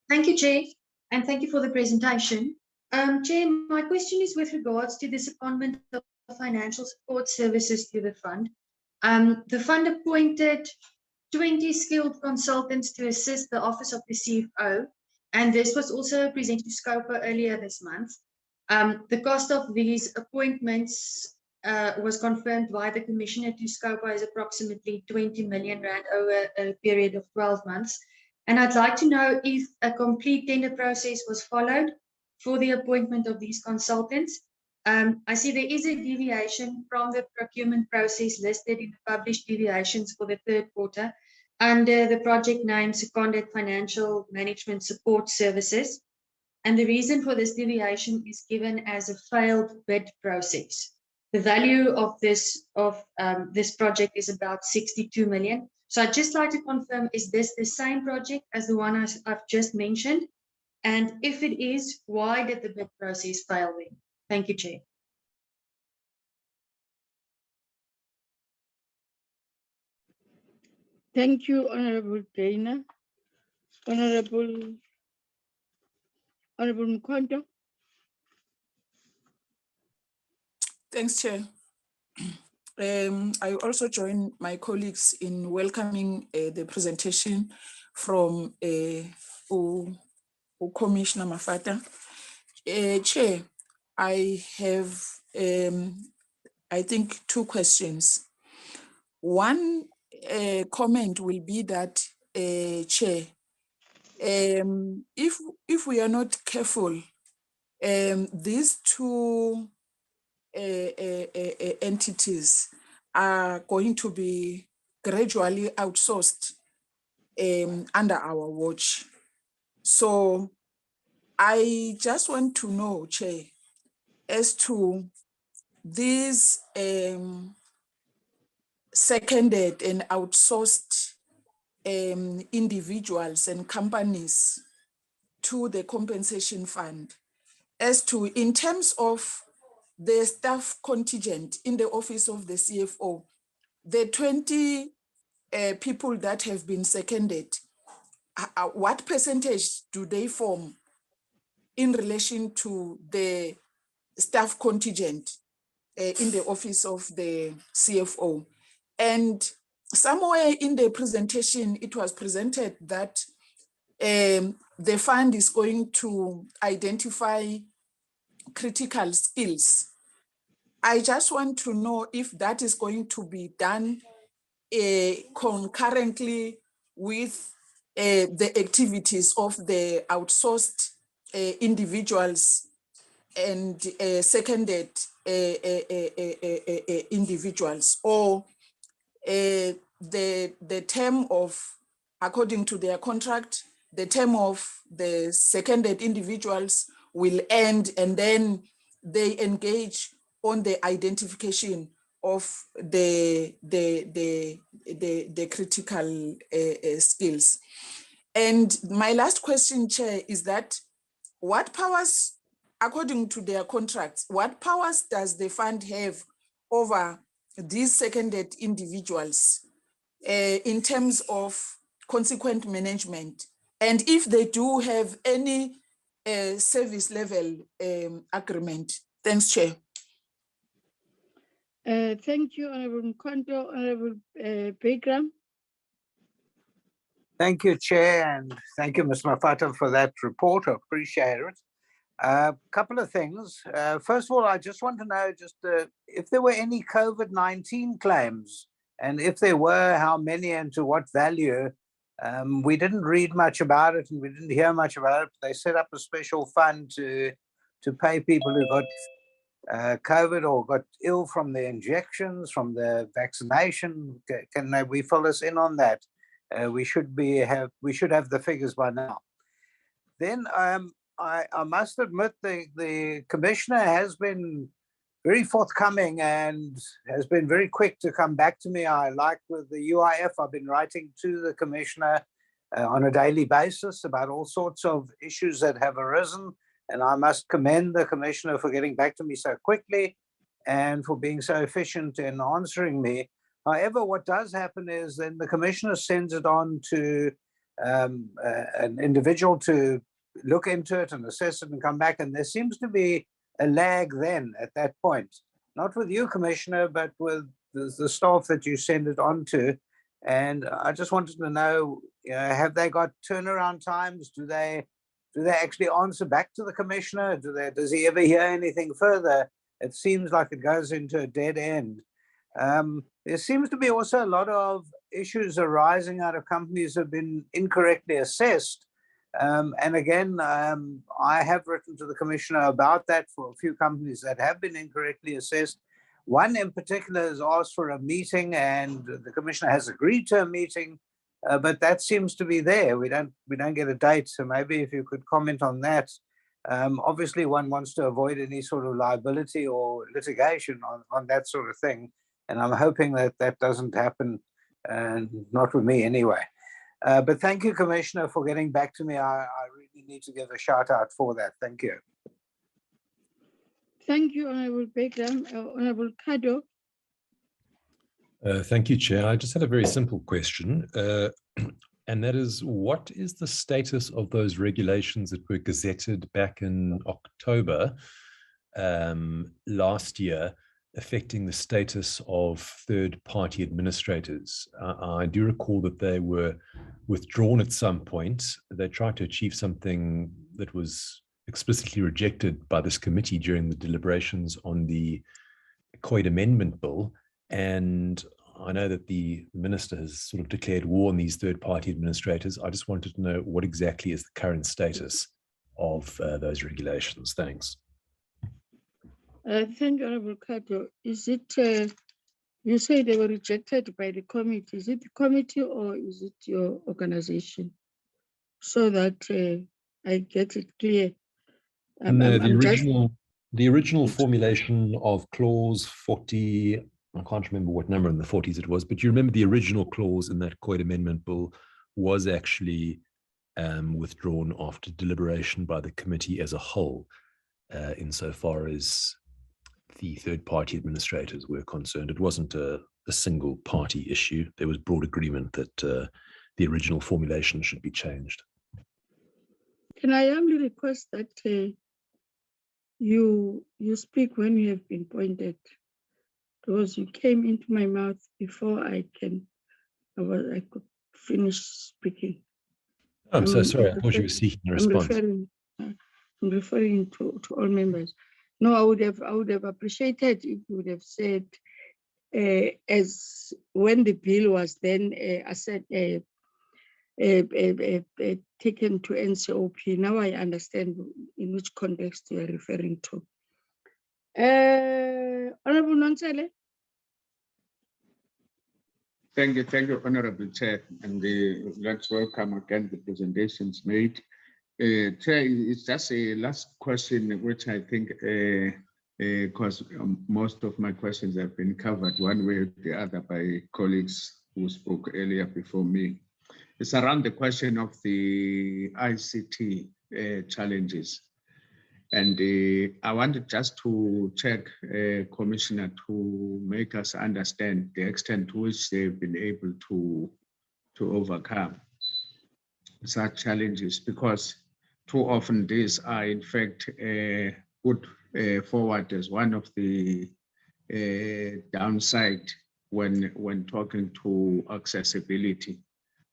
Thank you, Chair. and thank you for the presentation. Chair, my question is with regards to the secondment of financial support services to the fund. The fund appointed 20 skilled consultants to assist the Office of the CFO, and this was also presented to SCOPA earlier this month. The cost of these appointments was confirmed by the Commissioner to SCOPA as approximately 20 million rand over a period of 12 months. And I'd like to know if a complete tender process was followed for the appointment of these consultants. I see there is a deviation from the procurement process listed in the published deviations for the third quarter under the project name Seconded Financial Management Support Services. And the reason for this deviation is given as a failed bid process. The value of this project is about 62 million. So I'd just like to confirm, is this the same project as the one I've just mentioned? And if it is, why did the bid process fail then? Thank you, Chair. Thank you, Honorable Dana. Honorable Mkhonto. Thanks, Chair. I also join my colleagues in welcoming the presentation from Commissioner Mafata. Chair, I have, I think, two questions. One comment will be that, Chair, if we are not careful, these two entities are going to be gradually outsourced under our watch. So I just want to know, Chair, as to these seconded and outsourced individuals and companies to the compensation fund, as to, in terms of the staff contingent in the office of the CFO, the 20 people that have been seconded, what percentage do they form in relation to the staff contingent in the office of the CFO? And somewhere in the presentation, it was presented that the fund is going to identify critical skills. I just want to know if that is going to be done concurrently with the activities of the outsourced individuals and seconded individuals, or the term of, according to their contract, the term of the seconded individuals will end, and then they engage on the identification of the critical skills. And my last question, Chair, is that what powers, according to their contracts, what powers does the fund have over these seconded individuals in terms of consequent management? And if they do have any service level agreement? Thanks, Chair. Thank you, Honorable Mkhonto. Honorable Pegram. Thank you, Chair, and thank you, Ms. Mafata, for that report. I appreciate it. A couple of things. First of all, I just want to know if there were any COVID-19 claims, and if there were, how many and to what value. We didn't read much about it, and we didn't hear much about it. They set up a special fund to pay people who got COVID or got ill from the injections, from the vaccination. Can we fill us in on that? We should have the figures by now. Then I must admit the Commissioner has been very forthcoming and has been very quick to come back to me. I like with the UIF, I've been writing to the Commissioner on a daily basis about all sorts of issues that have arisen. And I must commend the Commissioner for getting back to me so quickly and for being so efficient in answering me. However, what does happen is then the Commissioner sends it on to an individual to look into it and assess it and come back. And there seems to be a lag then at that point, not with you, Commissioner, but with the staff that you send it on to. And I just wanted to know, have they got turnaround times? Do they actually answer back to the Commissioner? Does he ever hear anything further? It seems like it goes into a dead end. There seems to be also a lot of issues arising out of companies that have been incorrectly assessed. And again, I have written to the Commissioner about that for a few companies that have been incorrectly assessed. One in particular has asked for a meeting, and the Commissioner has agreed to a meeting, but that seems to be there. We don't get a date, so maybe if you could comment on that. Obviously, one wants to avoid any sort of liability or litigation on that sort of thing, and I'm hoping that that doesn't happen, not with me anyway. But thank you, Commissioner, for getting back to me. I really need to give a shout out for that. Thank you. Thank you, Honorable Begram. Honorable Kado. Thank you, Chair. I just had a very simple question, and that is, what is the status of those regulations that were gazetted back in October last year, affecting the status of third-party administrators? I do recall that they were withdrawn at some point. They tried to achieve something that was explicitly rejected by this committee during the deliberations on the COID amendment bill. And I know that the minister has sort of declared war on these third-party administrators. I just wanted to know what exactly is the current status of those regulations. Thanks. Thank you, Honorable Kato. Is it, you say they were rejected by the committee. Is it the committee or is it your organization? So that I get it clear. No, the original formulation of clause 40, I can't remember what number in the 40s it was, but you remember the original clause in that COID amendment bill was actually withdrawn after deliberation by the committee as a whole, insofar as the third-party administrators were concerned. It wasn't a single party issue. There was broad agreement that the original formulation should be changed. Can I humbly request that you speak when you have been pointed, because you came into my mouth before I could finish speaking. I'm so sorry. I thought you were seeking a response. I'm referring to all members. No, I would have appreciated if you would have said, as when the bill was then taken to NCOP. Now I understand in which context you are referring to. Honorable Nonsele. Thank you, Honorable Chair, and let's welcome again the presentations made. Chair, it's just a last question, which I think, because most of my questions have been covered one way or the other by colleagues who spoke earlier before me. It's around the question of the ICT challenges. And I wanted just to check, Commissioner, to make us understand the extent to which they've been able to overcome such challenges, because too often these are in fact put forward as one of the downside when talking to accessibility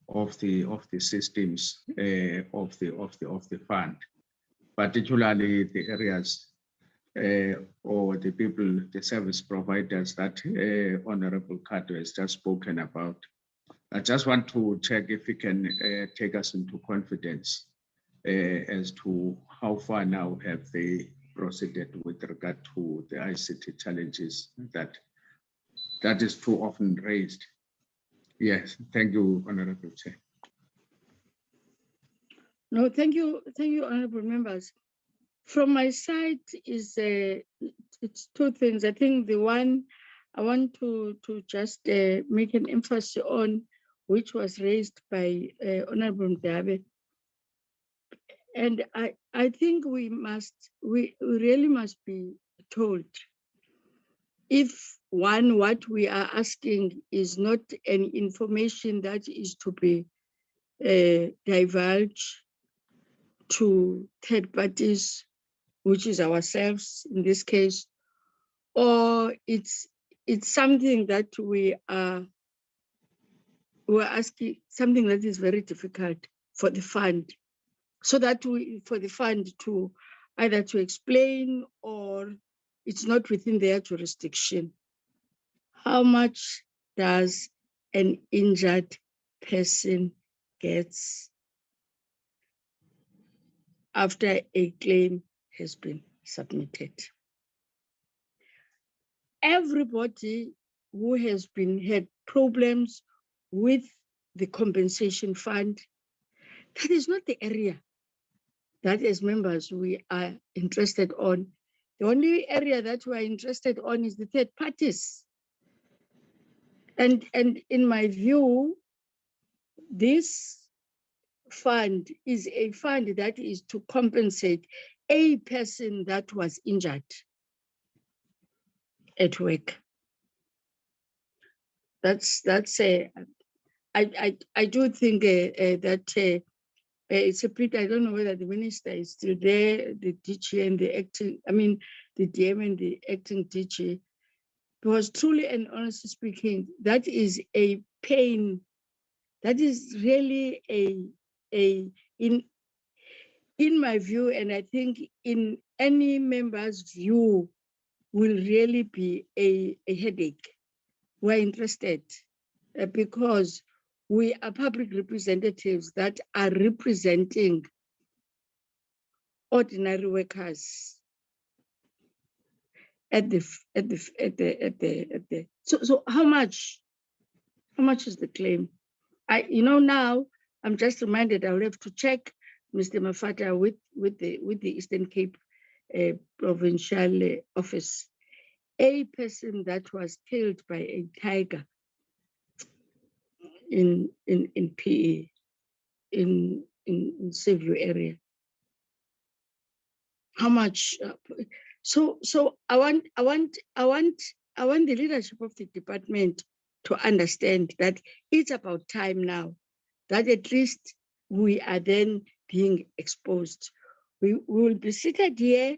of the systems of the fund, particularly the areas or the people, the service providers that Honorable Kato has just spoken about. I just want to check if you can take us into confidence as to how far now have they proceeded with regard to the ICT challenges that is too often raised. Yes, thank you, Honorable Chair. No, thank you, honorable members. From my side is it's two things. I think the one I want to just make an emphasis on, which was raised by Honorable Mdabe. And I think we really must be told, if what we are asking is not an information that is to be divulged to third parties, which is ourselves in this case, or it's something that we're asking, something that is very difficult for the fund, so that for the fund to either to explain or it's not within their jurisdiction. How much does an injured person gets after a claim has been submitted? Everybody who has had problems with the compensation fund, that is not the area that as members we are interested on. The only area that we are interested on is the third parties. And in my view, this fund is a fund that is to compensate a person that was injured at work. I do think that it's a pity. I don't know whether the minister is still there, the DG and the acting, the DM and the acting DG, because truly and honestly speaking, that is a pain. That is really in my view, and I think in any member's view, will really be a headache. We're interested because we are public representatives that are representing ordinary workers so how much is the claim? Now I'm just reminded I'll have to check, Mr. Mafata, with the Eastern Cape provincial office. A person that was killed by a tiger in PE in Seaview area. How much? So I want the leadership of the department to understand that it's about time now that at least we are then being exposed. We will be seated here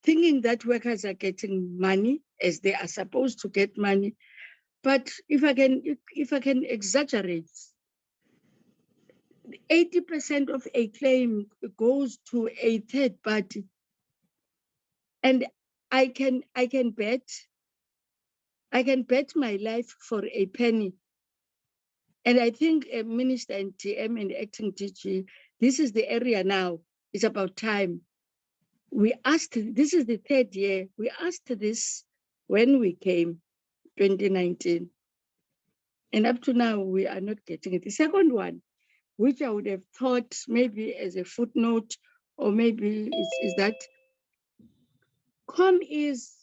thinking that workers are getting money as they are supposed to get money. But if I can exaggerate, 80% of a claim goes to a third party. And I can bet my life for a penny. And I think Minister and TM and Acting DG, this is the area now. It's about time. We asked, this is the third year, we asked this when we came, 2019. And up to now, we are not getting it. The second one, which I would have thought maybe as a footnote, or maybe is that ComEase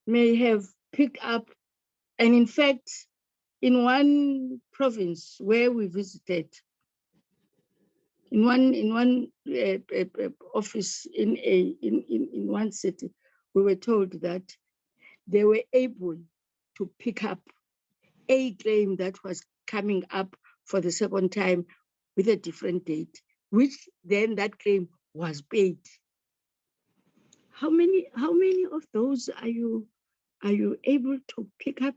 may have picked up, and in fact, in one province where we visited, in one office in one city, we were told that they were able to pick up a claim that was coming up for the second time with a different date, which then that claim was paid. How many of those are you able to pick up?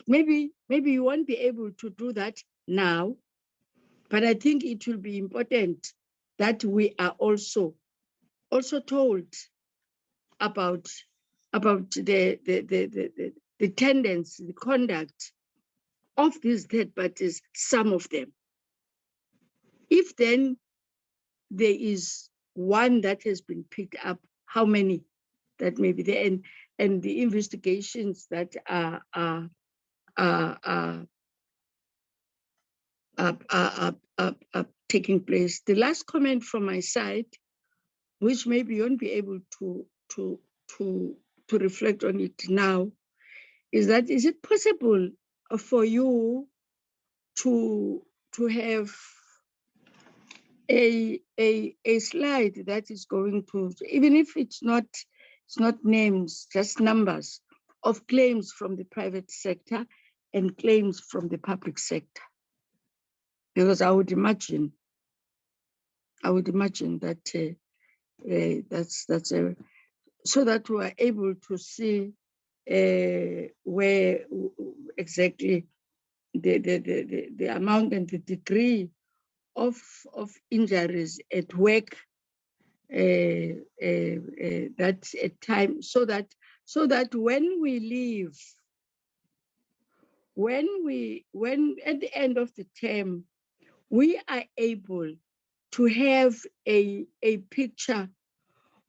Maybe you won't be able to do that now, but I think it will be important that we are also told about the tendency, the conduct of these third parties, some of them. If then there is one that has been picked up, how many that may be there, and the investigations that are taking place. The last comment from my side, which maybe you won't be able to reflect on it now, is that is it possible for you to have a slide that is going to, even if it's not names, just numbers of claims from the private sector and claims from the public sector? Because I would imagine I would imagine that that's so that we are able to see where exactly the amount and the degree of injuries at work that's at time, so that when we leave, when at the end of the term, we are able to have a picture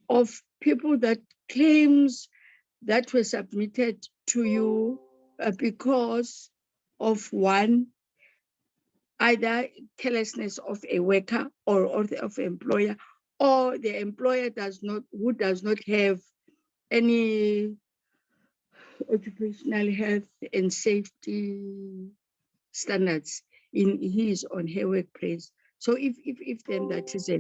of people that claims that were submitted to you because of one, either carelessness of a worker or of the employer, or the employer who does not have any occupational health and safety standards in his or her workplace. So if then that is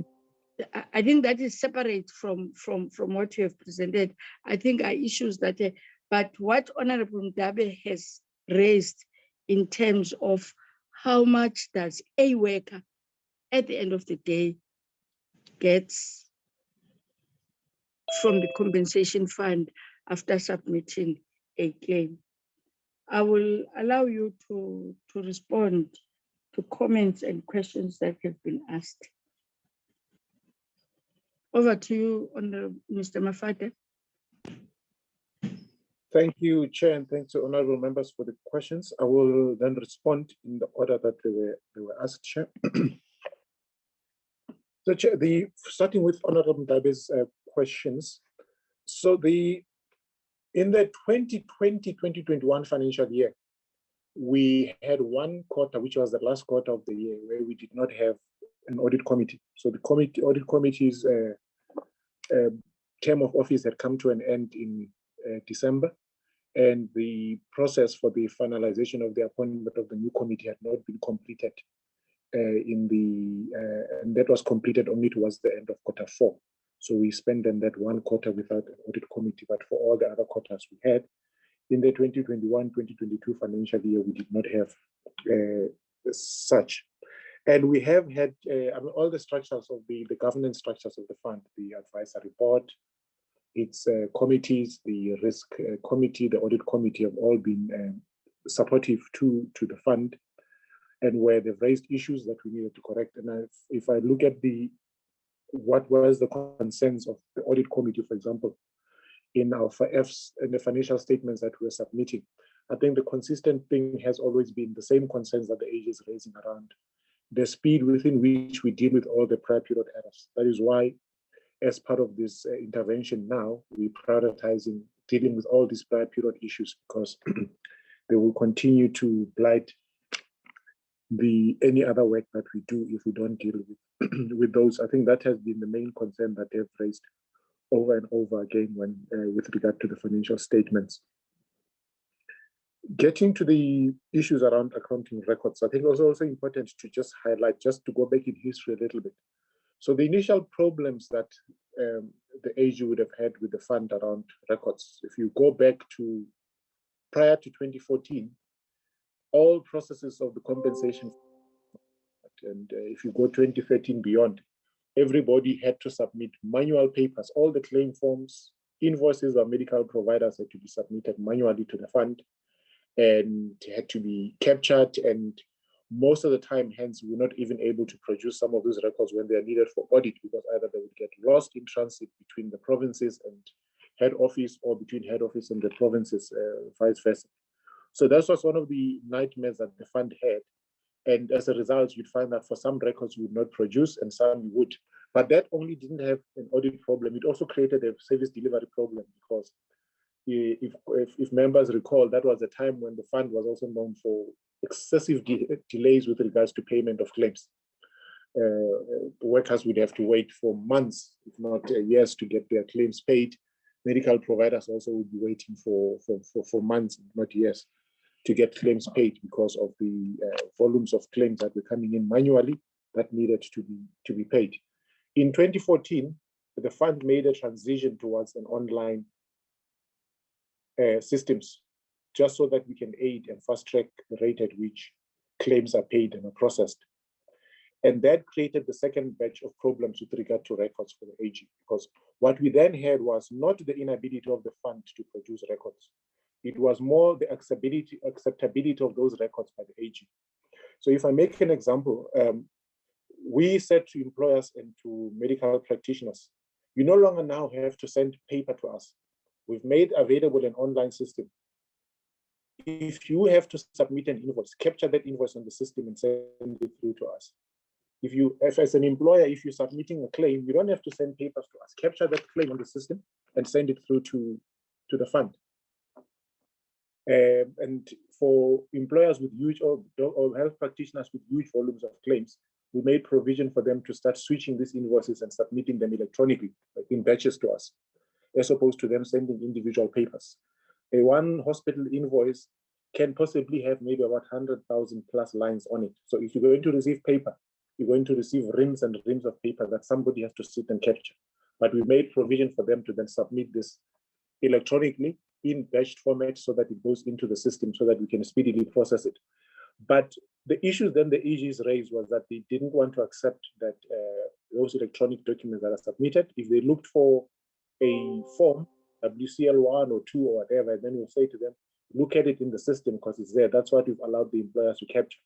I think that is separate from what you have presented. I think are issues that, but what Honorable Mdabe has raised in terms of how much does a worker at the end of the day gets from the compensation fund after submitting a claim. I will allow you to respond to comments and questions that have been asked. Over to you, Mr. Mafate. Thank you, Chair, and thanks to honorable members for the questions. I will then respond in the order that they were asked, Chair. So, Chair, starting with Honorable Mdabe's questions. So in the 2020-2021 financial year, we had one quarter, which was the last quarter of the year, where we did not have an audit committee. So the audit committee's term of office had come to an end in December, and the process for the finalization of the appointment of the new committee had not been completed and that was completed only towards the end of Q4. So we spent then that one quarter without an audit committee, but for all the other quarters we had, in the 2021-2022 financial year, we did not have such. And we have had all the structures of the governance structures of the fund, the advisory board, its committees, the risk committee, the audit committee have all been supportive to the fund, and where they've raised issues that we needed to correct. And if I look at what was the concerns of the audit committee, for example, in our FFs and the financial statements that we're submitting, I think the consistent thing has always been the same concerns that the AG is raising around the speed within which we deal with all the prior period errors. That is why, as part of this intervention now, we're prioritizing dealing with all these prior period issues, because they will continue to blight any other work that we do if we don't deal with those. I think that has been the main concern that they've raised over and over again when with regard to the financial statements. Getting to the issues around accounting records, I think it was also important to just highlight, just to go back in history a little bit. So the initial problems that the AG would have had with the fund around records, if you go back to prior to 2014, all processes of the compensation, and if you go 2013 beyond, everybody had to submit manual papers. All the claim forms, invoices of medical providers had to be submitted manually to the fund and had to be captured. And most of the time, hence, we were not even able to produce some of those records when they are needed for audit, because either they would get lost in transit between the provinces and head office, or between head office and the provinces, vice versa. So that was one of the nightmares that the fund had. And as a result, you'd find that for some records you would not produce and some you would. But that only didn't have an audit problem. It also created a service delivery problem, because if members recall, that was a time when the fund was also known for excessive delays with regards to payment of claims. Workers would have to wait for months, if not years, to get their claims paid. Medical providers also would be waiting for months, if not years, to get claims paid, because of the volumes of claims that were coming in manually that needed to be paid. In 2014, the fund made a transition towards an online systems, just so that we can aid and fast track the rate at which claims are paid and are processed. And that created the second batch of problems with regard to records for the AG, because what we then had was not the inability of the fund to produce records. It was more the acceptability of those records by the AG. So if I make an example, we said to employers and to medical practitioners, you no longer now have to send paper to us. We've made available an online system. If you have to submit an invoice, capture that invoice on the system and send it through to us. If as an employer, if you're submitting a claim, you don't have to send papers to us. Capture that claim on the system and send it through to the fund. And for employers with huge or health practitioners with huge volumes of claims, we made provision for them to start switching these invoices and submitting them electronically, like in batches to us, as opposed to them sending individual papers. A one hospital invoice can possibly have maybe about 100,000 plus lines on it. So if you're going to receive paper, you're going to receive reams and reams of paper that somebody has to sit and capture. But we made provision for them to then submit this electronically in batched format so that it goes into the system so that we can speedily process it. But the issue then the AGs raised was that they didn't want to accept that those electronic documents that are submitted, if they looked for a form, WCL1 or 2 or whatever, then we'll say to them, look at it in the system because it's there. That's what we've allowed the employers to capture.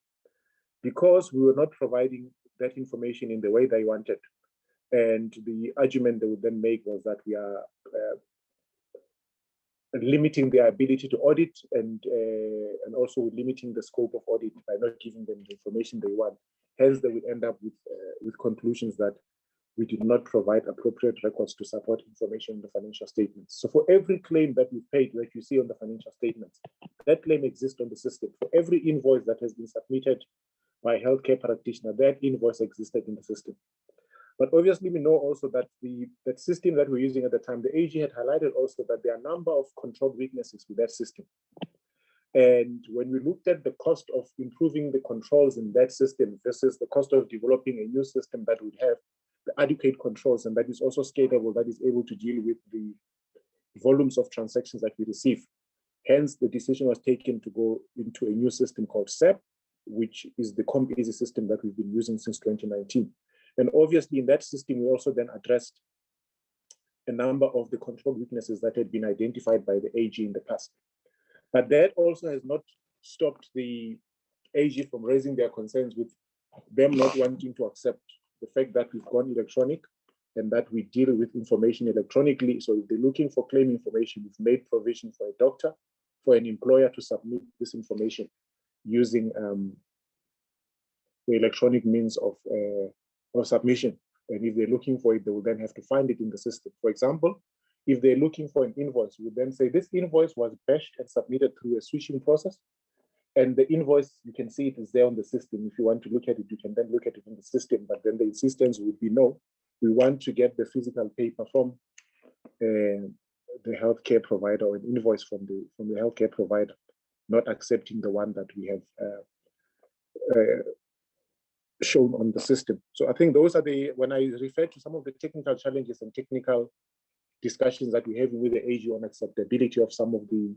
Because we were not providing that information in the way they wanted. And the argument they would then make was that we are limiting their ability to audit and also limiting the scope of audit by not giving them the information they want. Hence, they would end up with conclusions that we did not provide appropriate records to support information in the financial statements. So for every claim that we paid that you see on the financial statements, that claim exists on the system. For every invoice that has been submitted by a healthcare practitioner, that invoice existed in the system. But obviously, we know also that that system that we're using at the time, the AG had highlighted also that there are a number of control weaknesses with that system. And when we looked at the cost of improving the controls in that system versus the cost of developing a new system that would have the adequate controls and that is also scalable, that is able to deal with the volumes of transactions that we receive. Hence, the decision was taken to go into a new system called SAP, which is the CompEasy system that we've been using since 2019. And obviously in that system, we also then addressed a number of the control weaknesses that had been identified by the AG in the past. But that also has not stopped the AG from raising their concerns with them not wanting to accept the fact that we've gone electronic and that we deal with information electronically. So if they're looking for claim information, we've made provision for a doctor, for an employer to submit this information using the electronic means of submission. And if they're looking for it, they will then have to find it in the system. For example, if they're looking for an invoice, we then say this invoice was batched and submitted through a switching process. And the invoice, you can see it is there on the system. If you want to look at it, you can then look at it in the system. But then the insistence would be, no, we want to get the physical paper from the healthcare provider or an invoice from the healthcare provider, not accepting the one that we have shown on the system. So I think those are when I refer to some of the technical challenges and technical discussions that we're having with the AG on acceptability of some of the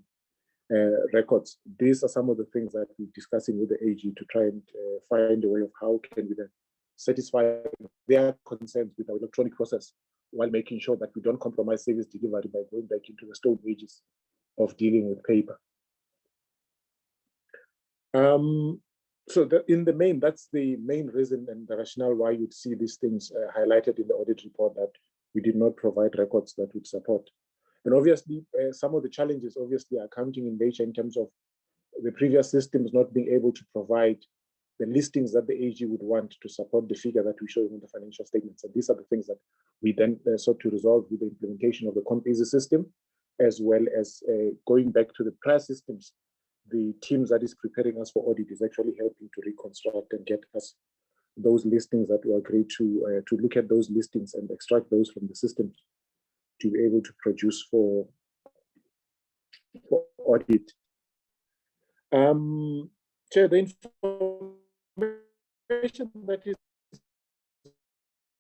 records, these are some of the things that we're discussing with the AG to try and find a way of how can we then satisfy their concerns with our electronic process while making sure that we don't compromise service delivery by going back into the stone ages of dealing with paper. So in the main, that's the main reason and the rationale why you'd see these things highlighted in the audit report, that we did not provide records that would support. And obviously, some of the challenges obviously are accounting in nature in terms of the previous systems not being able to provide the listings that the AG would want to support the figure that we show in the financial statements. And these are the things that we then sought to resolve with the implementation of the CompEasy system, as well as going back to the prior systems. The teams that is preparing us for audit is actually helping to reconstruct and get us those listings that we agreed to look at those listings and extract those from the system to be able to produce for audit. Chair, the information that is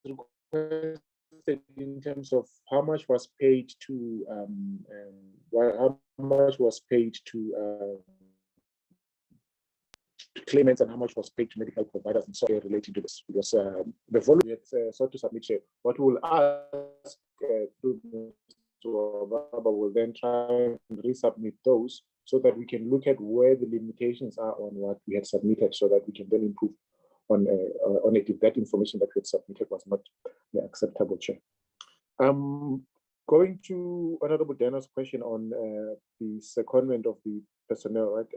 requested in terms of how much was paid to claimants and how much was paid to medical providers and so on relating to this, because the volume sought to submit share. What we will ask will then try and resubmit those so that we can look at where the limitations are on what we had submitted, so that we can then improve on it if that information that we had submitted was not acceptable, Chair. Going to Honorable Dana's question on the secondment of the personnel, right?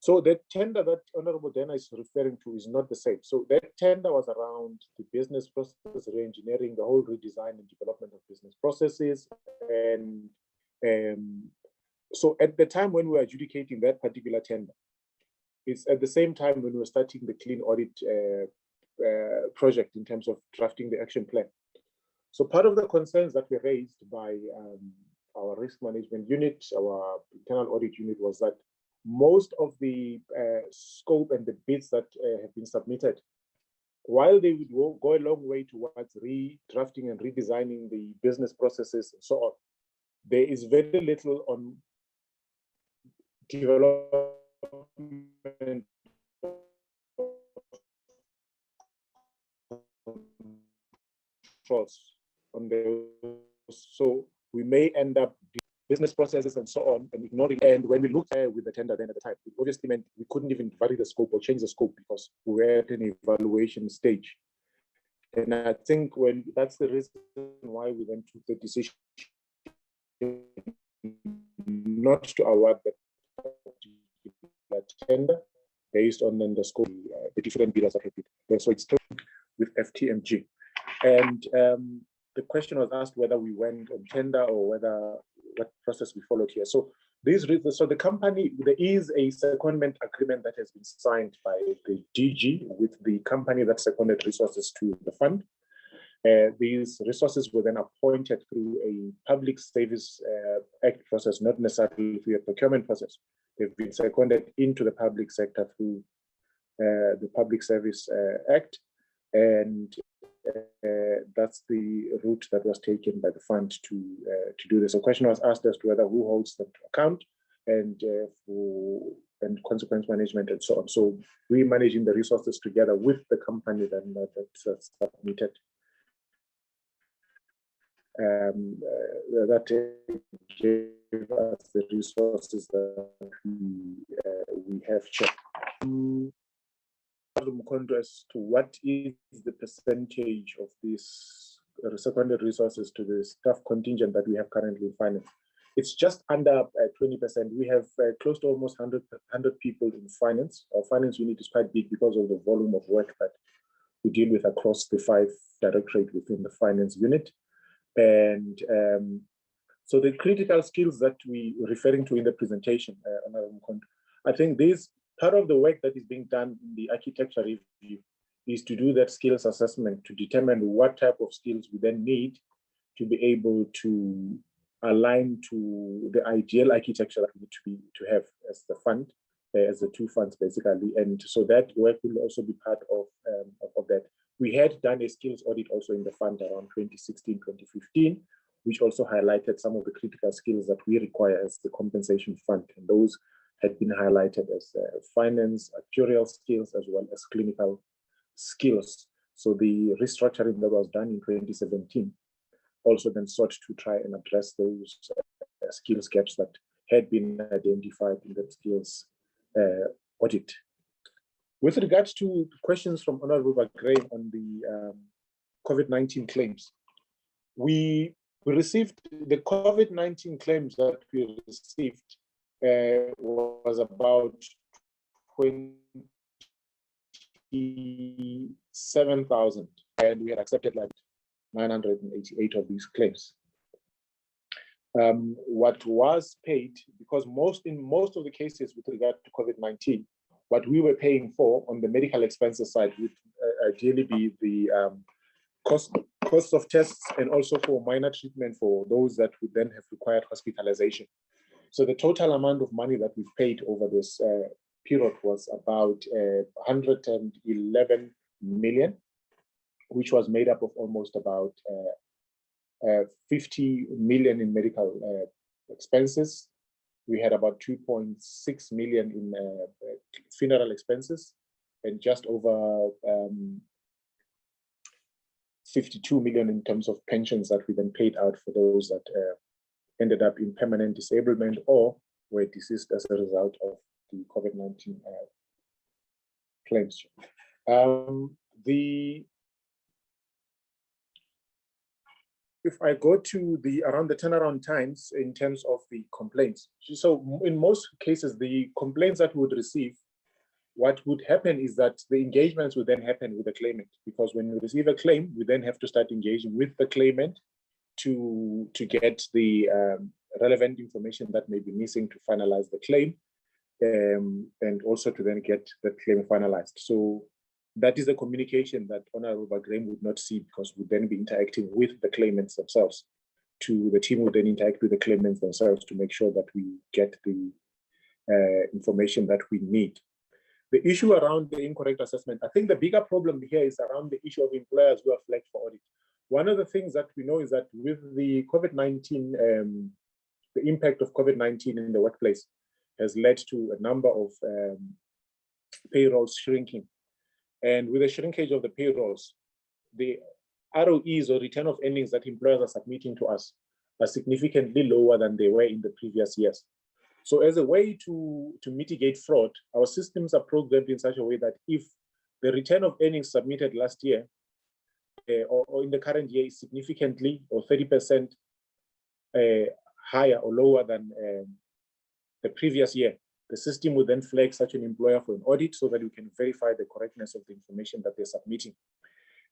So the tender that Honorable Dana is referring to is not the same. So that tender was around the business process re-engineering, the whole redesign and development of business processes. And so at the time when we were adjudicating that particular tender, it's at the same time when we were starting the clean audit project in terms of drafting the action plan. So part of the concerns that were raised by our risk management unit, our internal audit unit, was that most of the scope and the bids that have been submitted, while they would go a long way towards redrafting and redesigning the business processes and so on, there is very little on development on the, so we may end up business processes and so on and ignoring. And when we looked at with the tender then at the time, it obviously meant we couldn't even vary the scope or change the scope because we were at an evaluation stage. And I think when that's the reason why we then took the decision not to award that tender based on the scope, the different bidders that have bid. So it's with FTMG. And the question was asked whether we went on tender or whether what process we followed here. So so the company, there is a secondment agreement that has been signed by the DG with the company that seconded resources to the fund. These resources were then appointed through a Public Service Act process, not necessarily through a procurement process. They've been seconded into the public sector through the Public Service Act, and that's the route that was taken by the fund to do this. A question was asked as to whether who holds the account and consequence management and so on. So we're managing the resources together with the company that submitted. That gave us the resources that we have checked. As to what is the percentage of these seconded resources to the staff contingent that we have currently in finance. It's just under 20%. We have close to almost 100 people in finance. Our finance unit is quite big because of the volume of work that we deal with across the 5 directorates within the finance unit. And so the critical skills that we were referring to in the presentation, I think this part of the work that is being done in the architecture review is to do that skills assessment to determine what type of skills we then need to be able to align to the ideal architecture that we need to have as the fund, as the 2 funds basically. And so that work will also be part of that. We had done a skills audit also in the fund around 2016, 2015, which also highlighted some of the critical skills that we require as the compensation fund. And those had been highlighted as finance, actuarial skills, as well as clinical skills. So the restructuring that was done in 2017 also then sought to try and address those skills gaps that had been identified in that skills audit. With regards to questions from Honorable Graham on the COVID-19 claims, we received the COVID-19 claims that we received was about 27,000, and we had accepted like 988 of these claims. What was paid, because in most of the cases with regard to COVID-19, what we were paying for on the medical expenses side would ideally be the cost of tests and also for minor treatment for those that would then have required hospitalization. So the total amount of money that we've paid over this period was about 111 million, which was made up of almost about 50 million in medical expenses, we had about 2.6 million in funeral expenses and just over 52 million in terms of pensions that we then paid out for those that ended up in permanent disablement or were deceased as a result of the COVID-19 claims. If I go to around the turnaround times in terms of the complaints, so in most cases, the complaints that we would receive, what would happen is that the engagements would then happen with the claimant, because when we receive a claim, we then have to start engaging with the claimant to get the relevant information that may be missing to finalize the claim, and also to then get the claim finalized. So that is a communication that Honorable Graham would not see, because we'd then be interacting with the claimants themselves. The team would then interact with the claimants themselves to make sure that we get the information that we need. The issue around the incorrect assessment, I think the bigger problem here is around the issue of employers who are flagged for audit. One of the things that we know is that with the COVID-19, the impact of COVID-19 in the workplace has led to a number of payrolls shrinking. And with the shrinkage of the payrolls, the ROEs or return of earnings that employers are submitting to us are significantly lower than they were in the previous years. So as a way to mitigate fraud, our systems are programmed in such a way that if the return of earnings submitted last year or in the current year is significantly or 30% higher or lower than the previous year, the system will then flag such an employer for an audit so that we can verify the correctness of the information that they're submitting.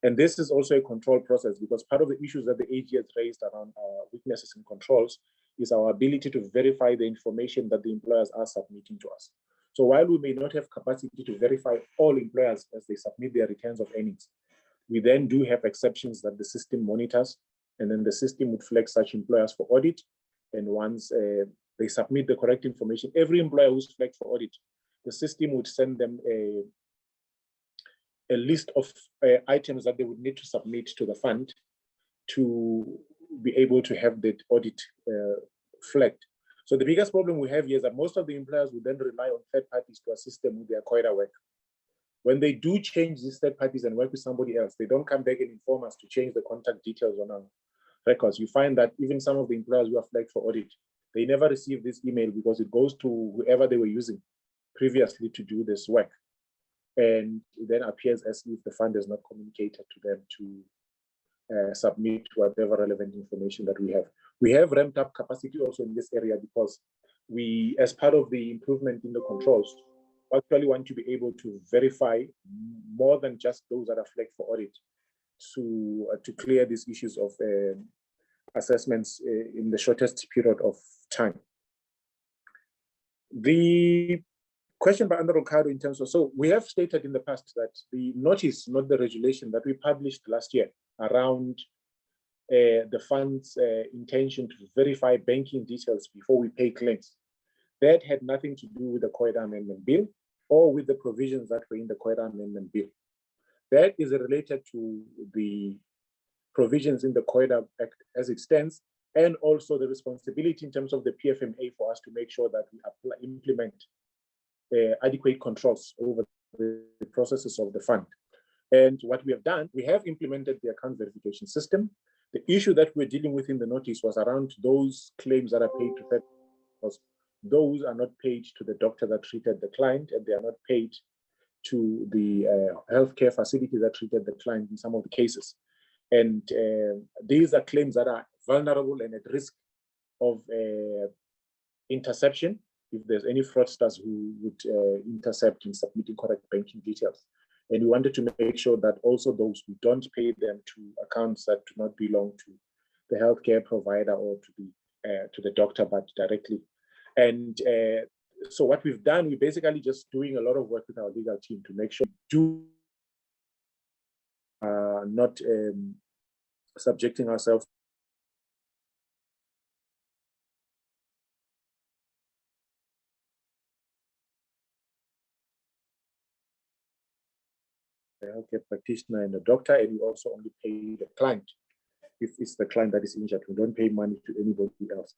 And this is also a control process, because part of the issues that the AG has raised around weaknesses in controls is our ability to verify the information that the employers are submitting to us. So while we may not have capacity to verify all employers as they submit their returns of earnings, we then do have exceptions that the system monitors, and then the system would flag such employers for audit. And once they submit the correct information, every employer who's flagged for audit, the system would send them a list of items that they would need to submit to the fund to be able to have the audit flagged. So the biggest problem we have here is that most of the employers will then rely on third parties to assist them with their COIDA work. When they do change these third parties and work with somebody else, they don't come back and inform us to change the contact details on our records. You find that even some of the employers who are flagged for audit, they never receive this email because it goes to whoever they were using previously to do this work. And it then appears as if the fund has not communicated to them to submit whatever relevant information that we have. We have ramped up capacity also in this area because we, as part of the improvement in the controls, actually want to be able to verify more than just those that are flagged for audit to clear these issues of assessments in the shortest period of time. The question by Honorable Ricardo in terms of, so we have stated in the past that the notice, not the regulation that we published last year around the fund's intention to verify banking details before we pay claims, that had nothing to do with the COIDA Amendment Bill or with the provisions that were in the COIDA Amendment Bill. That is related to the provisions in the COIDA Act as it stands, and also the responsibility in terms of the PFMA for us to make sure that we implement adequate controls over the processes of the fund. And what we have done, we have implemented the account verification system. The issue that we're dealing with in the notice was around those claims that are paid to third parties. Those are not paid to the doctor that treated the client, and they are not paid to the healthcare facility that treated the client in some of the cases. And these are claims that are vulnerable and at risk of interception if there's any fraudsters who would intercept in submitting correct banking details. And we wanted to make sure that also those who don't pay them to accounts that do not belong to the healthcare provider or to the doctor, but directly. And so what we've done, we're basically just doing a lot of work with our legal team to make sure we do not subjecting ourselves a healthcare practitioner and a doctor, and we also only pay the client if it's the client that is injured. We don't pay money to anybody else.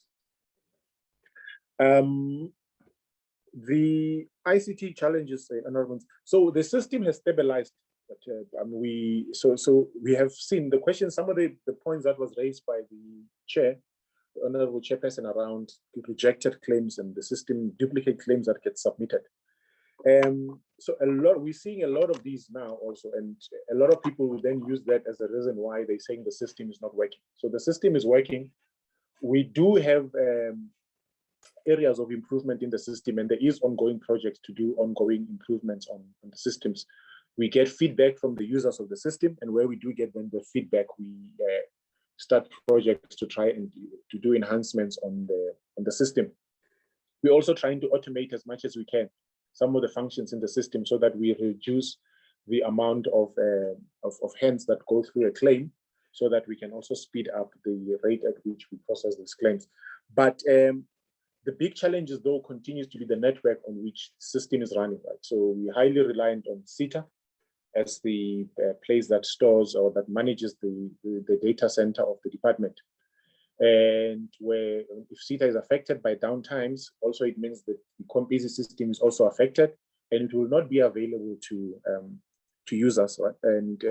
The ICT challenges, so the system has stabilized. But, we have seen the question, some of the points that was raised by the chair, the honorable chairperson, around rejected claims and the system duplicate claims that get submitted. So we're seeing a lot of these now also, and a lot of people will then use that as a reason why they're saying the system is not working. So the system is working. We do have areas of improvement in the system, and there is ongoing projects to do ongoing improvements on the systems. We get feedback from the users of the system, and where we do get them the feedback, we start projects to try and to do enhancements on the system. We're also trying to automate as much as we can some of the functions in the system so that we reduce the amount of hands that go through a claim, so that we can also speed up the rate at which we process these claims. But the big challenge is, though, continues to be the network on which the system is running, right? So we're highly reliant on SITA as the place that stores or that manages the data center of the department. And where if SITA is affected by downtimes, also it means that the CompEasy system is also affected, and it will not be available to users, right? And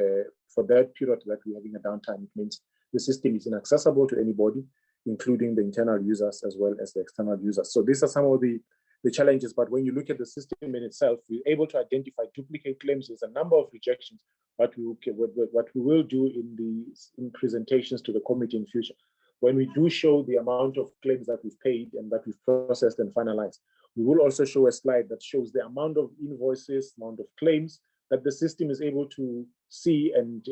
for that period that we're having a downtime, it means the system is inaccessible to anybody, including the internal users as well as the external users. So these are some of the challenges. But when you look at the system in itself, we're able to identify duplicate claims. There's a number of rejections. But what we will do in presentations to the committee in future, when we do show the amount of claims that we've paid and that we've processed and finalized, we will also show a slide that shows the amount of invoices, amount of claims that the system is able to see and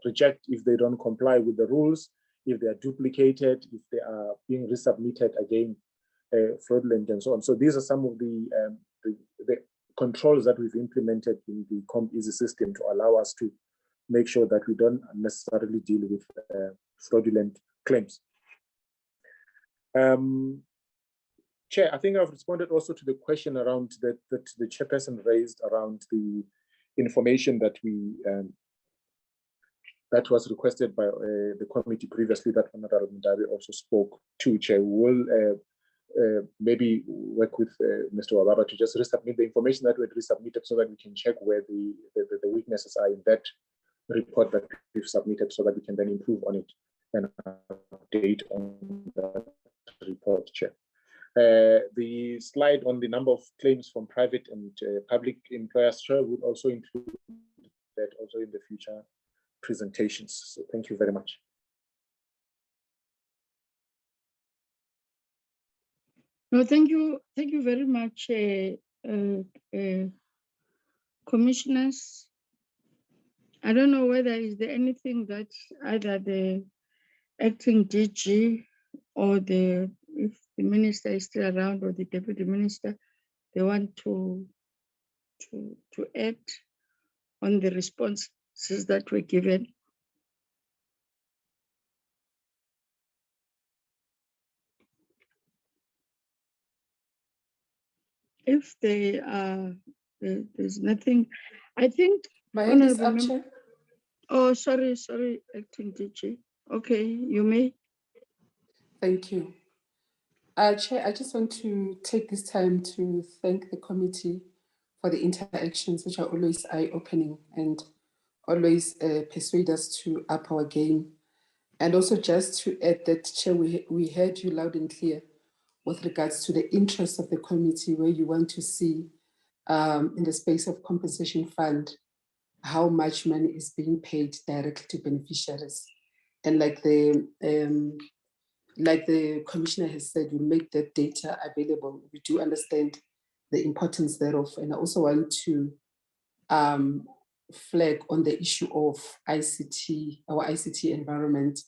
reject if they don't comply with the rules, if they are duplicated, if they are being resubmitted again, fraudulent, and so on. So these are some of the controls that we've implemented in the CompEasy system to allow us to make sure that we don't necessarily deal with fraudulent claims. Chair, I think I've responded also to the question around that the chairperson raised around the information that we that was requested by the committee previously, that Honorable Ndabe also spoke to. Chair, will maybe work with Mr. Wababa to just resubmit the information that we had resubmitted, so that we can check where the weaknesses are in that report that we've submitted, so that we can then improve on it and update on that report, Chair. The slide on the number of claims from private and public employers, Chair, would also include that also in the future presentations. So thank you very much. No, thank you very much, commissioners. I don't know whether is there anything that either the acting DG or if the minister is still around, or the deputy minister, they want to add on the responses that were given. If they there's nothing, I think. My hand is up, Chair. Oh, sorry, acting DG. Okay, you may. Thank you. Chair, I just want to take this time to thank the committee for the interactions, which are always eye-opening and always persuade us to up our game. And also just to add that, Chair, we heard you loud and clear with regards to the interest of the committee, where you want to see in the space of compensation fund, how much money is being paid directly to beneficiaries. And like the commissioner has said, we make that data available. We do understand the importance thereof. And I also want to flag on the issue of ICT, our ICT environment.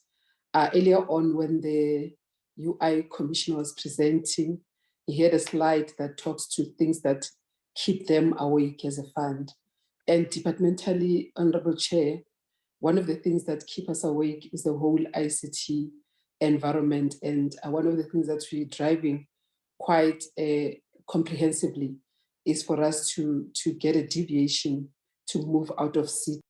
Earlier on, when the UI commissioner was presenting, he had a slide that talks to things that keep them awake as a fund. And departmentally, Honorable Chair, one of the things that keep us awake is the whole ICT environment. And one of the things that we're driving quite comprehensively is for us to get a deviation to move out of seat.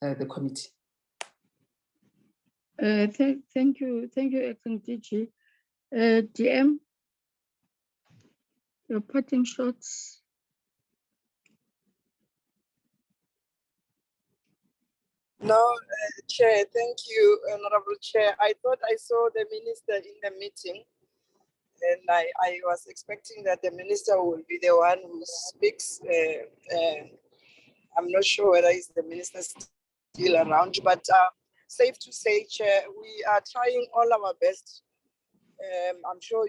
the committee. Thank you, Acting DG. DM, your parting shots. No, Chair, thank you, Honorable Chair. I thought I saw the minister in the meeting, and I was expecting that the minister will be the one who speaks. I'm not sure whether is the minister still around, but safe to say, Chair, we are trying all our best. I'm sure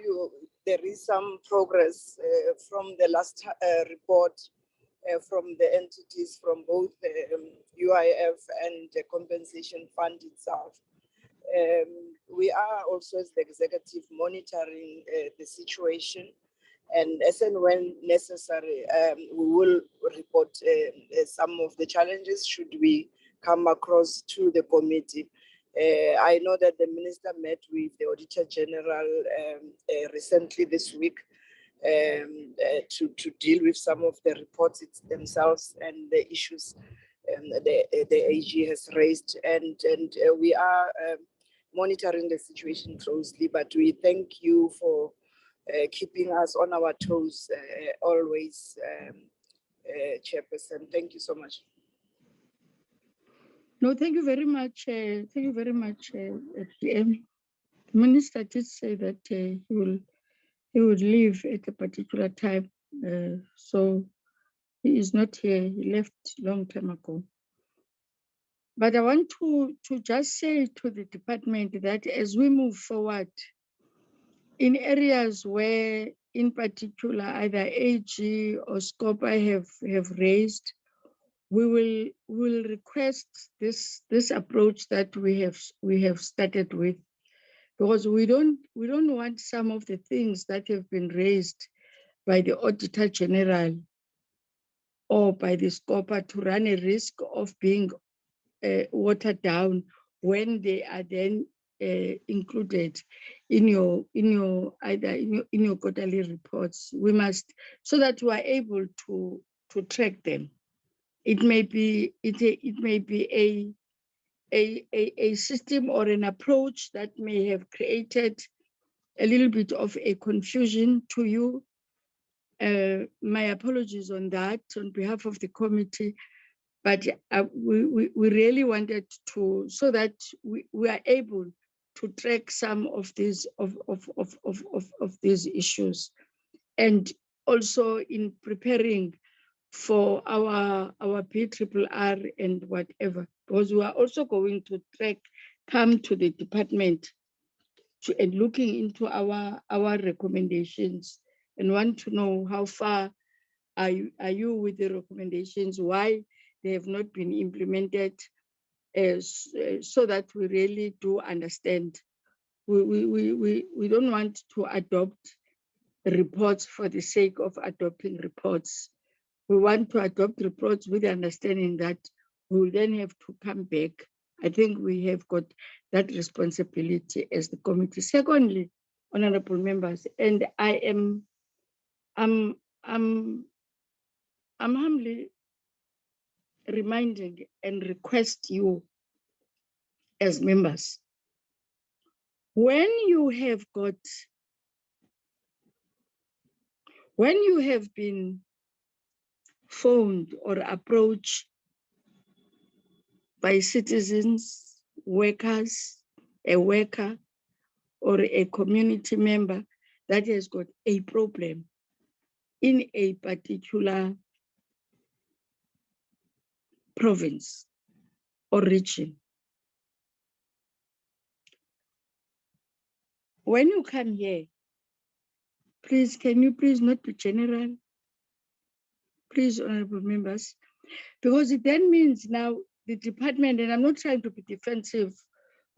there is some progress from the last report from the entities from both UIF and the compensation fund itself. We are also as the executive monitoring the situation, and as and when necessary, we will report some of the challenges should we come across to the committee. I know that the minister met with the Auditor-General recently this week to deal with some of the reports themselves and the issues the AG has raised, and we are monitoring the situation closely. But we thank you for keeping us on our toes always, Chairperson. Thank you so much. No, thank you very much. Thank you very much, DM. The minister did say that he would leave at a particular time, so he is not here. He left long time ago. But I want to just say to the department that as we move forward, in areas where, in particular, either AG or SCOPA have raised, we will request this approach that we have started with, because we don't want some of the things that have been raised by the Auditor-General or by the SCOPA to run a risk of being watered down when they are then included in your quarterly reports. We must, so that we are able to track them. It may be a system or an approach that may have created a little bit of a confusion to you. My apologies on that on behalf of the committee, but we really wanted to, so that we are able to track some of these of these issues, and also in preparing for our PRRR and whatever, because we are also going to come to the department and looking into our recommendations, and want to know how far are you with the recommendations, why they have not been implemented, so that we really do understand. We don't want to adopt reports for the sake of adopting reports. We want to adopt reports with the understanding that we will then have to come back. I think we have got that responsibility as the committee. Secondly, honorable members, and I'm humbly reminding and request you as members, when you have been phoned or approached by citizens, workers, a worker, or a community member that has got a problem in a particular province or region, when you come here, please, can you please not be general? Please, honorable members, because it then means now the department, and I'm not trying to be defensive,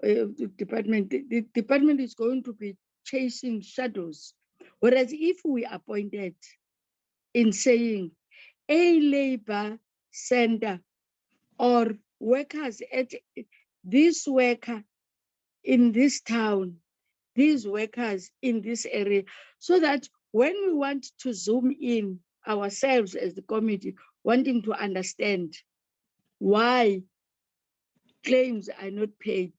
the department is going to be chasing shadows. Whereas if we appointed in saying a labor center or workers at this worker in this town, these workers in this area, so that when we want to zoom in ourselves as the committee, wanting to understand why claims are not paid.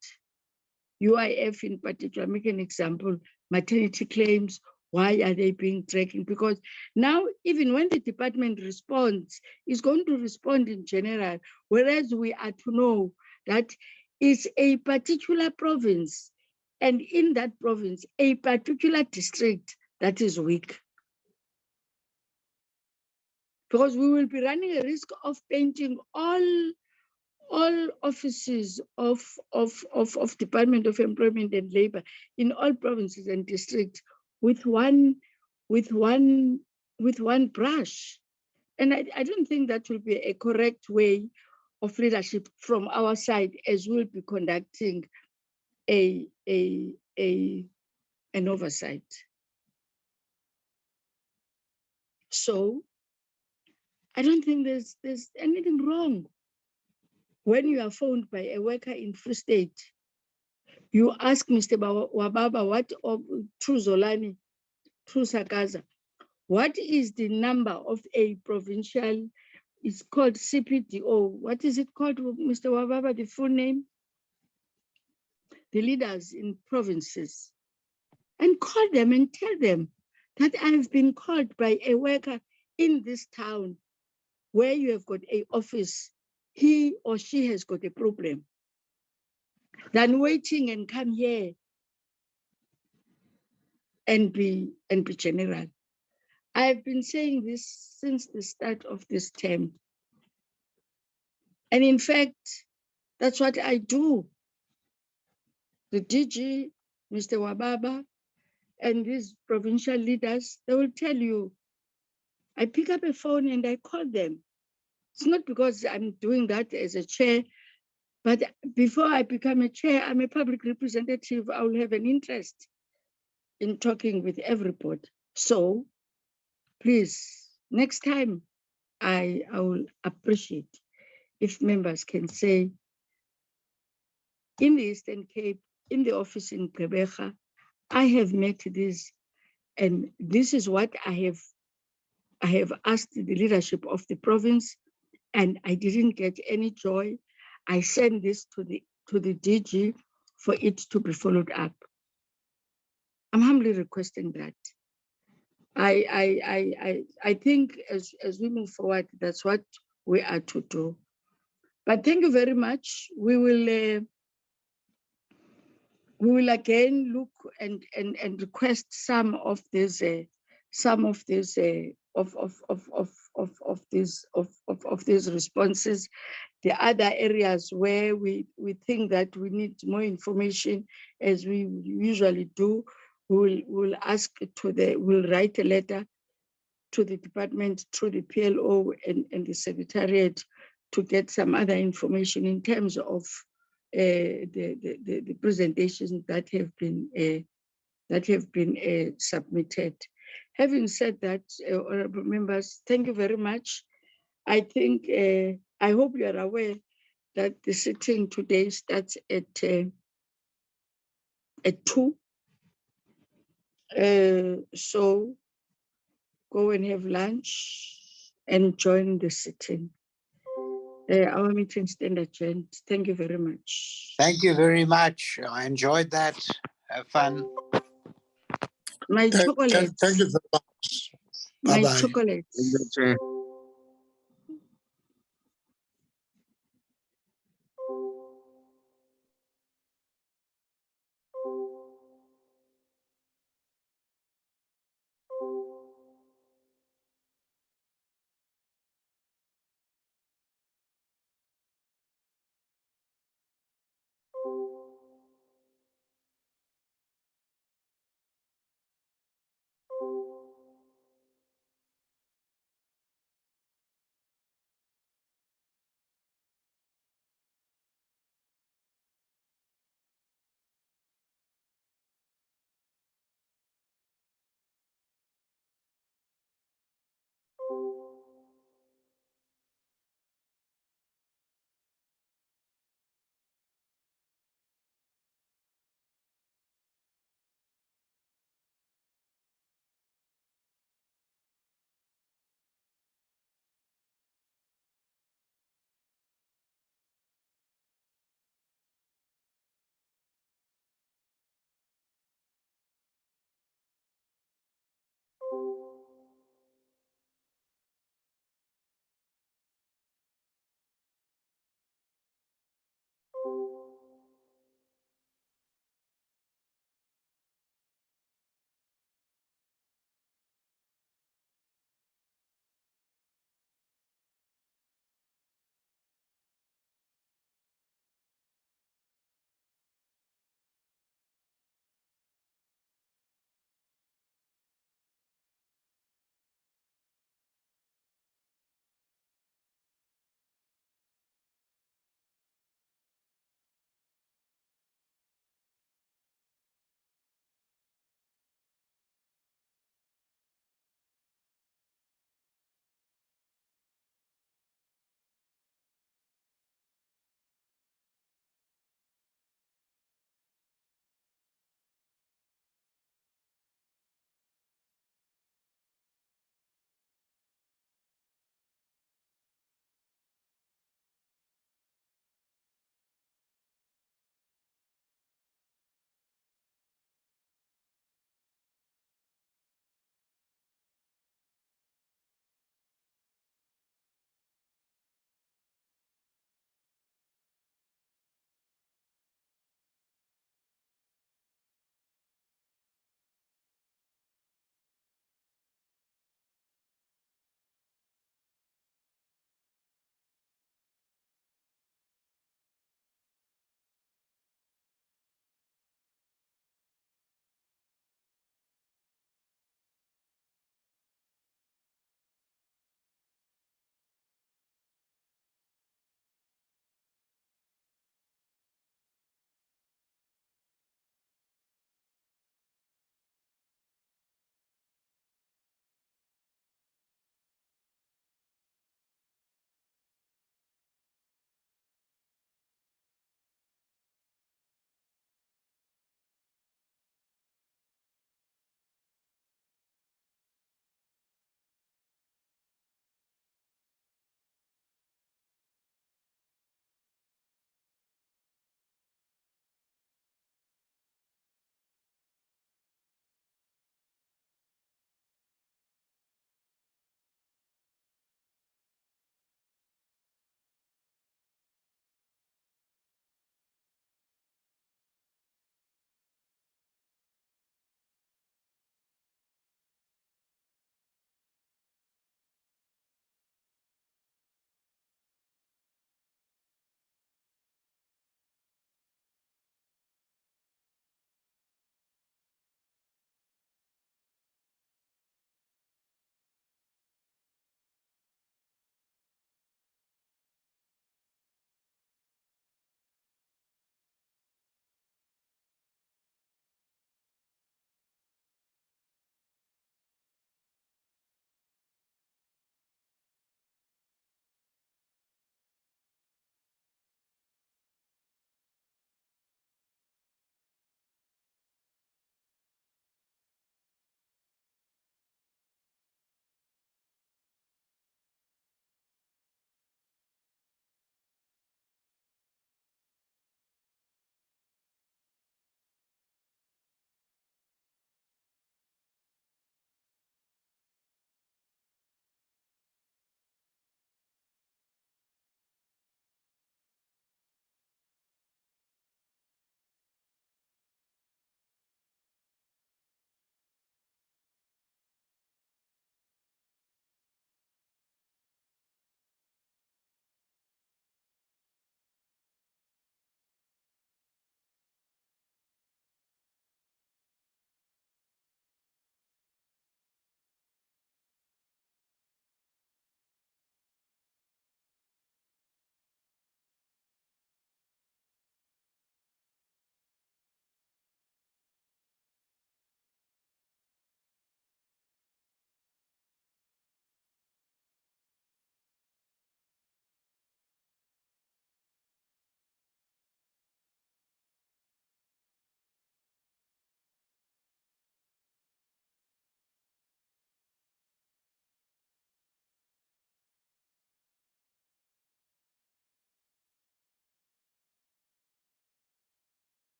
UIF in particular, make an example, maternity claims, why are they being dragging? Because now, even when the department responds, it's going to respond in general, whereas we are to know that it's a particular province, and in that province, a particular district that is weak. Because we will be running a risk of painting all offices of Department of Employment and Labor in all provinces and districts with one brush. And I don't think that will be a correct way of leadership from our side, as we'll be conducting an oversight. So I don't think there's anything wrong. When you are phoned by a worker in Free State, you ask Mr. Wababa, what of True Zolani, True Sakaza, what is the number of a provincial, it's called CPDO. What is it called, Mr. Wababa, the full name? The leaders in provinces. And call them and tell them that I've been called by a worker in this town where you have got an office, he or she has got a problem. Than waiting and come here and be general. I've been saying this since the start of this term. And in fact, that's what I do. The DG, Mr. Wababa, and these provincial leaders, they will tell you, I pick up a phone and I call them. It's not because I'm doing that as a chair, but before I become a chair, I'm a public representative. I will have an interest in talking with everybody. So please, next time, I will appreciate if members can say, in the Eastern Cape, in the office in Gqeberha, I have met this, and this is what I have asked the leadership of the province, and I didn't get any joy. I sent this to the DG for it to be followed up. I'm humbly requesting that. I think as we move forward, that's what we are to do. But thank you very much. We will again look and request some of these responses. The other areas where we think that we need more information, as we usually do, we'll write a letter to the department through the PLO and the Secretariat to get some other information in terms of the presentations that have been submitted. Having said that, honorable members, thank you very much. I think I hope you are aware that the sitting today starts at 2. So go and have lunch and join the sitting. Our meeting stand adjourned. Thank you very much. Thank you very much. I enjoyed that. Have fun. My chocolates. Thank you very much. My Bye-bye. chocolates.